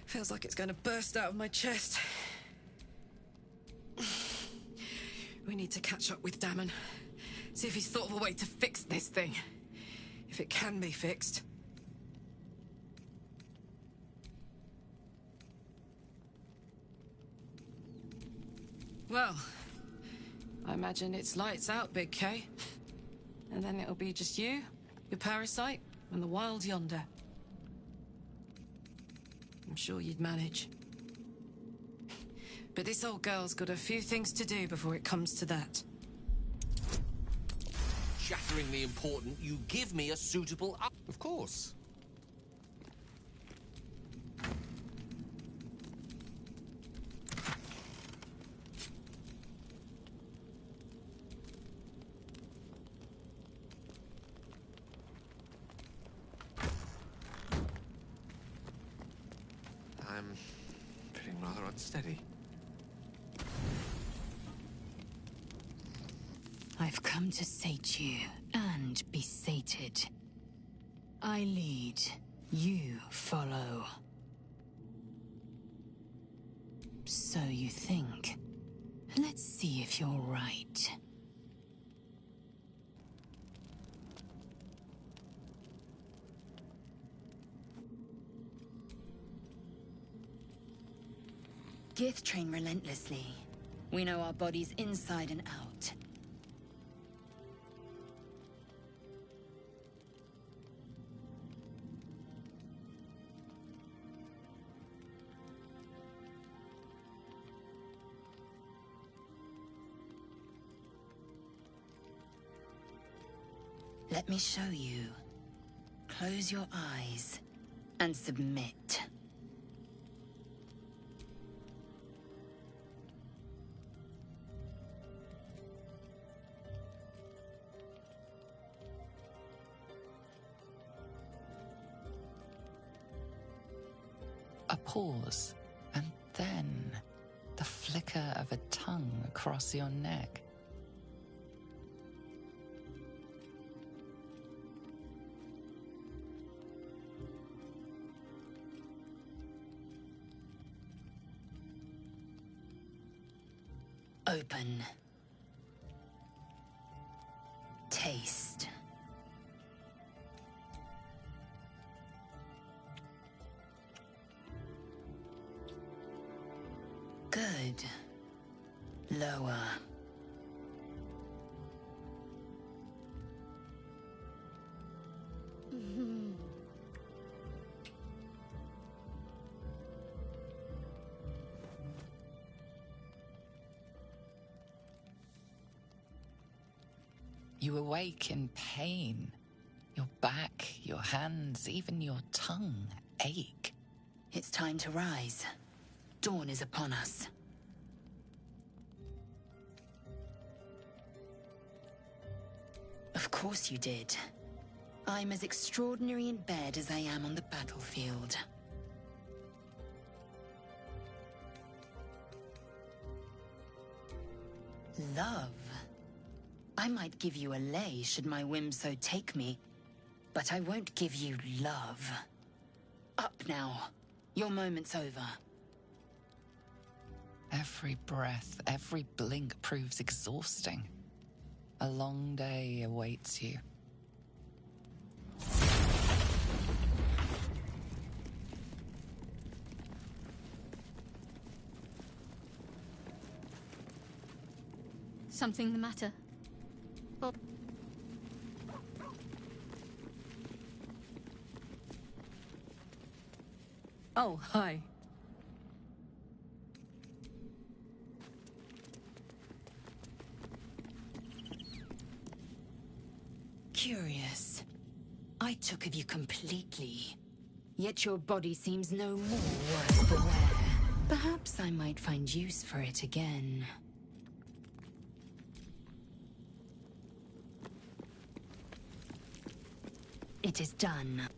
Speaker 20: Feels like it's going to burst out of my chest. We need to catch up with Damon. See if he's thought of a way to fix this thing. If it can be fixed. Well, I imagine it's lights out, Big K. And then it'll be just you, your parasite, and the wild yonder. I'm sure you'd manage. But this old girl's got a few things to do before it comes to that.
Speaker 3: Shatteringly important, you give me a suitable up.
Speaker 15: Of course. I'm feeling rather unsteady.
Speaker 22: I've come to sate you and be sated. I lead, you follow. So you think. Let's see if you're right.
Speaker 5: Gith train relentlessly. We know our bodies inside and out. Let me show you. Close your eyes and submit.
Speaker 11: A pause, and then the flicker of a tongue across your neck.
Speaker 5: Open. Taste. Good. Lower.
Speaker 11: You awake in pain. Your back, your hands, even your tongue ache.
Speaker 5: It's time to rise. Dawn is upon us. Of course you did. I'm as extraordinary in bed as I am on the battlefield. Love. I might give you a lay should my whim so take me, but I won't give you love. Up now. Your moment's over.
Speaker 11: Every breath, every blink proves exhausting. A long day awaits you.
Speaker 19: Something the matter?
Speaker 8: Oh, hi.
Speaker 5: Curious. I took of you completely. Yet your body seems no more worth the wear. Perhaps I might find use for it again. It is done.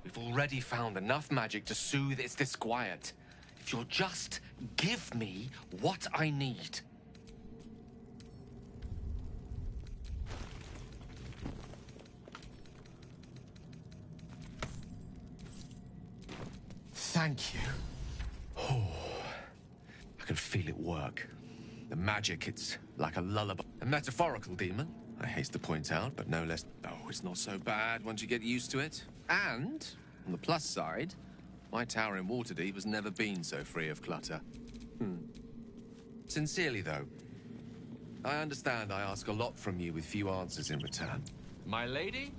Speaker 3: We've already found enough magic to soothe its disquiet. If you'll just give me what I need. Thank you. Oh, I can feel it work. The magic, it's like a lullaby. A metaphorical demon, I haste to point out, but no less... Oh, it's not so bad once you get used to it. And, on the plus side, my tower in Waterdeep has never been so free of clutter. Sincerely, though, I understand I ask a lot from you with few answers in return.
Speaker 15: My lady?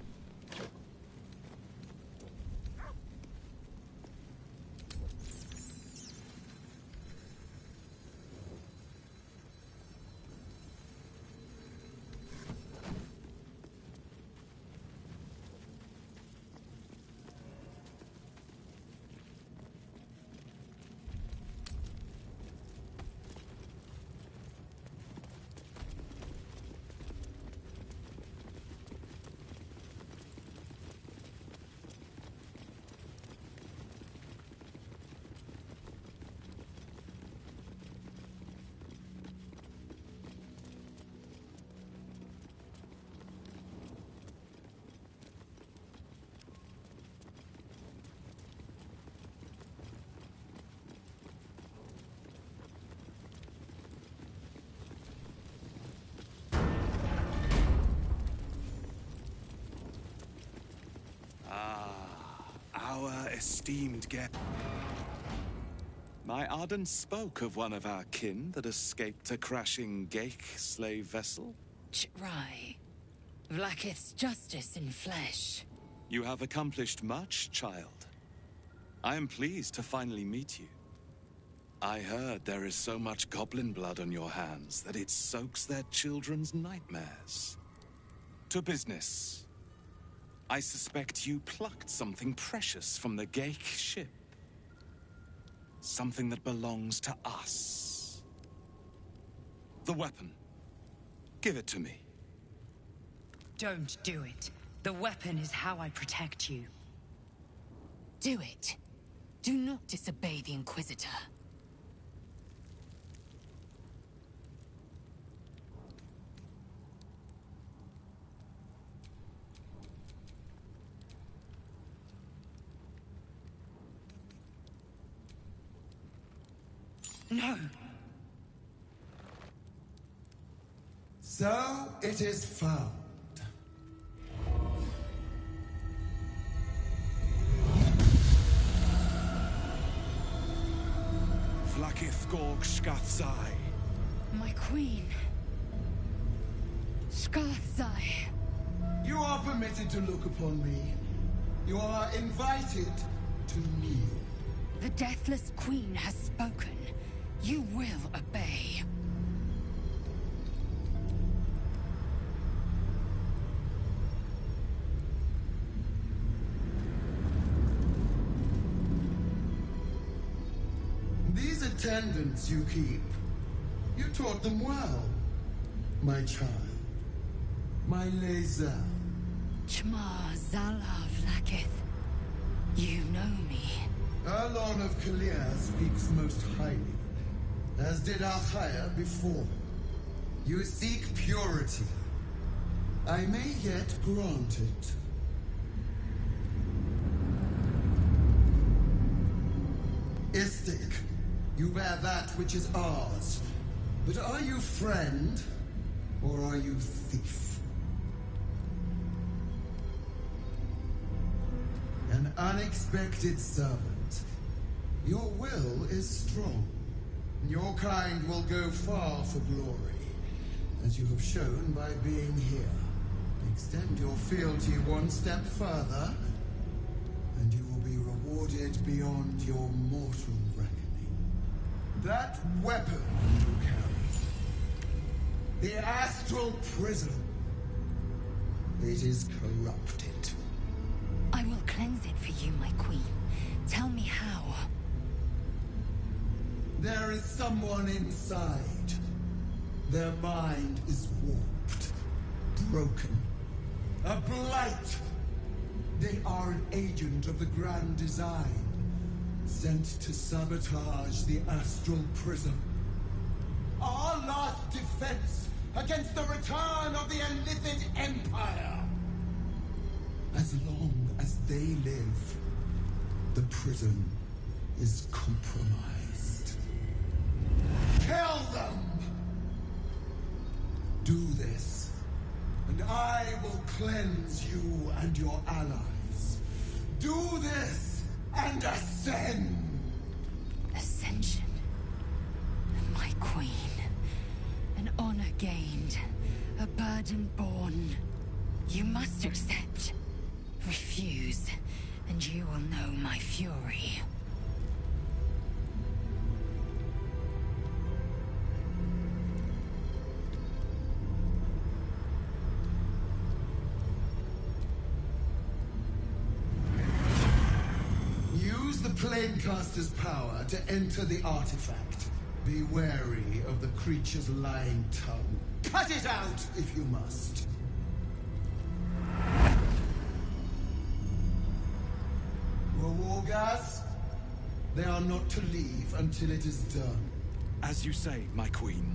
Speaker 24: Our esteemed guest. My Arden spoke of one of our kin that escaped a crashing Geich slave vessel.
Speaker 5: Right. Vlaakith's justice in flesh.
Speaker 24: You have accomplished much, child. I am pleased to finally meet you. I heard there is so much goblin blood on your hands that it soaks their children's nightmares. To business. I suspect you plucked something precious from the Geich ship. Something that belongs to us. The weapon. Give it to me.
Speaker 18: Don't do it. The weapon is how I protect you.
Speaker 5: Do it. Do not disobey the Inquisitor.
Speaker 18: No.
Speaker 1: So it is found.
Speaker 24: Vlaakith Gorg Skathzai.
Speaker 5: My queen. Skathzai.
Speaker 1: You are permitted to look upon me. You are invited to kneel.
Speaker 5: The Deathless Queen has spoken. You will obey.
Speaker 1: These attendants you keep, you taught them well, my child. My Lae'zel.
Speaker 5: Chmar Zala Vlaakith. You know me.
Speaker 1: Our Lord of Kalir speaks most highly, as did Alchaya before. You seek purity. I may yet grant it. Istik, you bear that which is ours. But are you friend, or are you thief? An unexpected servant. Your will is strong. Your kind will go far for glory, as you have shown by being here. Extend your fealty one step further, and you will be rewarded beyond your mortal reckoning. That weapon you carry, the astral prism, it is corrupted.
Speaker 5: I will cleanse it for you, my queen. Tell me how.
Speaker 1: There is someone inside. Their mind is warped, broken. A blight. They are an agent of the Grand Design, sent to sabotage the Astral Prism. Our last defense against the return of the Illithid Empire. As long as they live, the prism is compromised. Kill them! Do this, and I will cleanse you and your allies. Do this, and ascend!
Speaker 5: Ascension. My queen. An honor gained. A burden borne. You must accept. Refuse, and you will know my fury.
Speaker 1: Use the Planecaster's power to enter the artifact. Be wary of the creature's lying tongue. Cut it out if you must. Wargas, they are not to leave until it is done.
Speaker 24: As you say, my queen.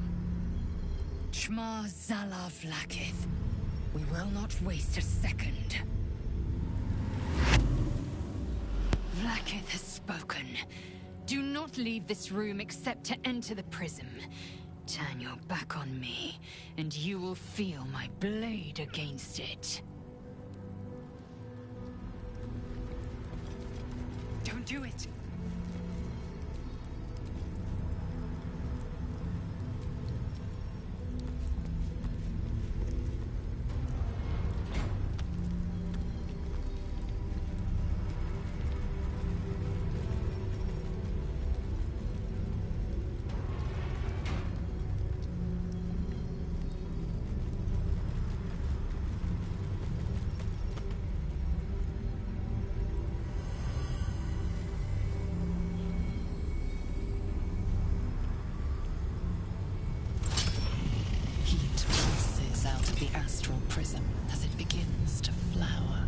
Speaker 5: Shma Zalav Lakith. We will not waste a second. Vlakith has spoken. Do not leave this room except to enter the prism. Turn your back on me, and you will feel my blade against it. Don't do it!
Speaker 11: Prism as it begins to flower.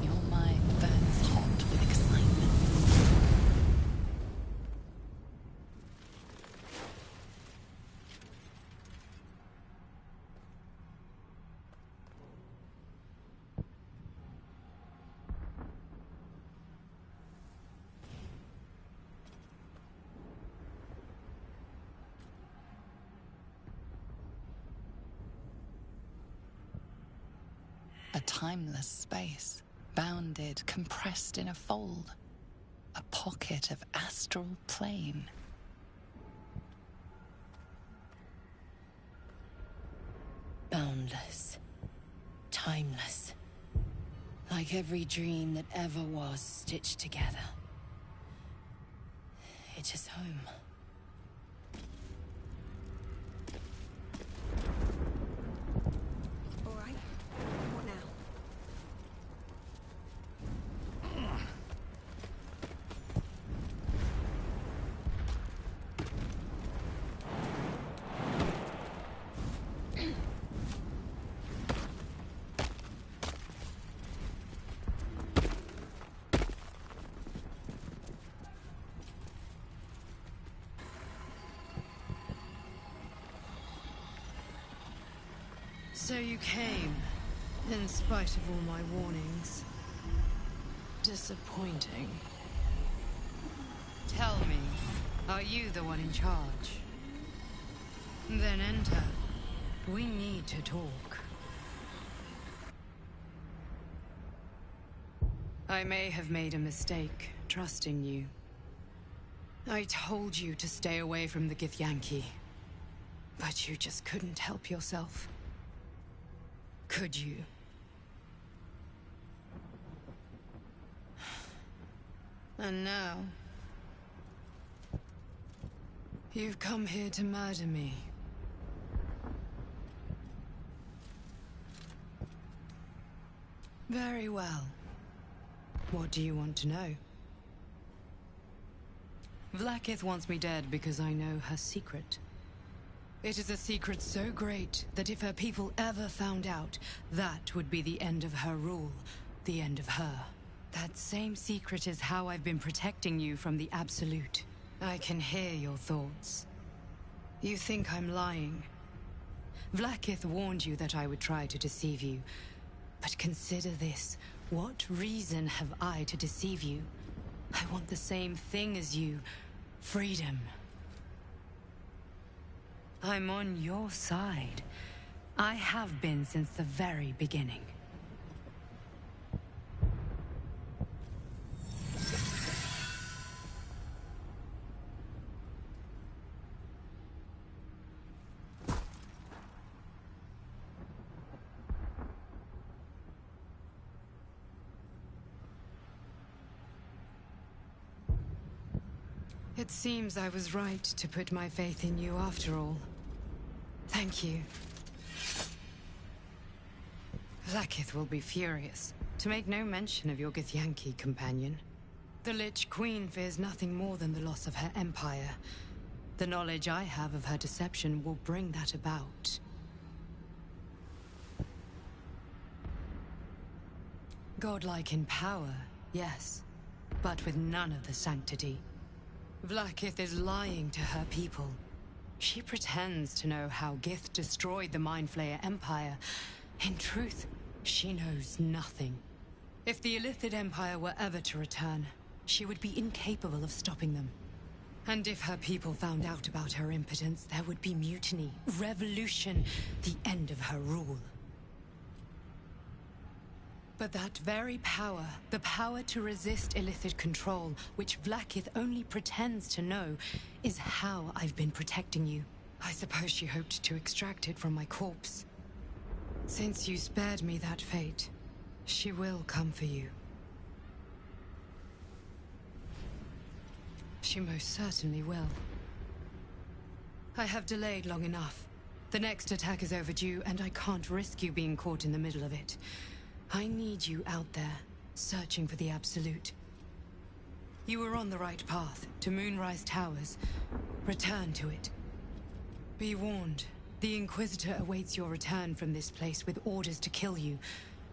Speaker 11: Your mind burns hot with excitement. A timeless space, bounded, compressed in a fold. A pocket of astral plane.
Speaker 22: Boundless. Timeless. Like every dream that ever was stitched together. It is home.
Speaker 20: So you came, in spite of all my warnings. Disappointing. Tell me, are you the one in charge? Then enter. We need to talk. I may have made a mistake, trusting you. I told you to stay away from the Githyanki. But you just couldn't help yourself. Could you? And now... you've come here to murder me. Very well. What do you want to know? Vlaakith wants me dead because I know her secret. It is a secret so great that if her people ever found out, that would be the end of her rule, the end of her. That same secret is how I've been protecting you from the Absolute. I can hear your thoughts. You think I'm lying. Vlaakith warned you that I would try to deceive you. But consider this. What reason have I to deceive you? I want the same thing as you. Freedom. I'm on your side. I have been since the very beginning. It seems I was right to put my faith in you after all. Thank you. Vlaakith will be furious, to make no mention of your Githyanki companion. The Lich Queen fears nothing more than the loss of her empire. The knowledge I have of her deception will bring that about. Godlike in power, yes, but with none of the sanctity. Vlaakith is lying to her people. She pretends to know how Gith destroyed the Mindflayer Empire. In truth, she knows nothing. If the Illithid Empire were ever to return, she would be incapable of stopping them. And if her people found out about her impotence, there would be mutiny, revolution, the end of her rule. But that very power, the power to resist Illithid control, which Vlaakith only pretends to know, is how I've been protecting you. I suppose she hoped to extract it from my corpse. Since you spared me that fate, she will come for you. She most certainly will. I have delayed long enough. The next attack is overdue, and I can't risk you being caught in the middle of it. I need you out there, searching for the Absolute. You were on the right path, to Moonrise Towers. Return to it. Be warned, the Inquisitor awaits your return from this place with orders to kill you.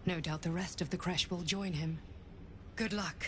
Speaker 20: No doubt the rest of the Kresh will join him. Good luck.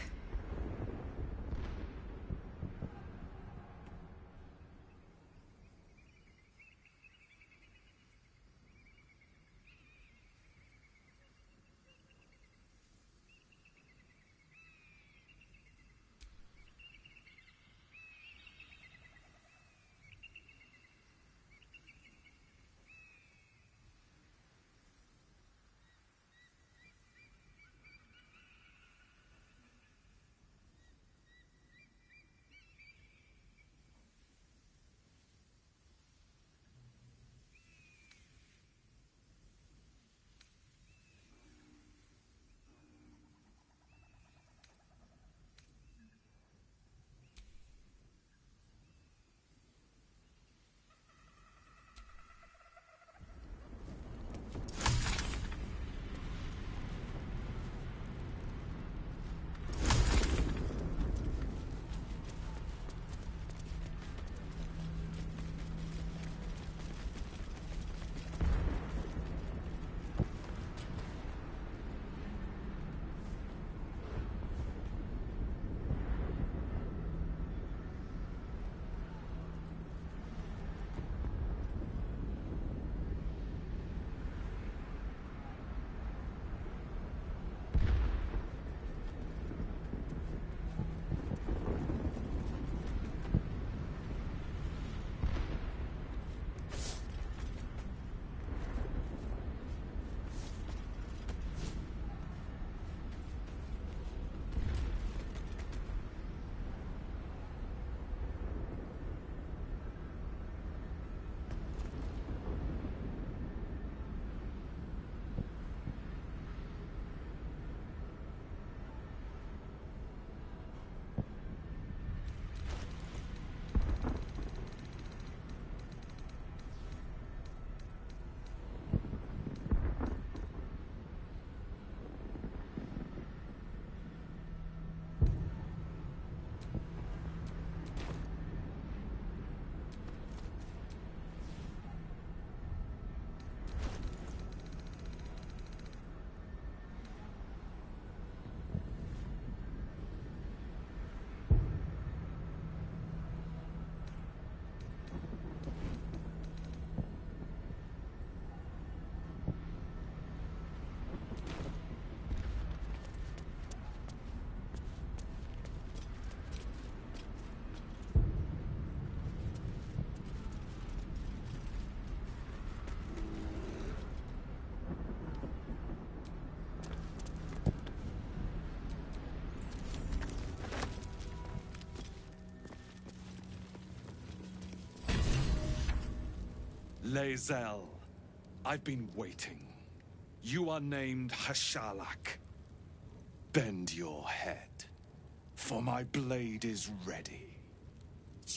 Speaker 24: Lae'zel, I've been waiting. You are named Hashalak. Bend your head, for my blade is ready.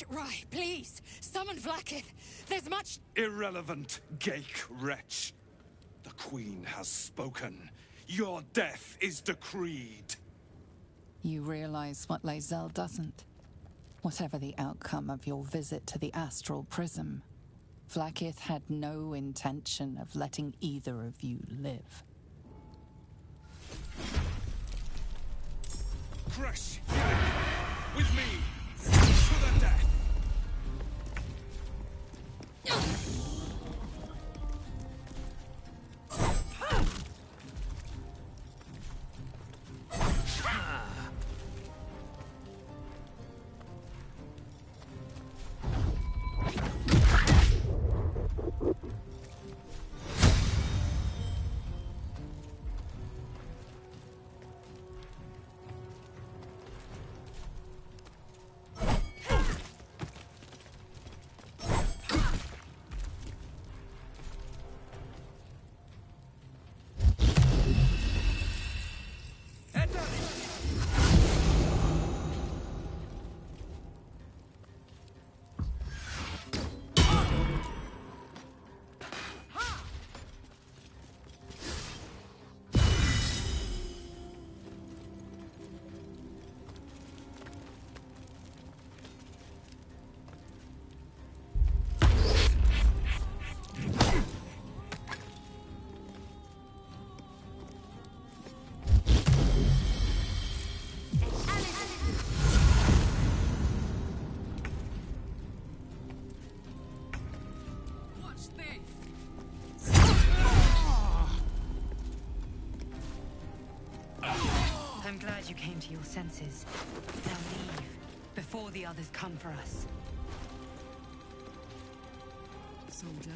Speaker 5: Right, please, summon Vlaakith. There's much...
Speaker 24: Irrelevant, Geik wretch. The Queen has spoken. Your death is decreed.
Speaker 11: You realize what Lae'zel doesn't? Whatever the outcome of your visit to the Astral Prism, Vlaakith had no intention of letting either of you live.
Speaker 24: Crush! With me! To the death!
Speaker 20: I'm glad you came to your senses. Now leave, before the others come for us. Soldier.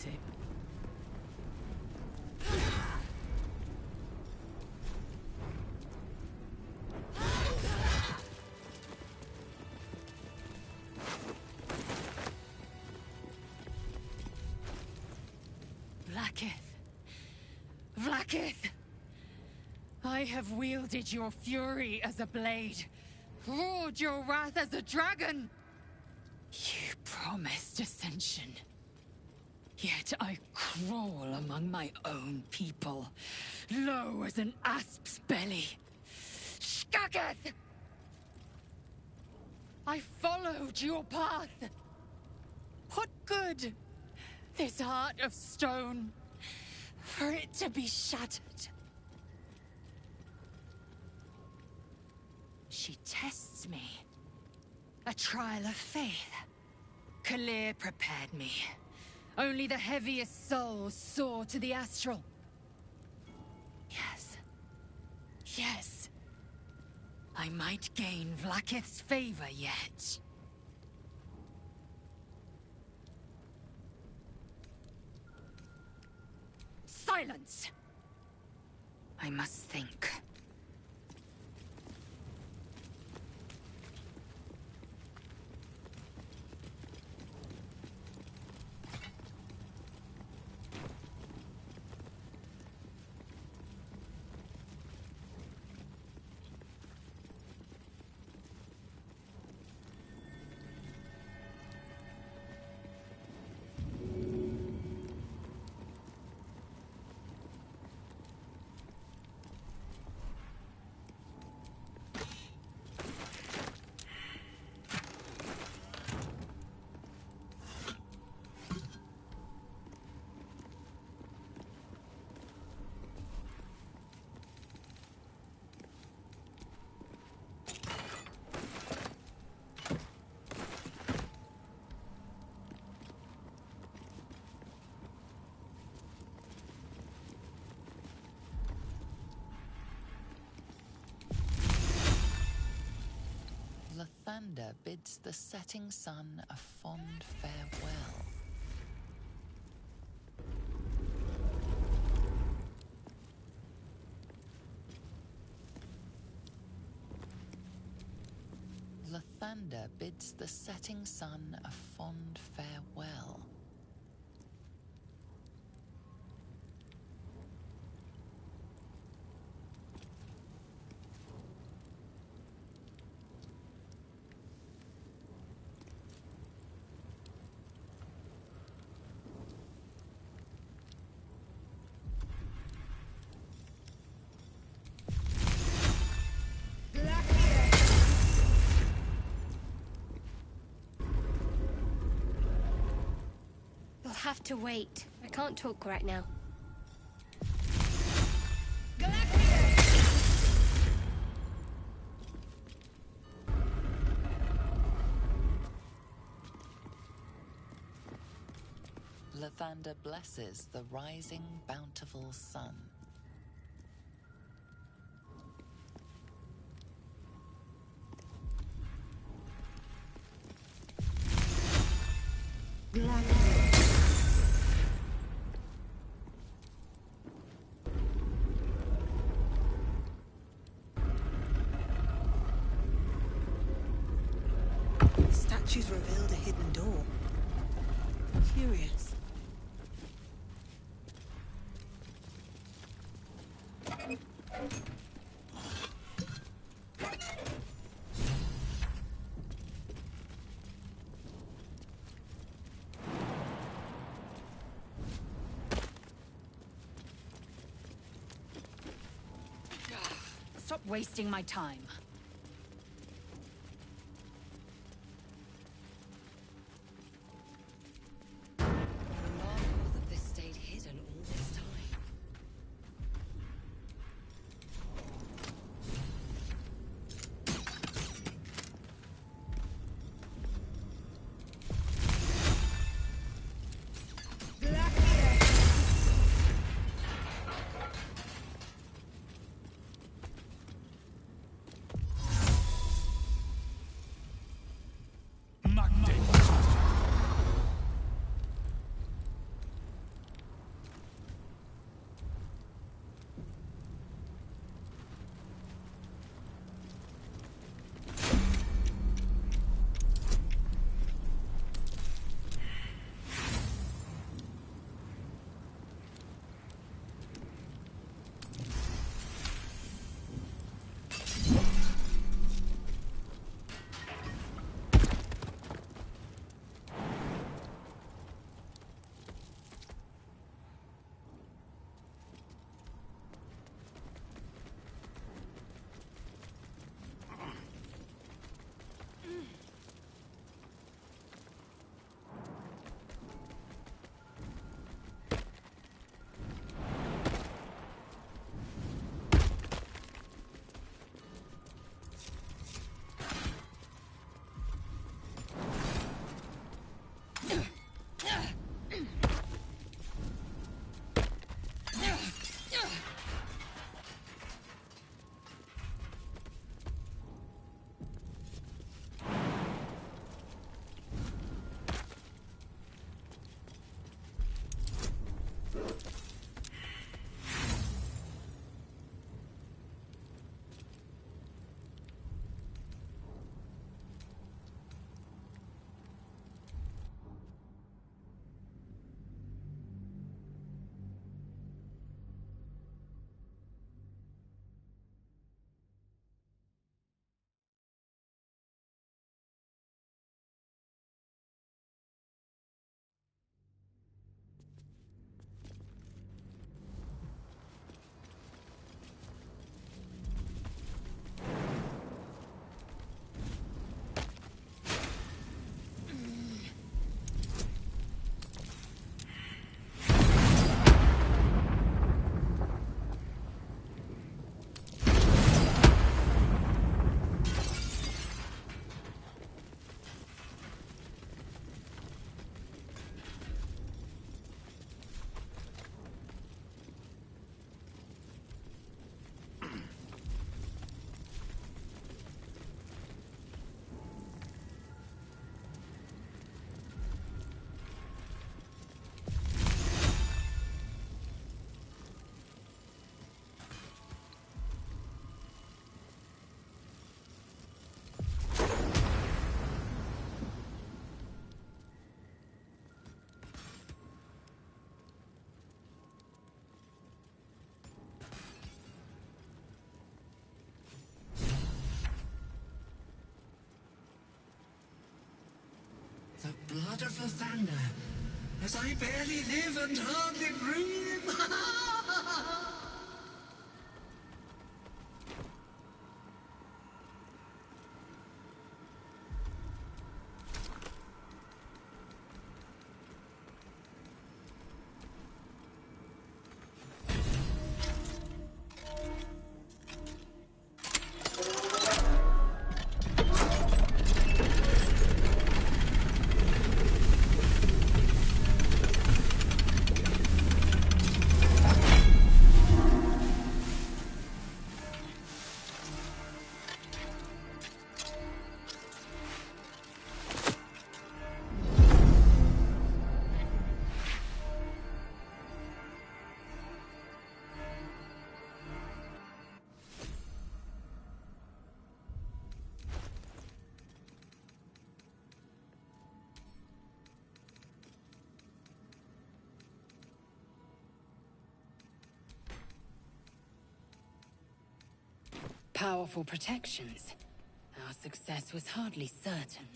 Speaker 20: it.
Speaker 18: Vlaakith! I have wielded your fury as a blade, roared your wrath as a dragon! You promised ascension. Yet I crawl among my own people, low as an asp's belly. Shkaketh! I followed your path. What good? This heart of stone, for it to be shattered. She tests me. A trial of faith. Kalir prepared me. Only the heaviest souls soar to the astral. Yes. Yes. I might gain Vlaakith's favor yet. Silence! I must think.
Speaker 11: Lathander bids the setting sun a fond farewell. Lathander bids the setting sun a fond farewell.
Speaker 4: Have to wait. I can't talk right now. Lathander blesses the rising, bountiful sun.
Speaker 8: Statues revealed a hidden door. Curious.
Speaker 18: Stop wasting my time.
Speaker 12: Remarkable that this stayed hidden all this time.
Speaker 13: The blood of Lathander, as I barely live and hardly breathe.
Speaker 5: Powerful protections. Our success was hardly certain.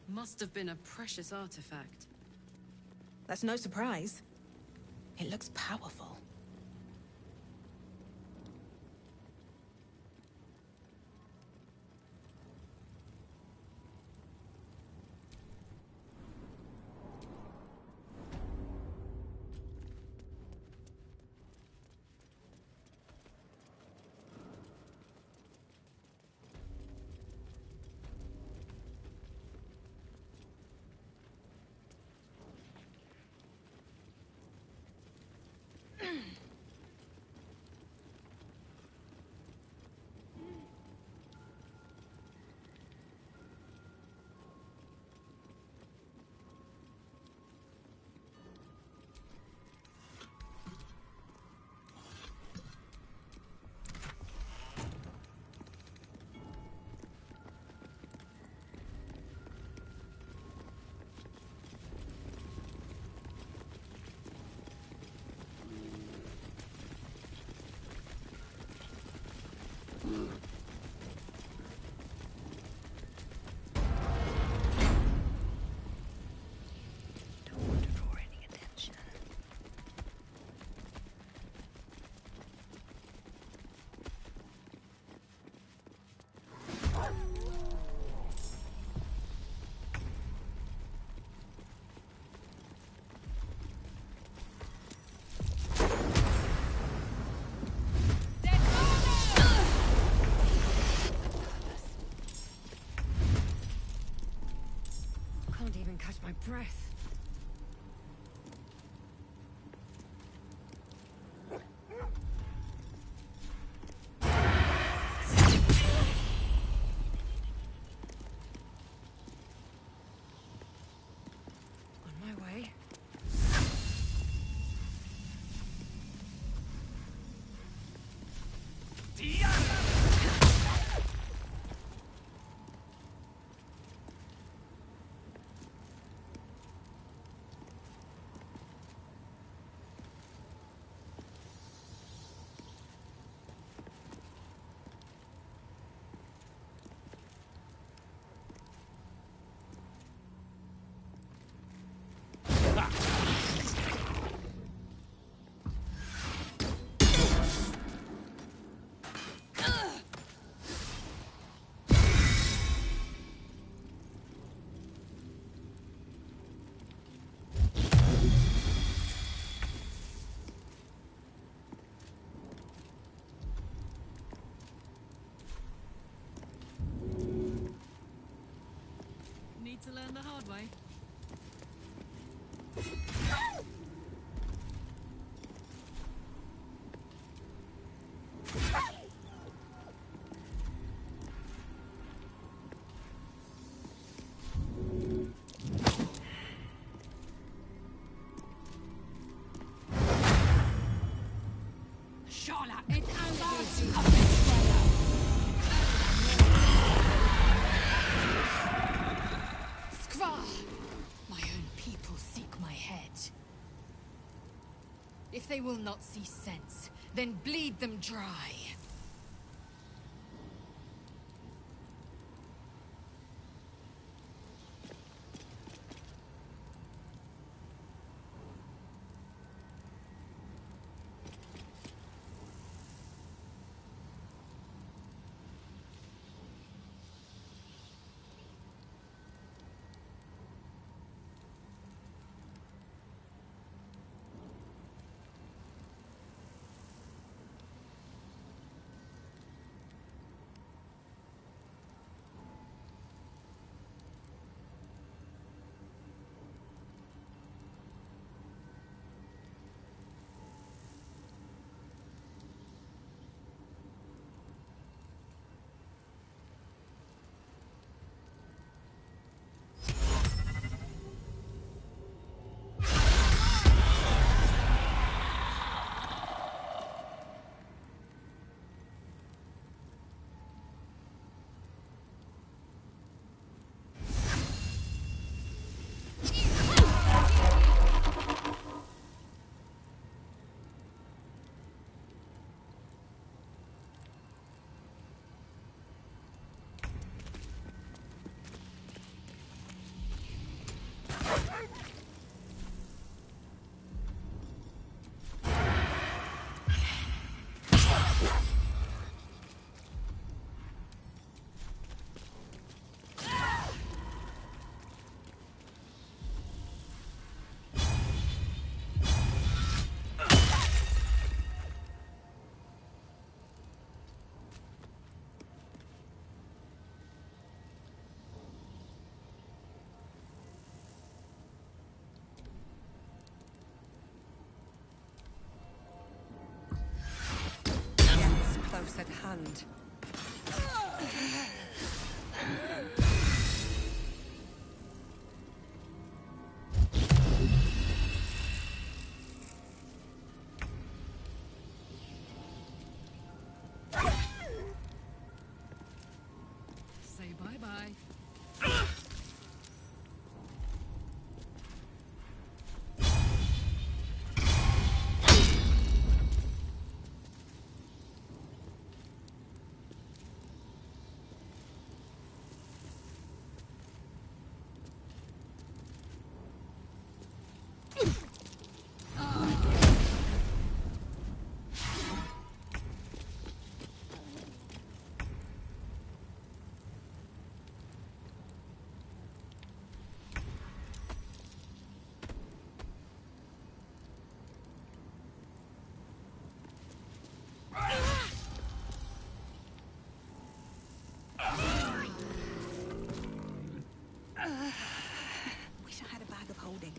Speaker 20: Must have been a precious artifact.
Speaker 8: That's no surprise. It looks powerful.
Speaker 17: Can't even catch my breath. On my way.
Speaker 20: Need to learn the hard way.
Speaker 18: Shala, it's Alba!
Speaker 5: Skvar! My own people seek my head. If they will not see sense, then bleed them dry.
Speaker 8: hand.
Speaker 20: Say bye-bye.
Speaker 8: Wish I had a bag of holding.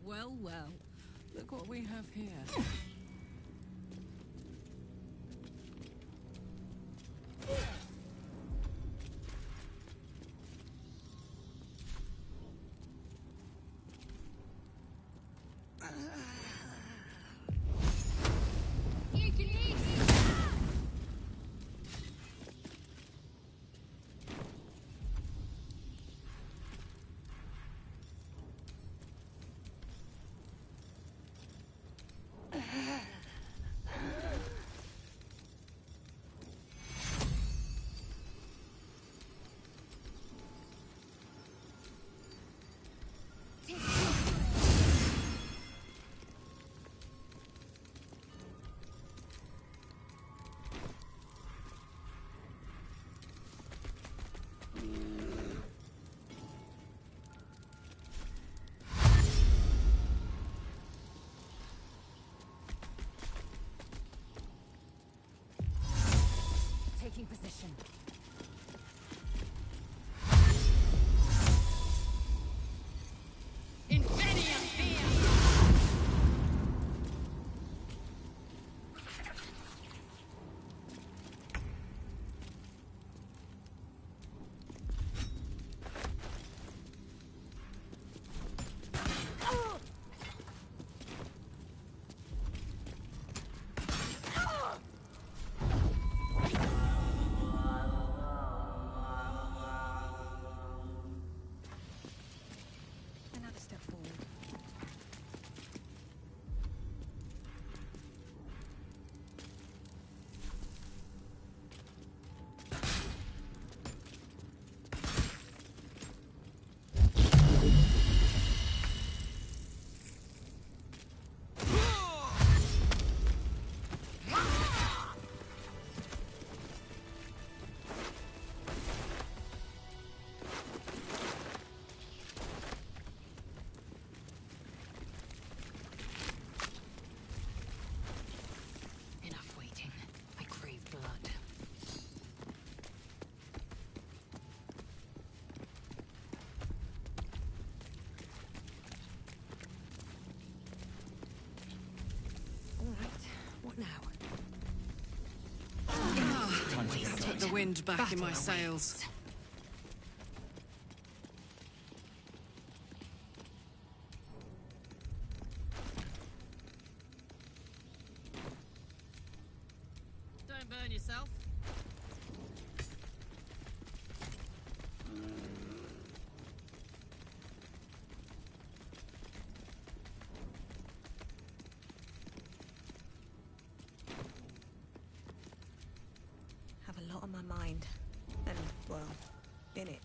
Speaker 20: Well, well. Look what we have here.
Speaker 22: Taking position.
Speaker 8: Another step forward.
Speaker 5: Enough waiting. I crave blood.
Speaker 8: All right, what now?
Speaker 20: Put the wind back in my sails.
Speaker 14: Don't burn yourself.
Speaker 8: Have a lot on my mind. And, well, in it.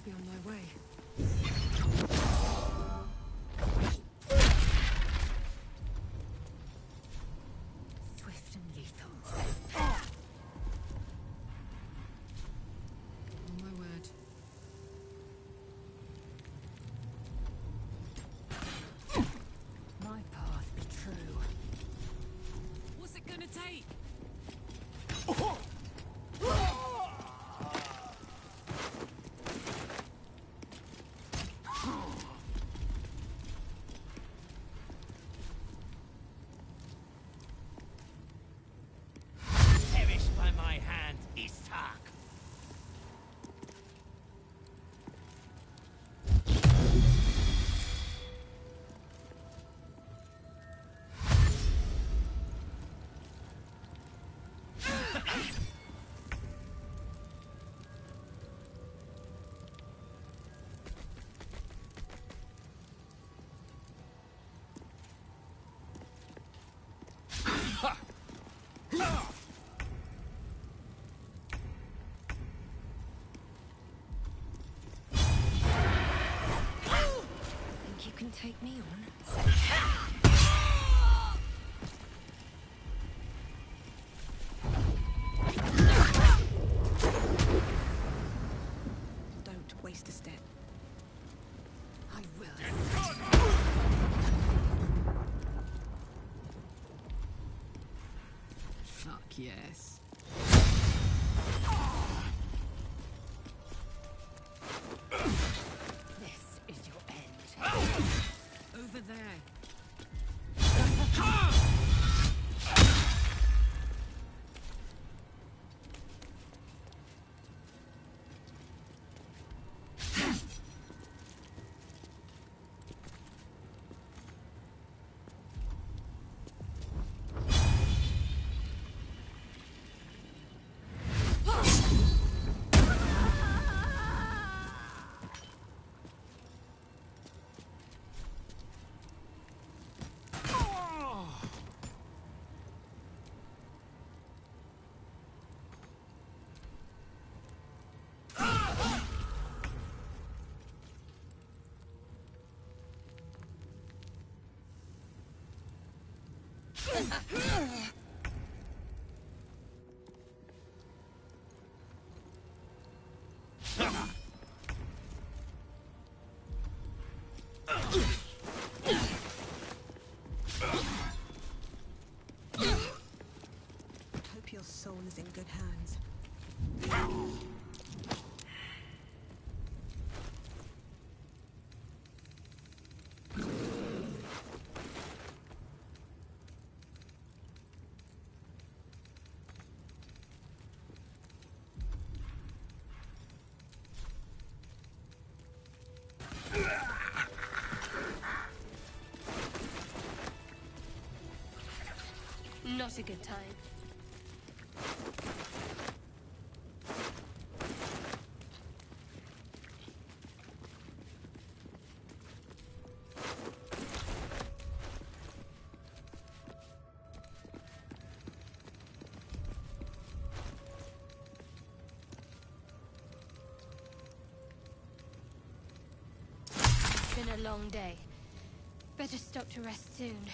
Speaker 20: Be on my way.
Speaker 22: Swift and lethal.
Speaker 20: On my word.
Speaker 22: My path be true.
Speaker 20: What's it gonna take?
Speaker 7: Perished by my hand, Istark.
Speaker 12: Think you can take me on?
Speaker 8: Don't waste a step.
Speaker 20: I will. Fuck yes.
Speaker 12: This is your end.
Speaker 20: Over there.
Speaker 8: Hope your soul is in good hands.
Speaker 19: Not a good time. It's been a long day. Better stop to rest soon.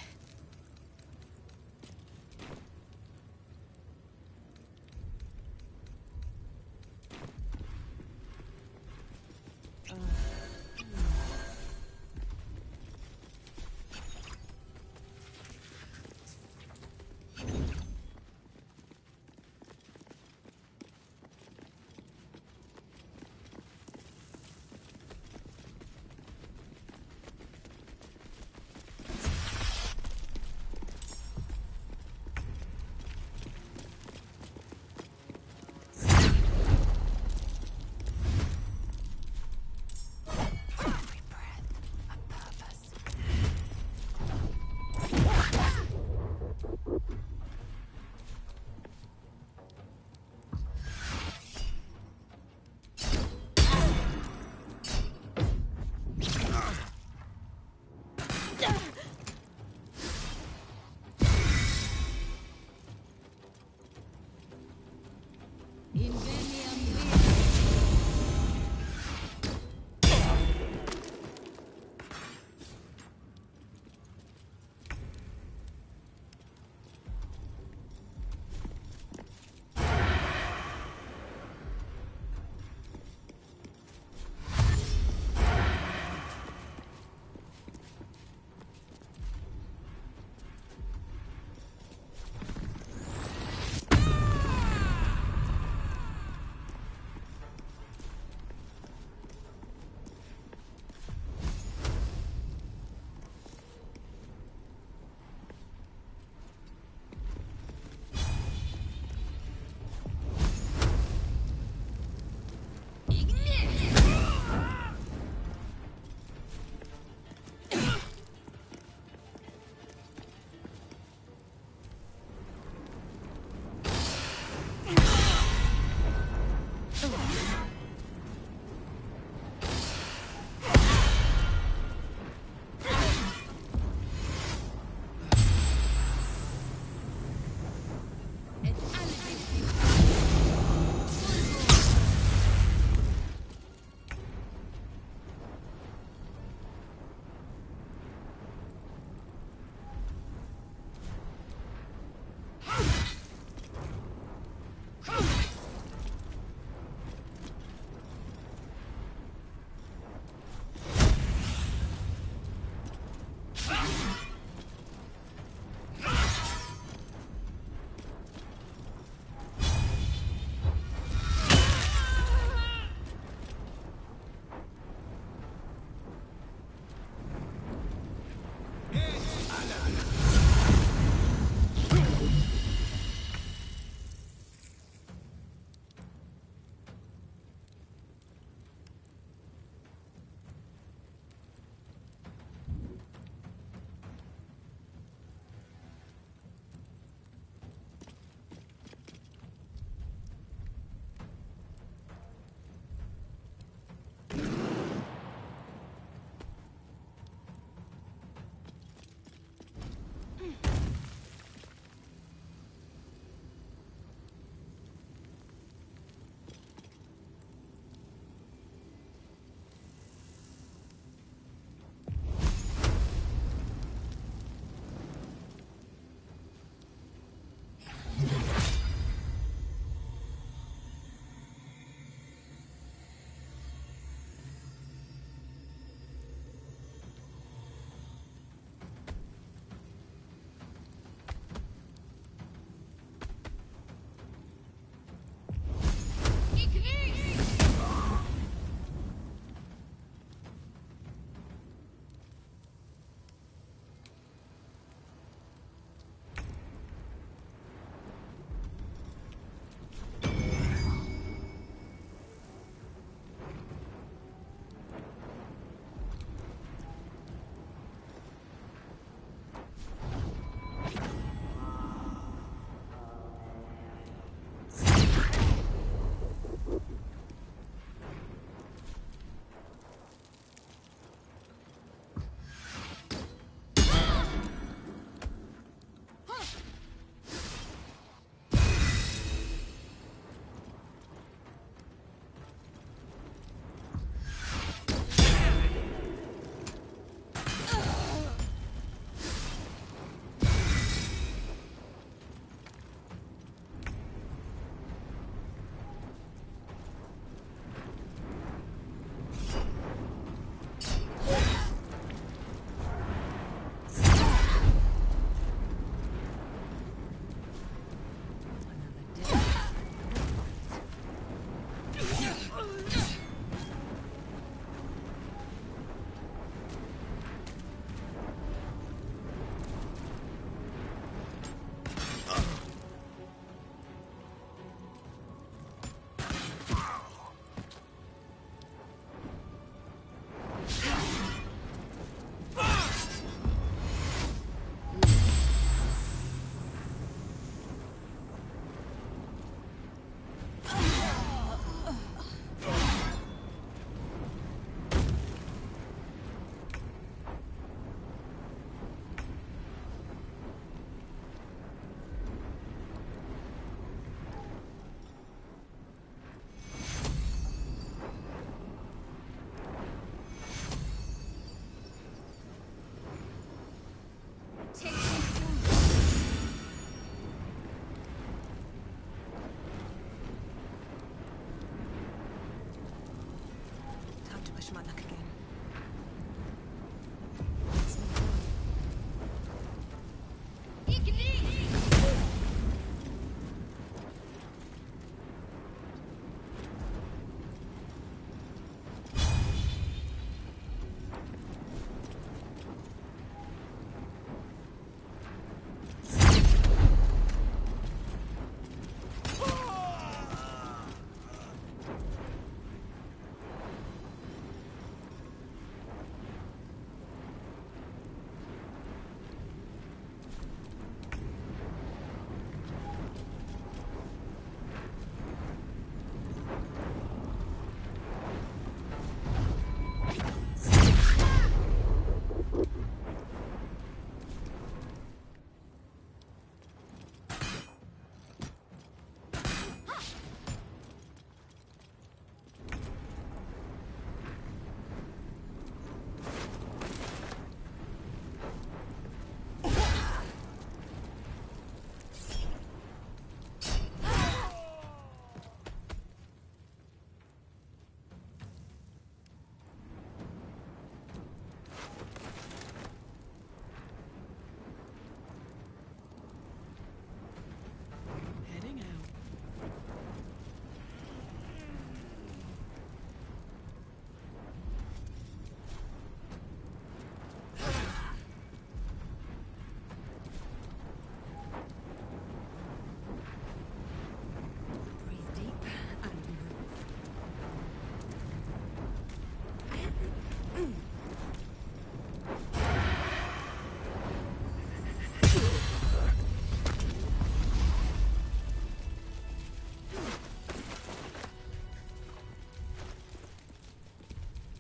Speaker 8: my luck again.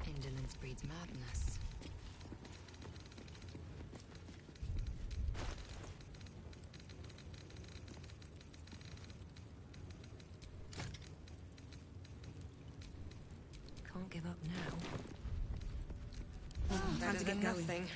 Speaker 20: Indolence breeds madness.
Speaker 12: Can't give up now.
Speaker 8: Time to get going.
Speaker 12: Nothing.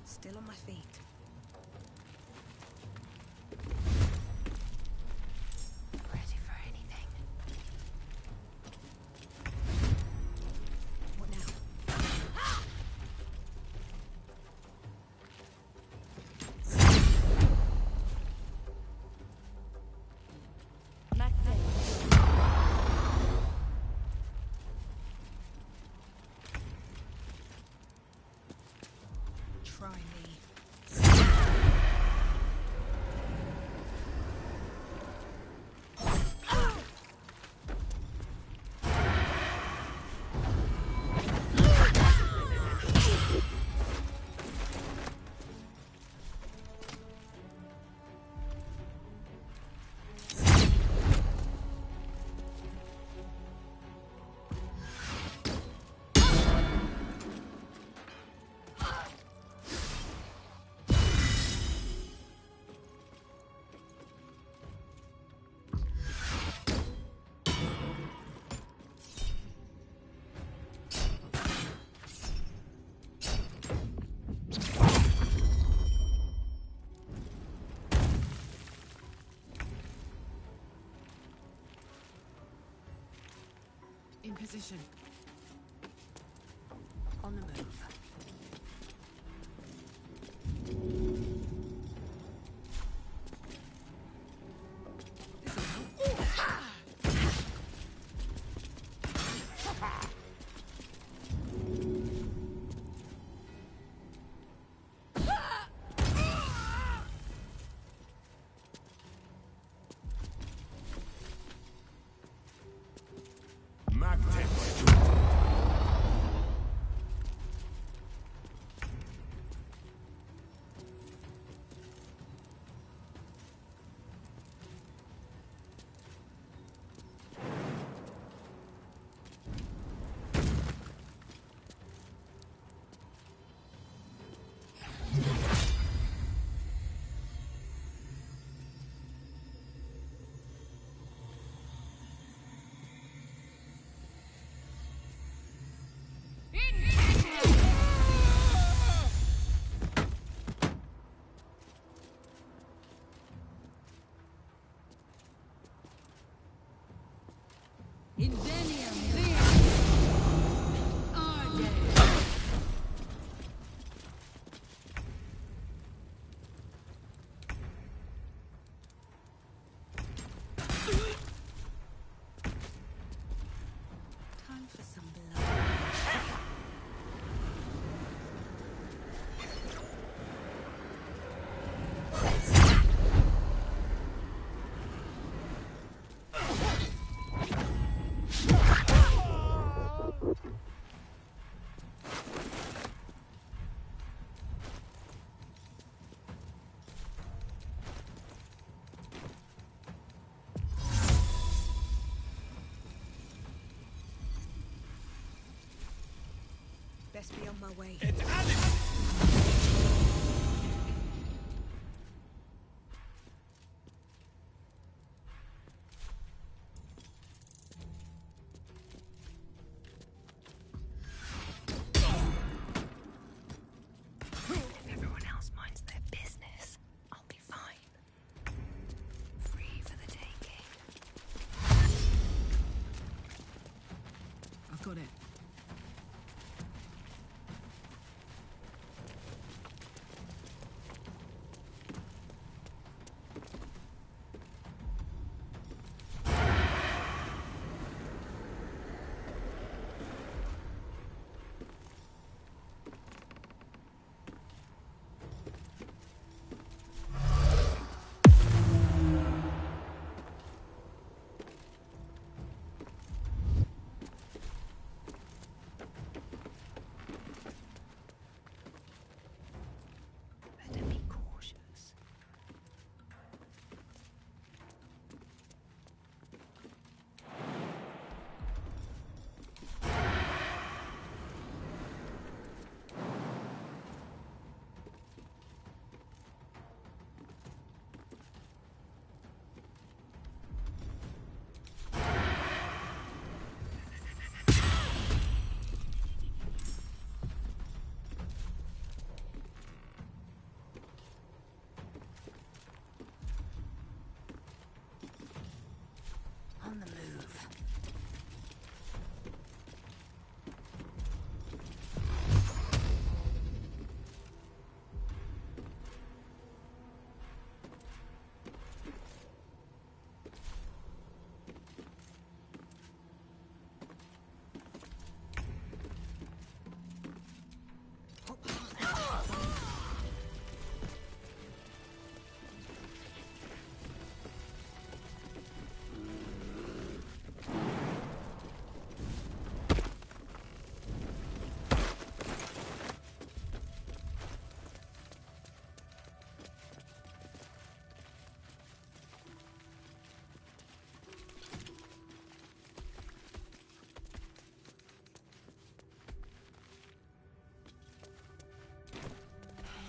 Speaker 8: Still on my feet.
Speaker 20: Ready for anything.
Speaker 8: What now? Try me.
Speaker 20: In position.
Speaker 8: On the move. best be on my way.
Speaker 12: If everyone else minds their business, I'll be fine. Free for the taking.
Speaker 8: I've got it.
Speaker 12: Better be cautious. On the move.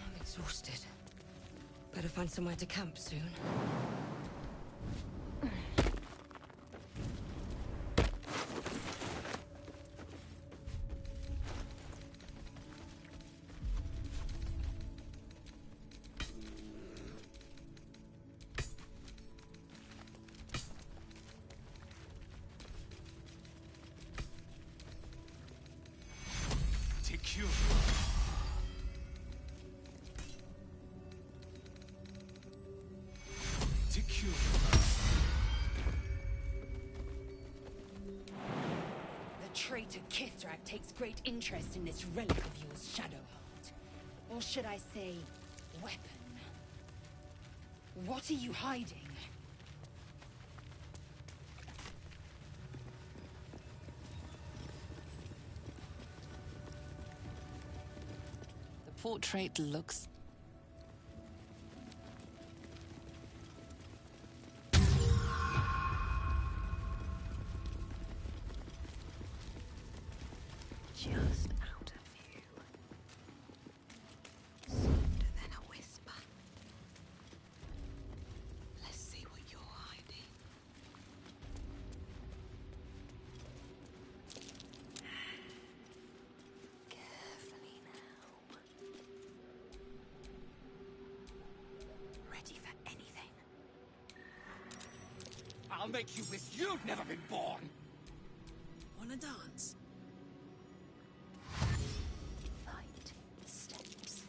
Speaker 12: I'm exhausted. Better find somewhere to camp soon.
Speaker 6: Secure. Secure.
Speaker 22: The traitor Kithrak takes great interest in this relic of yours, Shadowheart. Or should I say, weapon? What are you hiding?
Speaker 11: The portrait looks
Speaker 12: Just out of view. Softer than a whisper. Let's see what you're hiding. Carefully now. Ready for anything.
Speaker 7: I'll make you wish you'd never been born!
Speaker 8: Wanna dance?
Speaker 12: Light steps.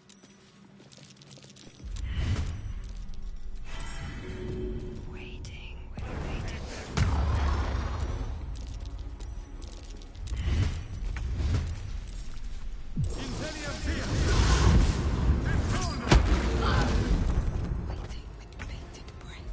Speaker 12: Waiting with bated breath. Waiting with bated breath.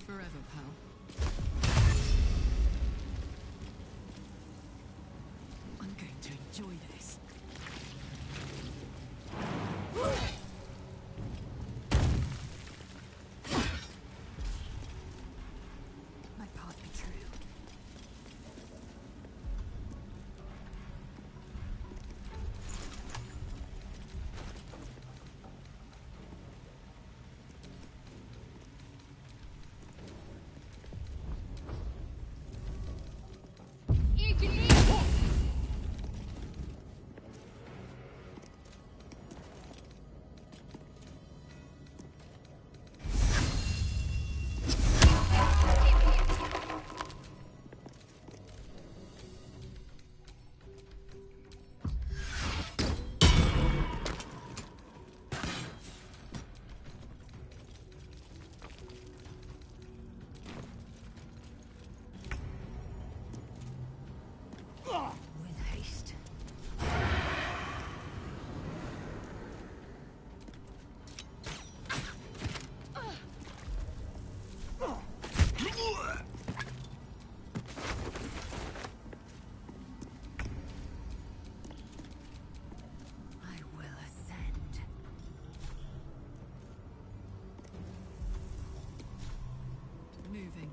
Speaker 20: forever, pal. I'm going to enjoy this. My path be true.
Speaker 12: With haste. I will ascend.
Speaker 20: Moving.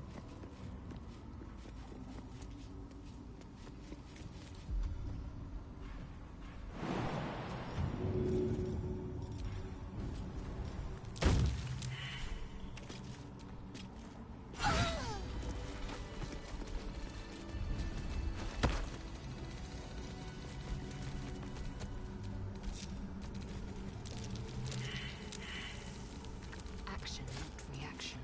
Speaker 5: Action, not reaction.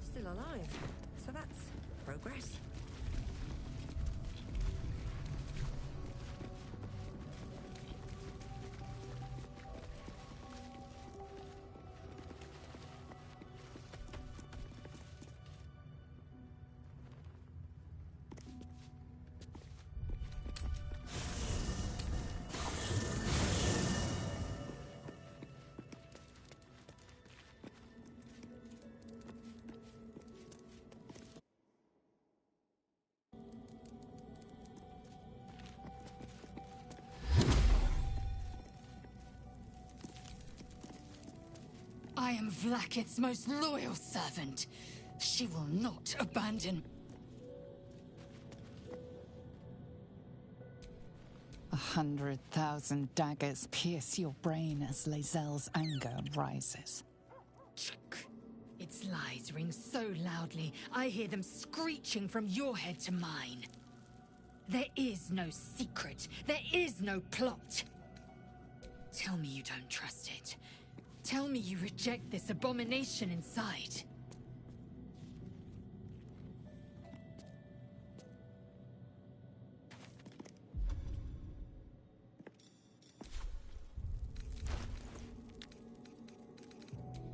Speaker 12: Still alive. So that's progress.
Speaker 5: I am Vlaakith's most loyal servant. She will not abandon.
Speaker 2: 100,000 daggers pierce your brain as Lae'zel's anger rises.
Speaker 5: Its lies ring so loudly, I hear them screeching from your head to mine. There is no secret. There is no plot. Tell me you don't trust it. Tell me you reject this abomination inside.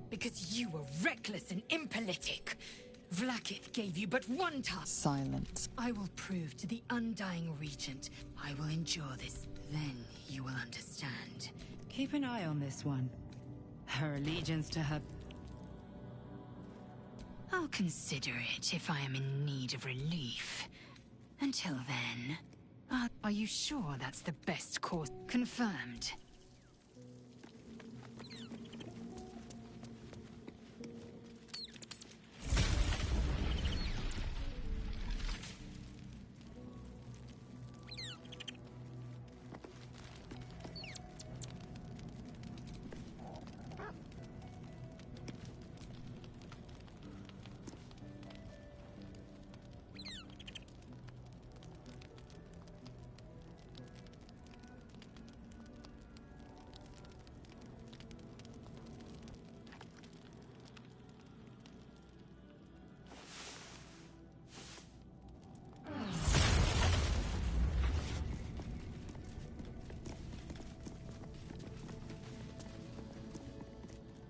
Speaker 5: Because you were reckless and impolitic. Vlaakith gave you but one task.
Speaker 2: Silence.
Speaker 5: I will prove to the Undying Regent I will endure this. Then you will understand.
Speaker 20: Keep an eye on this one. Her allegiance to her...
Speaker 5: I'll consider it if I am in need of relief. Until then, are you sure that's the best course? Confirmed.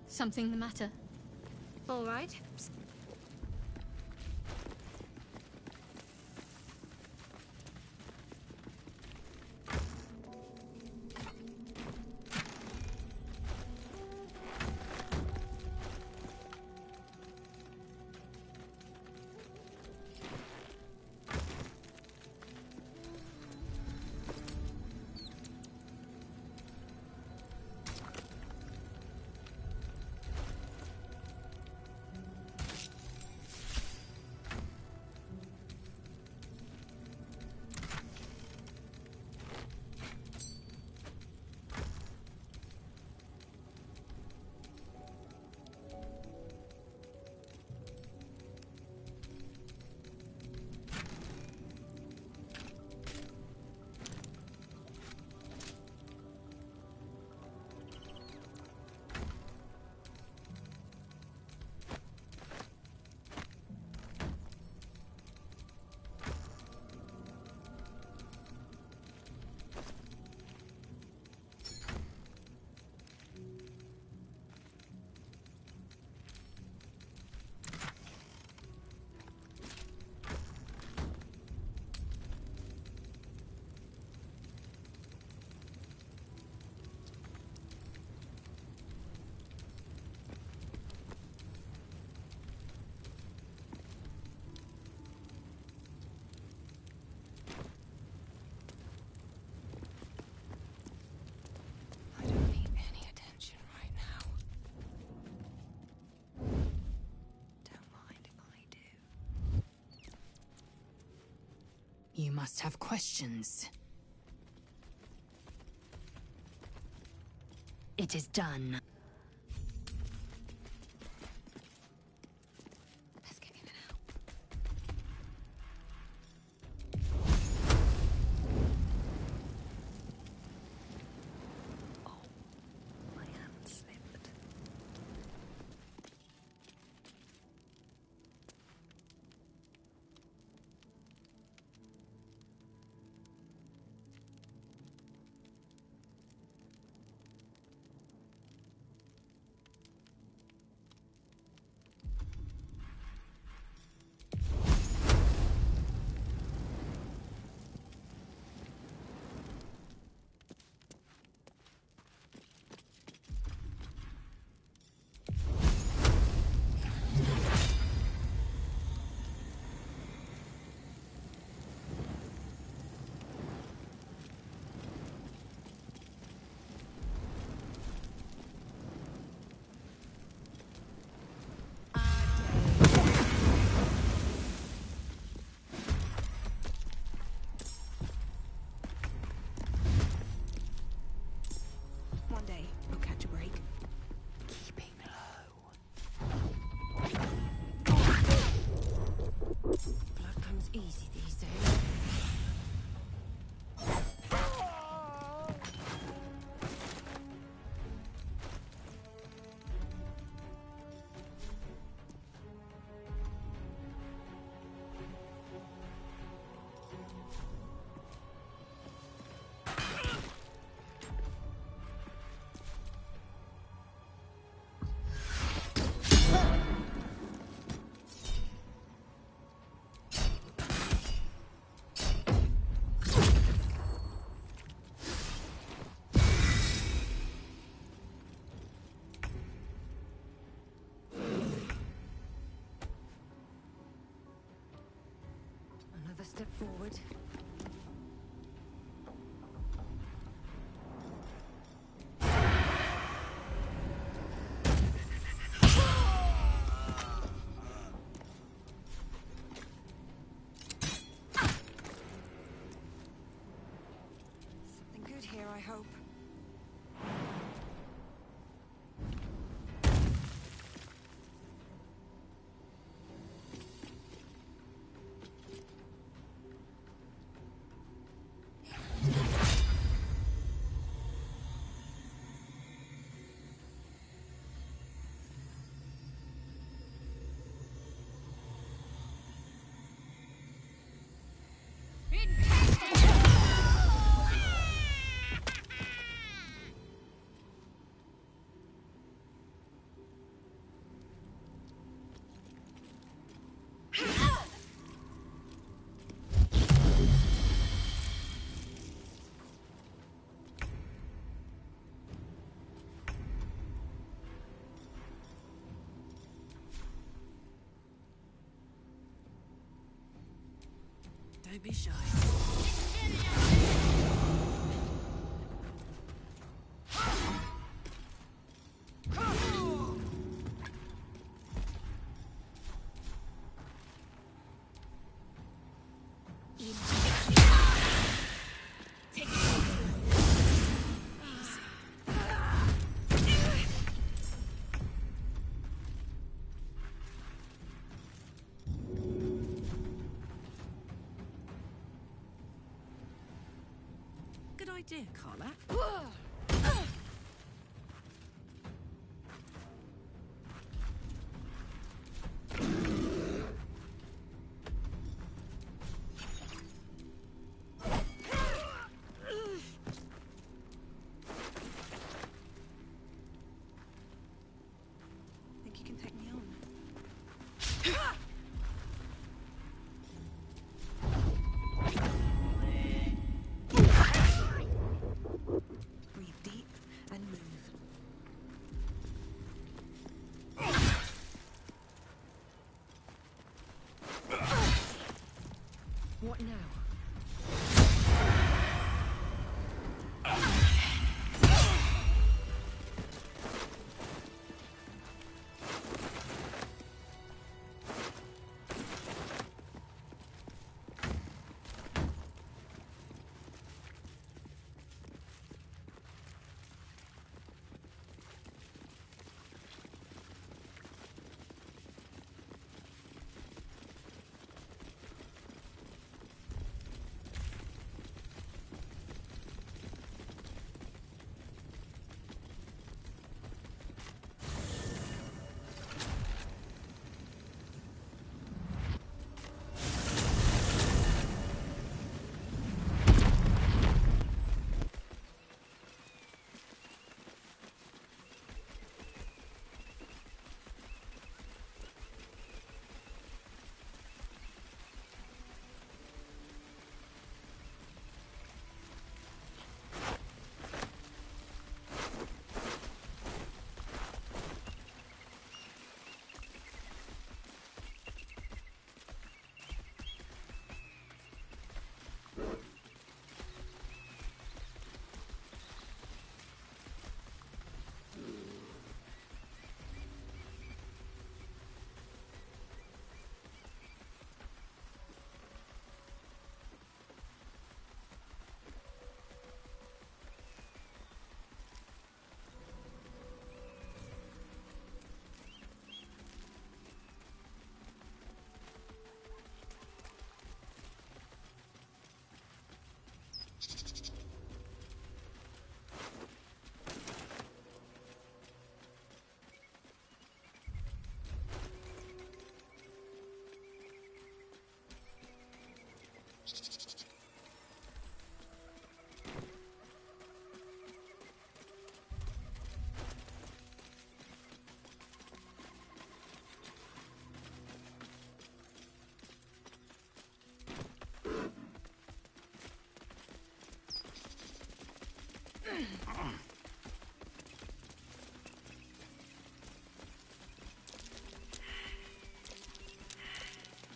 Speaker 19: Something the matter? All right.
Speaker 5: You must have questions. It is done.
Speaker 19: Let's get in and out.
Speaker 12: Oh, my hand slipped.
Speaker 8: One day, I'll catch a break.
Speaker 12: Keeping low. Blood comes easy these days. Another step forward. Something good here, I hope.
Speaker 8: Don't be shy. Good idea, Carla. Think you can take me on?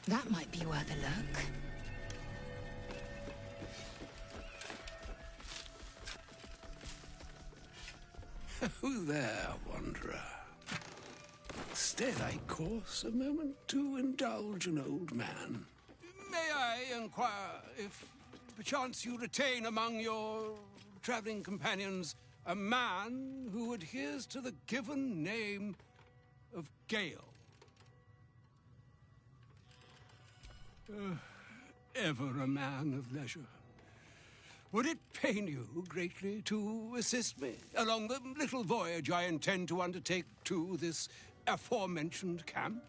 Speaker 22: That might be worth a look.
Speaker 13: Who there, wanderer? Stay thy course a moment to indulge an old man. May I inquire if perchance you retain among your traveling companions a man who adheres to the given name of Gale? Ever a man of leisure. Would it pain you greatly to assist me along the little voyage I intend to undertake to this aforementioned camp?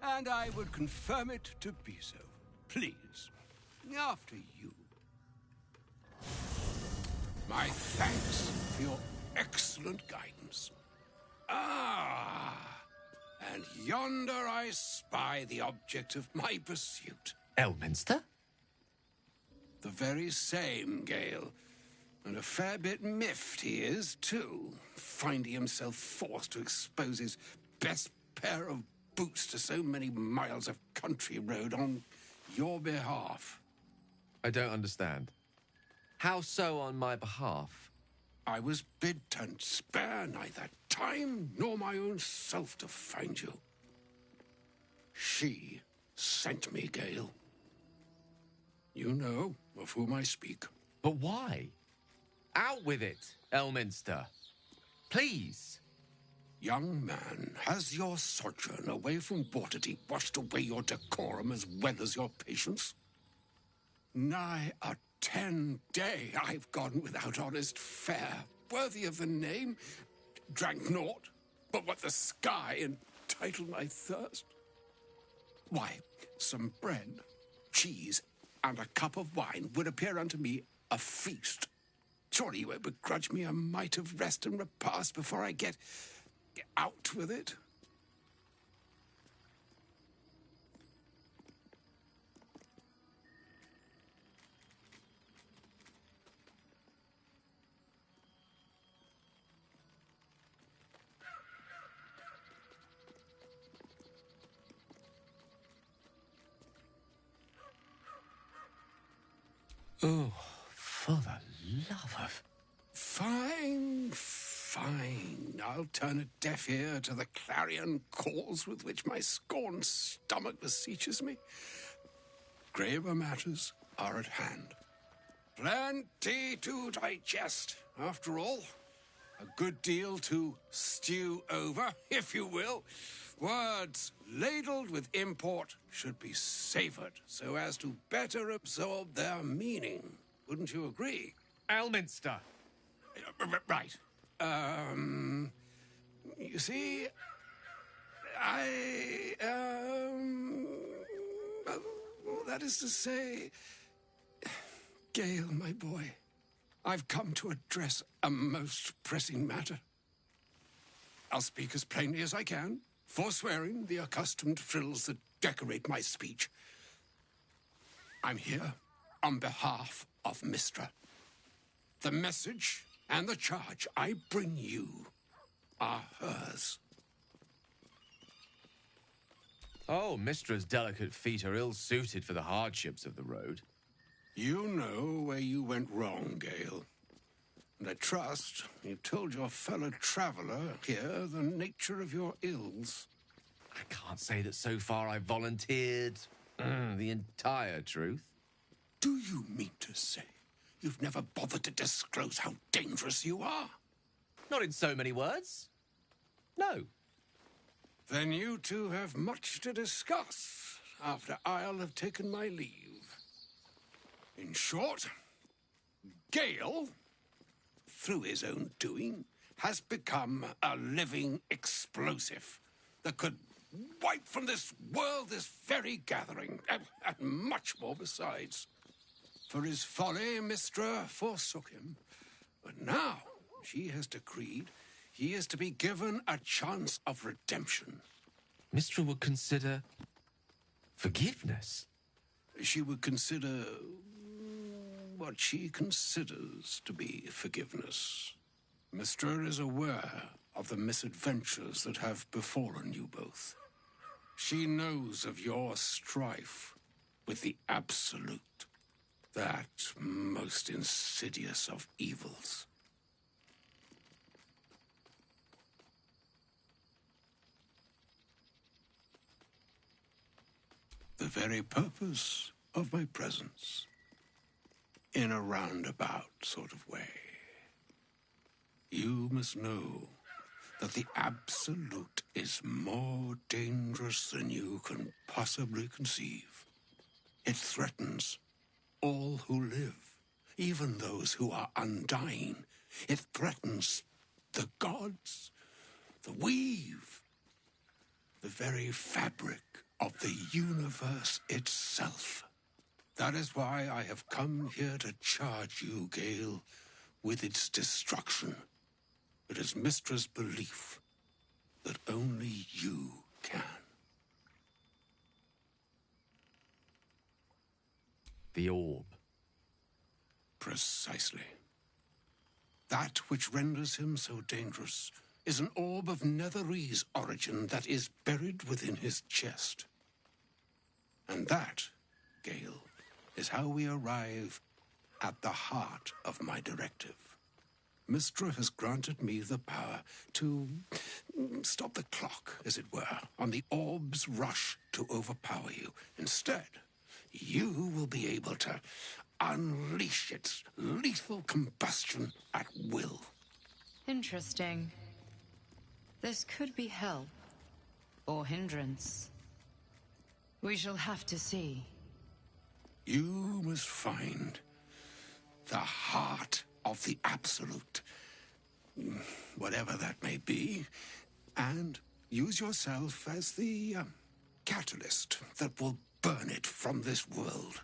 Speaker 13: And I would confirm it to be so. Please, after you. My thanks for your excellent guidance. And yonder I spy the object of my pursuit.
Speaker 3: Elminster?
Speaker 13: The very same, Gale. And a fair bit miffed he is, too, finding himself forced to expose his best pair of boots to so many miles of country road on your behalf.
Speaker 3: I don't understand. How so on my behalf?
Speaker 13: I was bid to spare neither time nor my own self to find you. She sent me, Gale. You know of whom I speak.
Speaker 3: But why? Out with it, Elminster. Please.
Speaker 13: Young man, has your sojourn away from Waterdeep washed away your decorum as well as your patience? Nigh a 10-day I've gone without honest fare, worthy of the name, drank naught but what the sky entitled my thirst. Why, some bread, cheese, and a cup of wine would appear unto me a feast. Surely you won't begrudge me a mite of rest and repast before I get out with it?
Speaker 3: Oh, for the love of...
Speaker 13: Fine, fine. I'll turn a deaf ear to the clarion calls with which my scorned stomach beseeches me. Graver matters are at hand. Plenty to digest, after all. A good deal to stew over, if you will. Words ladled with import should be savored so as to better absorb their meaning. Wouldn't you agree?
Speaker 3: Elminster.
Speaker 13: Right. You see, that is to say, Gale, my boy, I've come to address a most pressing matter. I'll speak as plainly as I can, forswearing the accustomed frills that decorate my speech. I'm here on behalf of Mystra. The message and the charge I bring you are hers.
Speaker 3: Oh, Mistra's delicate feet are ill-suited for the hardships of the road.
Speaker 13: You know where you went wrong, Gale. And I trust you've told your fellow traveler here the nature of your ills.
Speaker 3: I can't say that so far I've volunteered the entire truth.
Speaker 13: Do you mean to say you've never bothered to disclose how dangerous you are?
Speaker 3: Not in so many words. No.
Speaker 13: Then you two have much to discuss after I'll have taken my leave. In short, Gale, through his own doing, has become a living explosive that could wipe from this world this very gathering, and much more besides. For his folly, Mystra forsook him. But now she has decreed he is to be given a chance of redemption.
Speaker 3: Mystra would consider forgiveness.
Speaker 13: She would consider what she considers to be forgiveness. Mystra is aware of the misadventures that have befallen you both. She knows of your strife with the Absolute, that most insidious of evils. The very purpose of my presence, in a roundabout sort of way. You must know that the Absolute is more dangerous than you can possibly conceive. It threatens all who live, even those who are undying. It threatens the gods, the weave, the very fabric of the universe itself. That is why I have come here to charge you, Gale, with its destruction. It is Mystra's belief that only you can.
Speaker 3: The orb.
Speaker 13: Precisely. That which renders him so dangerous is an orb of Netherese origin that is buried within his chest. And that, Gale, is how we arrive at the heart of my directive. Mystra has granted me the power to stop the clock, as it were, on the orb's rush to overpower you. Instead, you will be able to unleash its lethal combustion at will.
Speaker 20: Interesting. This could be help, or hindrance. We shall have to see.
Speaker 13: You must find the heart of the Absolute, whatever that may be, and use yourself as the catalyst that will burn it from this world.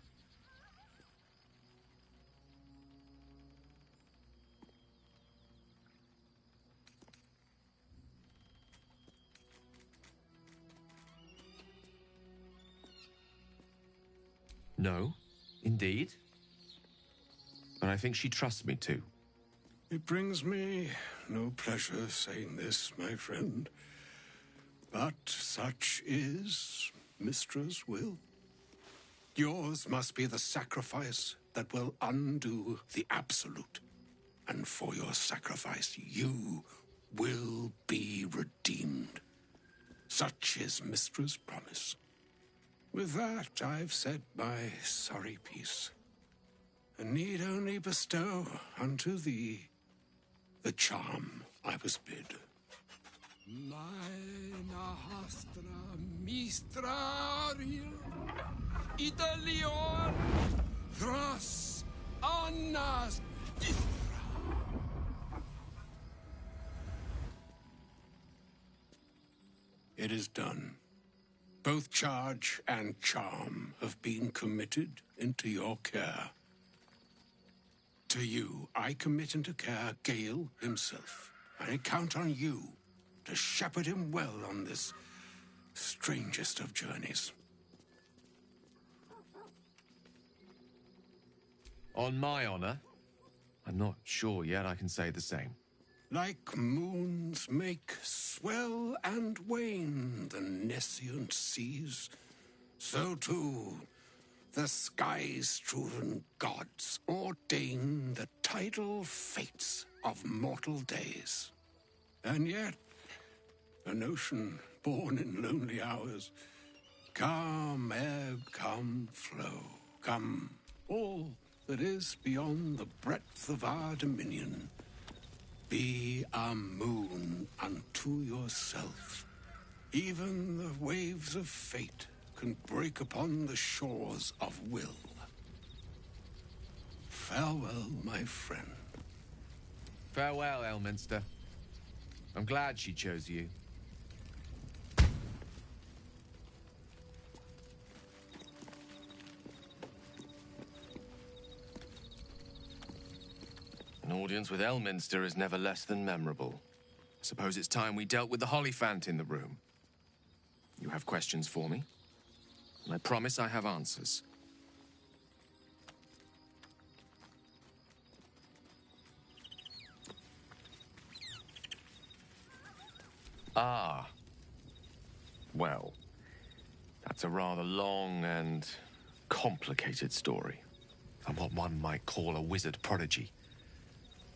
Speaker 3: No, indeed. But I think she trusts me too.
Speaker 13: It brings me no pleasure saying this, my friend. But such is Mystra's will. Yours must be the sacrifice that will undo the Absolute. And for your sacrifice, you will be redeemed. Such is Mystra's promise. With that, I've said my sorry piece, and need only bestow unto thee the charm I was bid.
Speaker 6: Meine Hastra Mistrariel Italion Thras Annas
Speaker 13: It is done. Both charge and charm have been committed into your care. To you, I commit into care Gale himself. I count on you to shepherd him well on this strangest of journeys.
Speaker 3: On my honor, I'm not sure yet I can say the same.
Speaker 13: Like moons make swell and wane the nescient seas, so too the sky-strewn gods ordain the tidal fates of mortal days. And yet, an ocean born in lonely hours, come ebb, come flow, come all that is beyond the breadth of our dominion. Be a moon unto yourself. Even the waves of fate can break upon the shores of will. Farewell, my friend.
Speaker 3: Farewell, Elminster. I'm glad she chose you. An audience with Elminster is never less than memorable. I suppose it's time we dealt with the Hollyphant in the room. You have questions for me? And I promise I have answers. Ah. Well, that's a rather long and complicated story. I'm what one might call a wizard prodigy.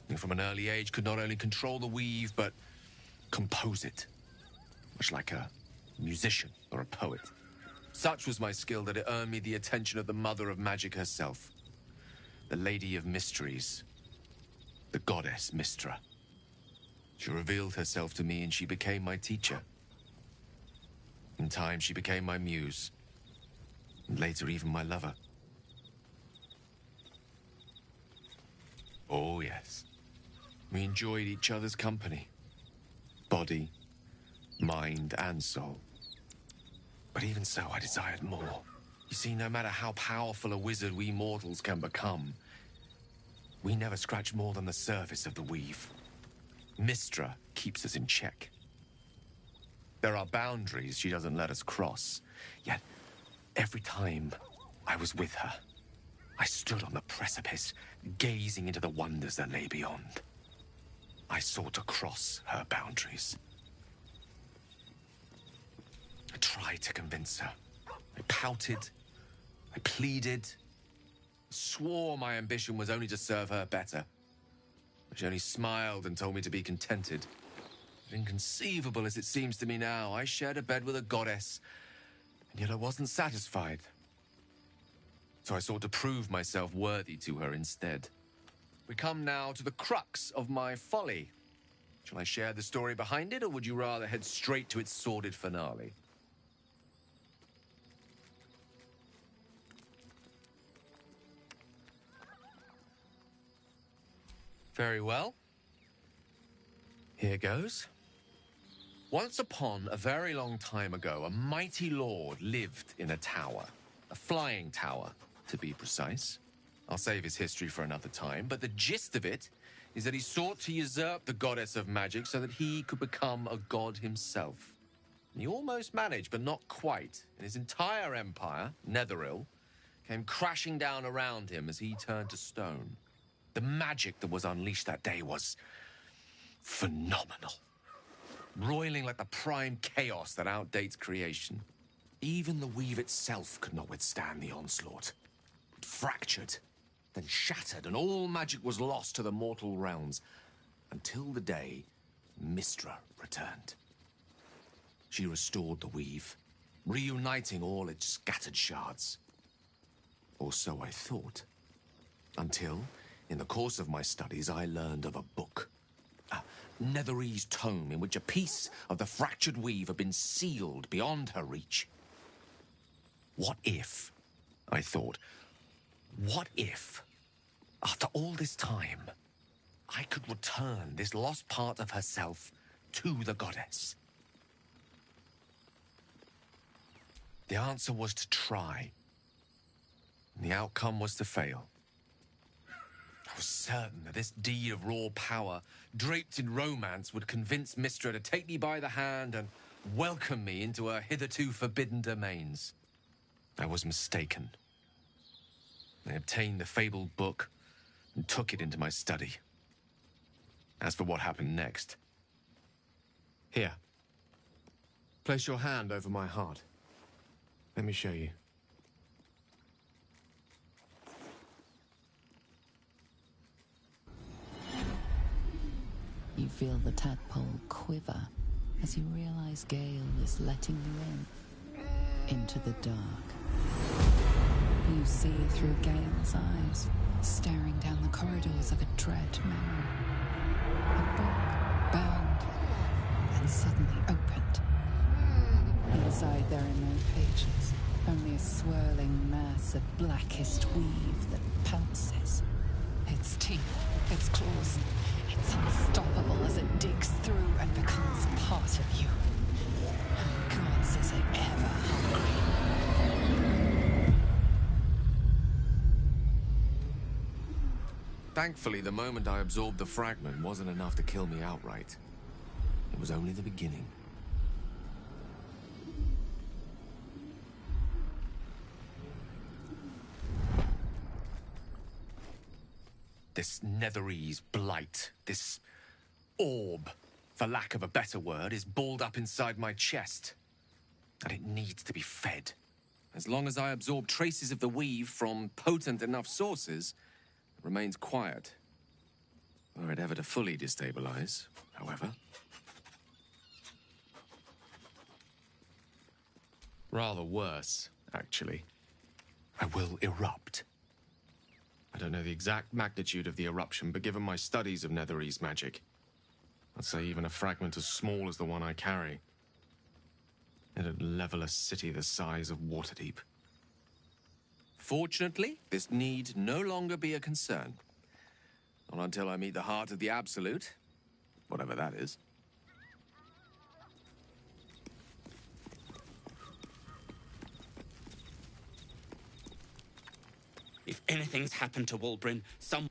Speaker 3: Who from an early age could not only control the weave, but compose it. Much like a musician or a poet. Such was my skill that it earned me the attention of the mother of magic herself. The Lady of Mysteries. The goddess Mystra. She revealed herself to me and she became my teacher. In time, she became my muse. And later, even my lover. Oh, yes. We enjoyed each other's company. Body, mind, and soul. But even so, I desired more. You see, no matter how powerful a wizard we mortals can become, we never scratch more than the surface of the weave. Mystra keeps us in check. There are boundaries she doesn't let us cross. Yet, every time I was with her, I stood on the precipice, gazing into the wonders that lay beyond. I sought to cross her boundaries. I tried to convince her. I pouted. I pleaded. Swore my ambition was only to serve her better. But she only smiled and told me to be contented. Inconceivable as it seems to me now, I shared a bed with a goddess, and yet I wasn't satisfied. So I sought to prove myself worthy to her instead. We come now to the crux of my folly. Shall I share the story behind it, or would you rather head straight to its sordid finale? Very well. Here goes. Once upon a very long time ago, a mighty lord lived in a tower. A flying tower, to be precise. I'll save his history for another time, but the gist of it is that he sought to usurp the goddess of magic so that he could become a god himself. And he almost managed, but not quite. And his entire empire, Netheril, came crashing down around him as he turned to stone. The magic that was unleashed that day was phenomenal. Roiling like the prime chaos that outdates creation. Even the weave itself could not withstand the onslaught. It fractured, then shattered, and all magic was lost to the mortal realms, until the day Mystra returned. She restored the weave, reuniting all its scattered shards. Or so I thought. Until, in the course of my studies, I learned of a book. Netherese tome in which a piece of the fractured weave had been sealed beyond her reach. What if, I thought, what if, after all this time, I could return this lost part of herself to the goddess? The answer was to try, and the outcome was to fail. I was certain that this deed of raw power, draped in romance, would convince Mystra to take me by the hand and welcome me into her hitherto forbidden domains. I was mistaken. I obtained the fabled book and took it into my study. As for what happened next... Here. Place your hand over my heart. Let me show you.
Speaker 11: You feel the tadpole quiver as you realize Gale is letting you into the dark. You see through Gale's eyes, staring down the corridors of a dread memory. A book bound and suddenly opened. Inside there are no pages, only a swirling mass of blackest weave that pounces. Its teeth, its claws, it's unstoppable as it digs through and becomes part of you. And gods, is it ever hungry.
Speaker 3: Thankfully, the moment I absorbed the fragment wasn't enough to kill me outright. It was only the beginning. This Netherese blight, this orb, for lack of a better word, is balled up inside my chest. And it needs to be fed. As long as I absorb traces of the weave from potent enough sources, it remains quiet. Were it ever to fully destabilize, however. Rather worse, actually. I will erupt. I don't know the exact magnitude of the eruption, but given my studies of Netherese magic, I'd say even a fragment as small as the one I carry, it'd level a city the size of Waterdeep. Fortunately, this need no longer be a concern. Not until I meet the heart of the Absolute, whatever that is.
Speaker 9: If anything's happened to Wulbrin, some...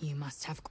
Speaker 5: You must have